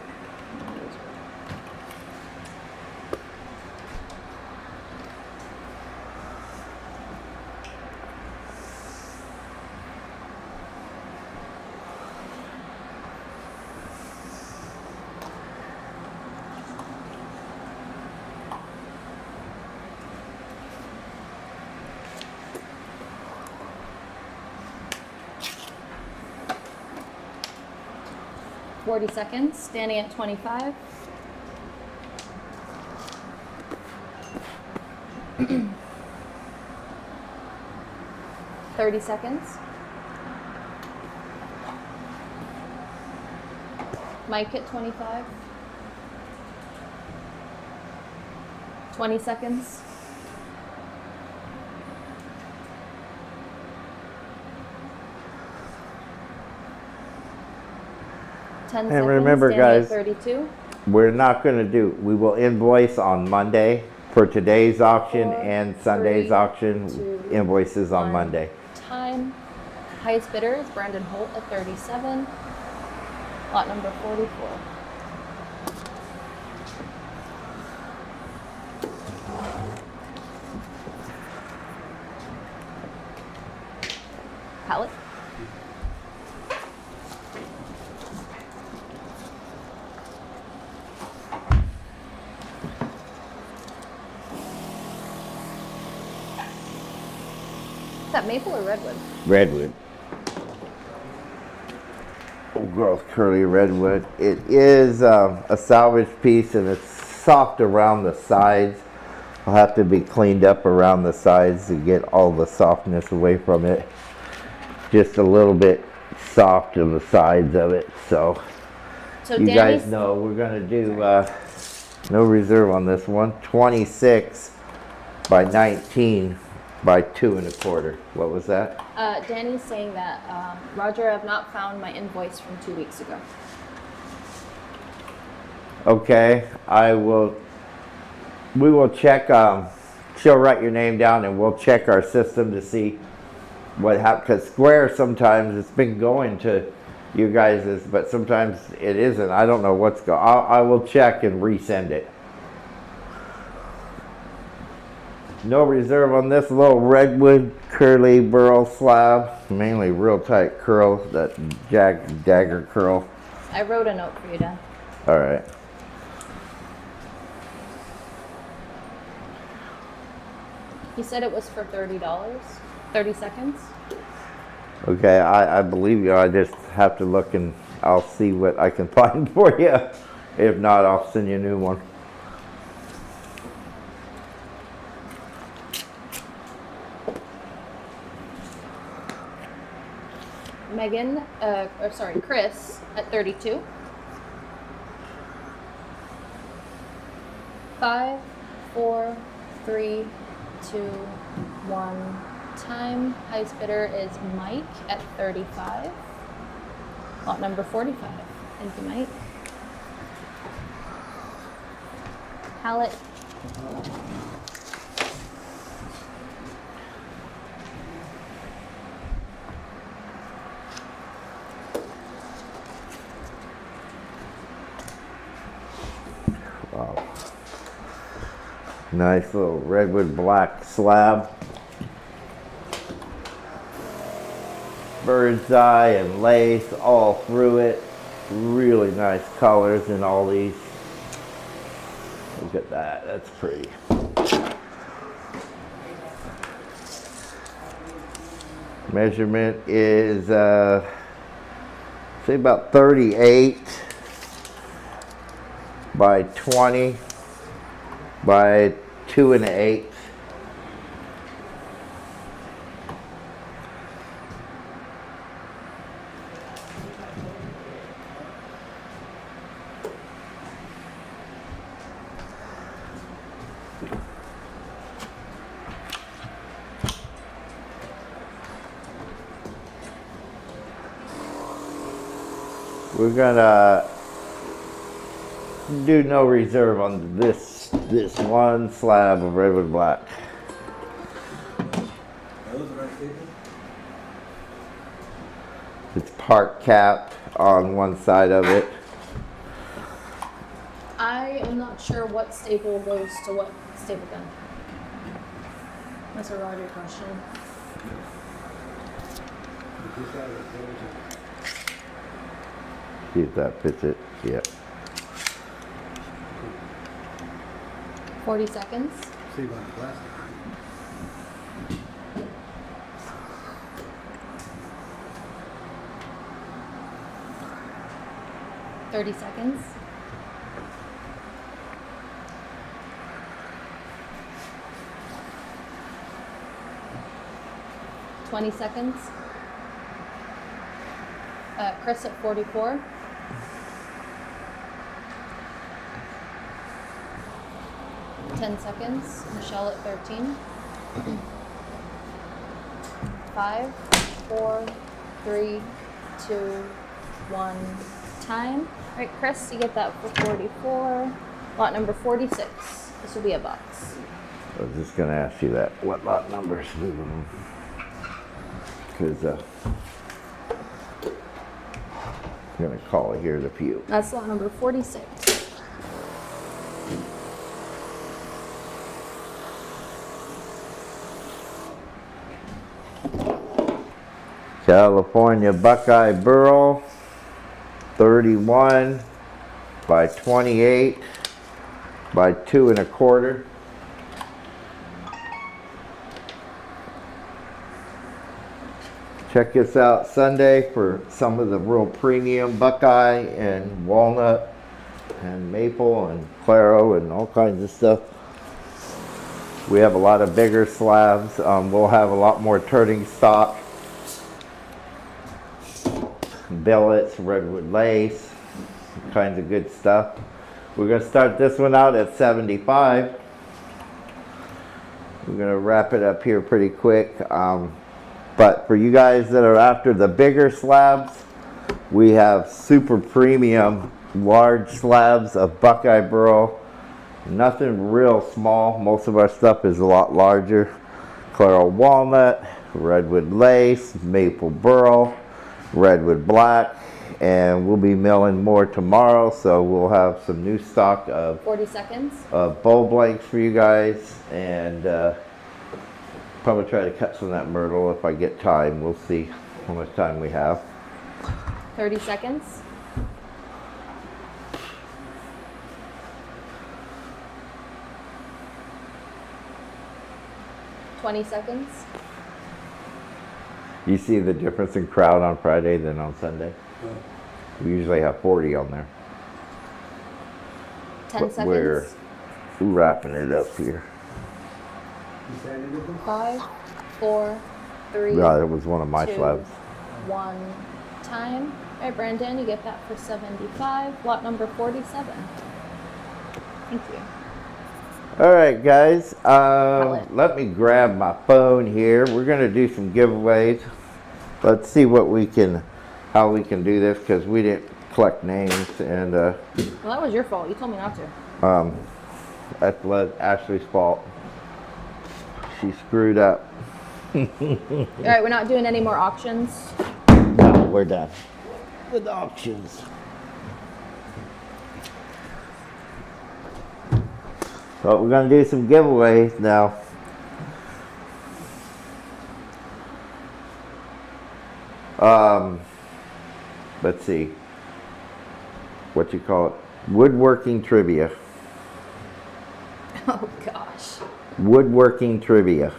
$40 seconds, standing at 25. $30 seconds. Mike at 25. 20 seconds. And remember, guys, 32. we're not going to do, we will invoice on Monday for today's auction 4, and Sunday's 3, auction. 2, Invoices on 1. Monday. Time. Highest bidder is Brandon Holt at 37. Lot number 44. pallet. Is that maple or redwood? Redwood. Old growth curly redwood. It is a salvage piece and it's soft around the sides. I'll have to be cleaned up around the sides to get all the softness away from it. Just a little bit soft on the sides of it. So you guys know we're gonna do no reserve on this one. 26 by 19 by 2 1/4. What was that? Danny's saying that, Roger, I've not found my invoice from 2 weeks ago. Okay, we will check, she'll write your name down and we'll check our system to see what happened. Because Square, sometimes it's been going to you guys, but sometimes it isn't. I don't know what's going on. I will check and resend it. No reserve on this little redwood curly burl slab. Mainly real tight curl, that dagger curl. I wrote a note for you, Dan. All right. He said it was for $30. 30 seconds. Okay, I believe you. I just have to look and I'll see what I can find for you. If not, I'll send you a new one. Chris at 32. 5, 4, 3, 2, 1. Time. Highest bidder is Mike at 35. Lot number 45. Thank you, Mike. Pallet. Wow. Nice little redwood black slab. Bird's eye and lace all through it. Really nice colors in all these. Look at that, that's pretty. Measurement is say about 38 by 20 by 2 1/8. We're gonna do no reserve on this one slab of redwood black. It's part capped on one side of it. I am not sure what staple goes to what staple gun. That's a Roger question. See if that fits it. Yeah. 40 seconds. See about the plastic. 30 seconds. Twenty seconds. Chris at 44. Ten seconds. Michelle at 13. 5, 4, 3, 2, 1. Time. All right, Chris, you get that for 44. Lot number 46. This will be a box. I was just gonna ask you that. What lot numbers? Because I'm gonna call it here the few. That's lot number 46. California Buckeye Burl, 31 by 28 by 2 1/4. Check us out Sunday for some of the real premium Buckeye and walnut and maple and claro and all kinds of stuff. We have a lot of bigger slabs. We'll have a lot more turning stock. Billets, redwood lace, kinds of good stuff. We're going to start this one out at 75. We're going to wrap it up here pretty quick. But for you guys that are after the bigger slabs, we have super premium large slabs of Buckeye Burl. Nothing real small. Most of our stuff is a lot larger. Claro walnut, redwood lace, maple burl, redwood black, and we'll be milling more tomorrow, so we'll have some new stock of 40 seconds. bow blanks for you guys, and probably try to cut some of that myrtle if I get time. We'll see how much time we have. 30 seconds. $20 seconds. You see the difference in crowd on Friday than on Sunday? We usually have 40 on there. 10 But seconds. we're wrapping it up here. 5, 4, 3, Yeah, that was one of my 2, slabs. 1. Time. All right, Brandon, you get that for 75. Lot number 47. Thank you. All right, guys. Palette. Let me grab my phone here. We're gonna do some giveaways. Let's see what we can, how we can do this, because we didn't collect names, and Well, that was your fault. You told me not to. that's Ashleigh's fault. She screwed up. All right, we're not doing any more auctions. No, we're done with auctions. So we're gonna do some giveaways now. Let's see. What you call it? Woodworking trivia. Oh, gosh. Woodworking trivia.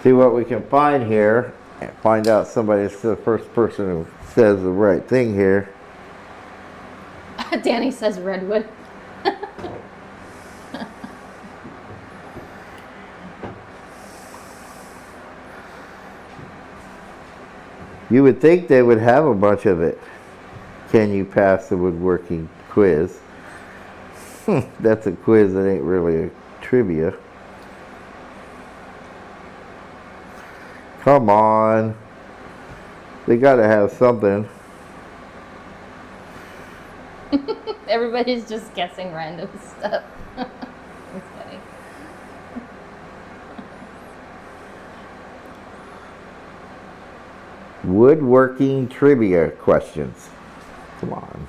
See what we can find here and find out somebody's the first person who says the right thing here. Danny says Redwood. You would think they would have a bunch of it. Can you pass the woodworking quiz? That's a quiz that ain't really a trivia. Come on. They gotta have something. Everybody's just guessing random stuff. That's funny. Woodworking trivia questions. Come on.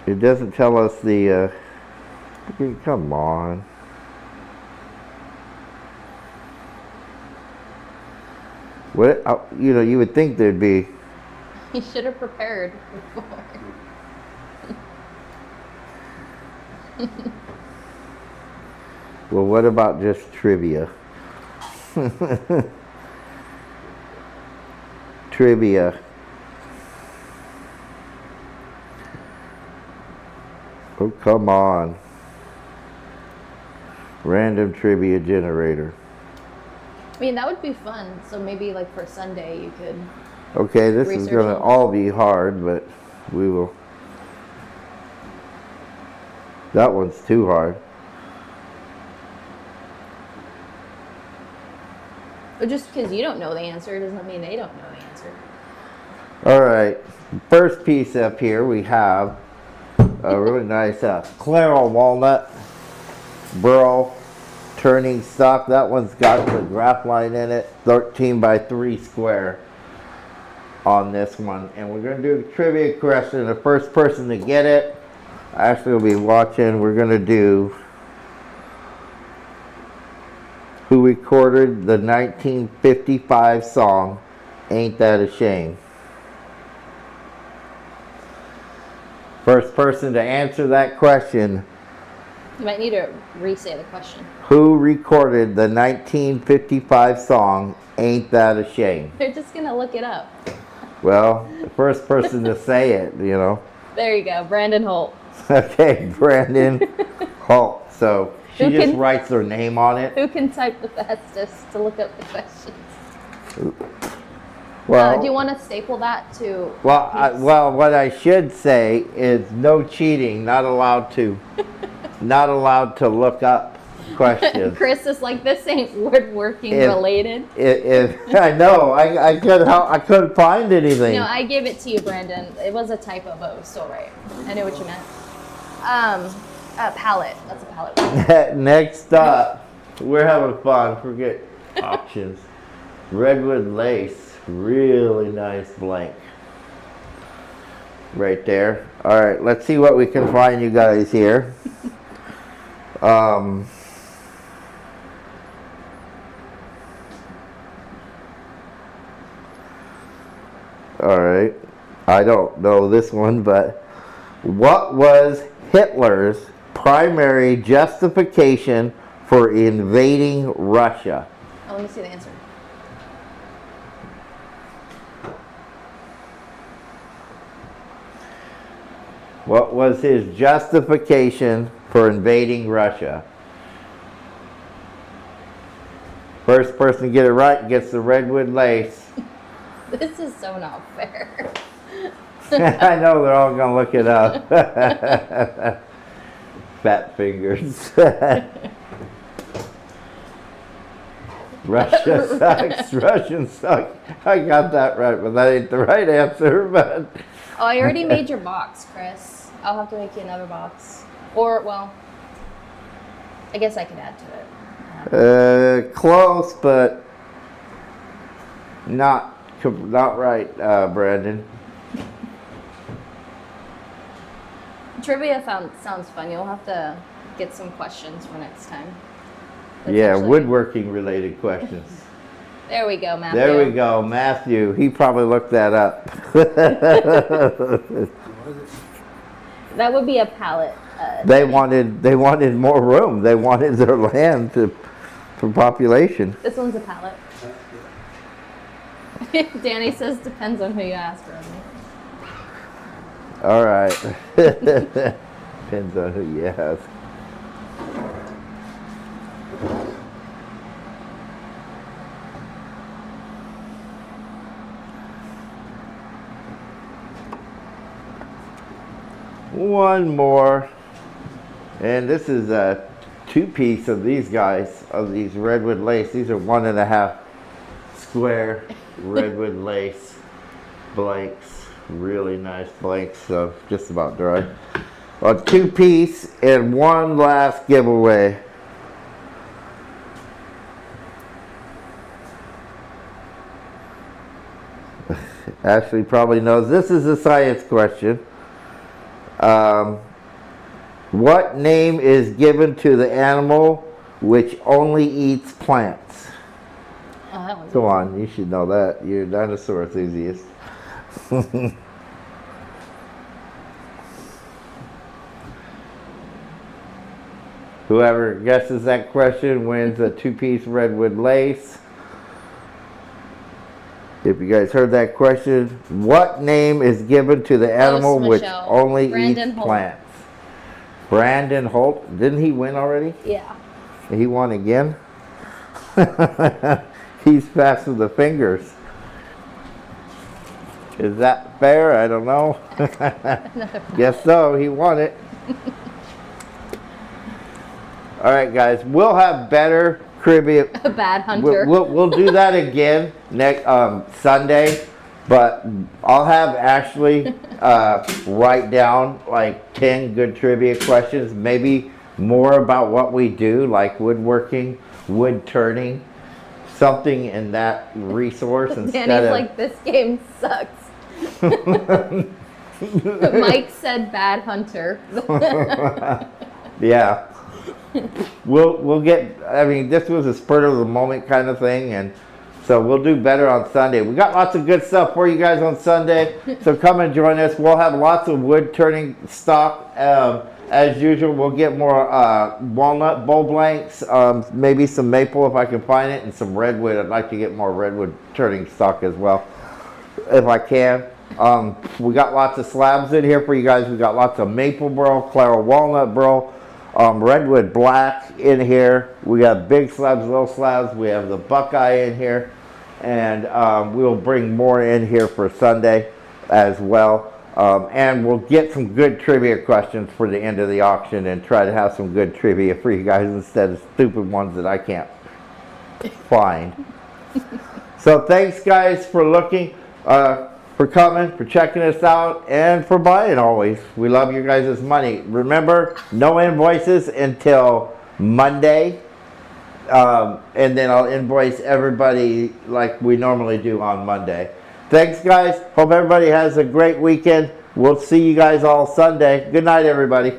It doesn't tell us the, come on. What, you know, you would think there'd be. He should have prepared before. Well, what about just trivia? Trivia. Oh, come on. Random trivia generator. I mean, that would be fun. So maybe like for Sunday you could. Okay, this is Research going to it. all be hard, but we will. That one's too hard. But just because you don't know the answer doesn't mean they don't know the answer. All right, first piece up here we have a really nice Claro walnut, Burl, turning stock. That one's got the graph line in it, 13 by 3 square on this one. And we're going to do the trivia question. The first person to get it, Ashley will be watching. We're going to do who recorded the 1955 song, Ain't That a Shame. First person to answer that question. You might need to re-say the question. Who recorded the 1955 song, Ain't That a Shame? They're just going to look it up. Well, the first person to say it, you know. There you go, Brandon Holt. Okay, Brandon Holt. So she Who just can- writes her name on it. Who can type the fastest to look up the questions? Well, Do you want to staple that to? well, what I should say is no cheating. Not allowed to look up questions. Chris is like, this ain't woodworking related. If I know, I couldn't find anything. No, I gave it to you, Brandon. It was a typo, but it was still right. I knew what you meant. Palette. That's a palette. Next up, we're having fun. Forget options. Redwood lace. Really nice blank. Right there. All right, let's see what we can find you guys here. All right. I don't know this one, but what was Hitler's primary justification for invading Russia? Oh, let me see the answer. What was his justification for invading Russia? First person to get it right gets the Redwood lace. This is so not fair. I know they're all going to look it up. Fat fingers. Russia sucks. Russians suck. I got that right, but that ain't the right answer. But Oh, I already made your box, Chris. I'll have to make you another box. Or, well, I guess I could add to it. close, but not right, Brandon. Trivia sounds fun. You'll have to get some questions for next time. That's Yeah, actually- woodworking related questions. There we go, Matthew. There we go, Matthew. He probably looked that up. That would be a palette. They wanted more room. They wanted their land for population. This one's a palette. Danny says depends on who you ask, Rosie. All right. Depends on who you ask. One more. And this is a 2-piece of these guys, of these Redwood lace. These are 1.5 square Redwood lace blanks. Really nice blanks, so just about dry. A 2-piece and one last giveaway. Ashley probably knows. This is a science question. What name is given to the animal which only eats plants? Oh, that one's Come on, you should know that. You're a dinosaur enthusiast. Whoever guesses that question wins a 2-piece Redwood lace. If you guys heard that question, what name is given to the animal which Michelle. only Brandon eats Holt. plants? Brandon Holt. Didn't he win already? Yeah. He won again? He's fast with the fingers. Is that fair? I don't know. Guess so. He won it. All right, guys. We'll have better trivia. A bad hunter. We'll do that again next Sunday. But I'll have Ashley write down like 10 good trivia questions. Maybe more about what we do, like woodworking, wood turning, something in that resource instead Danny's of like, this game sucks. Mike said bad hunter. yeah. We'll get, I mean, this was a spur of the moment kind of thing, and so we'll do better on Sunday. We got lots of good stuff for you guys on Sunday, so come and join us. We'll have lots of wood turning stock. As usual, we'll get more walnut bowl blanks, maybe some maple if I can find it, and some redwood. I'd like to get more redwood turning stock as well, if I can. We got lots of slabs in here for you guys. We got lots of maple burl, Clara walnut burl, redwood black in here. We got big slabs, little slabs. We have the buckeye in here, and we'll bring more in here for Sunday as well. And we'll get some good trivia questions for the end of the auction and try to have some good trivia for you guys instead of stupid ones that I can't find. So thanks guys for looking, for coming, for checking us out, and for buying always. We love you guys' money. Remember, no invoices until Monday. And then I'll invoice everybody like we normally do on Monday. Thanks guys. Hope everybody has a great weekend. We'll see you guys all Sunday. Good night everybody.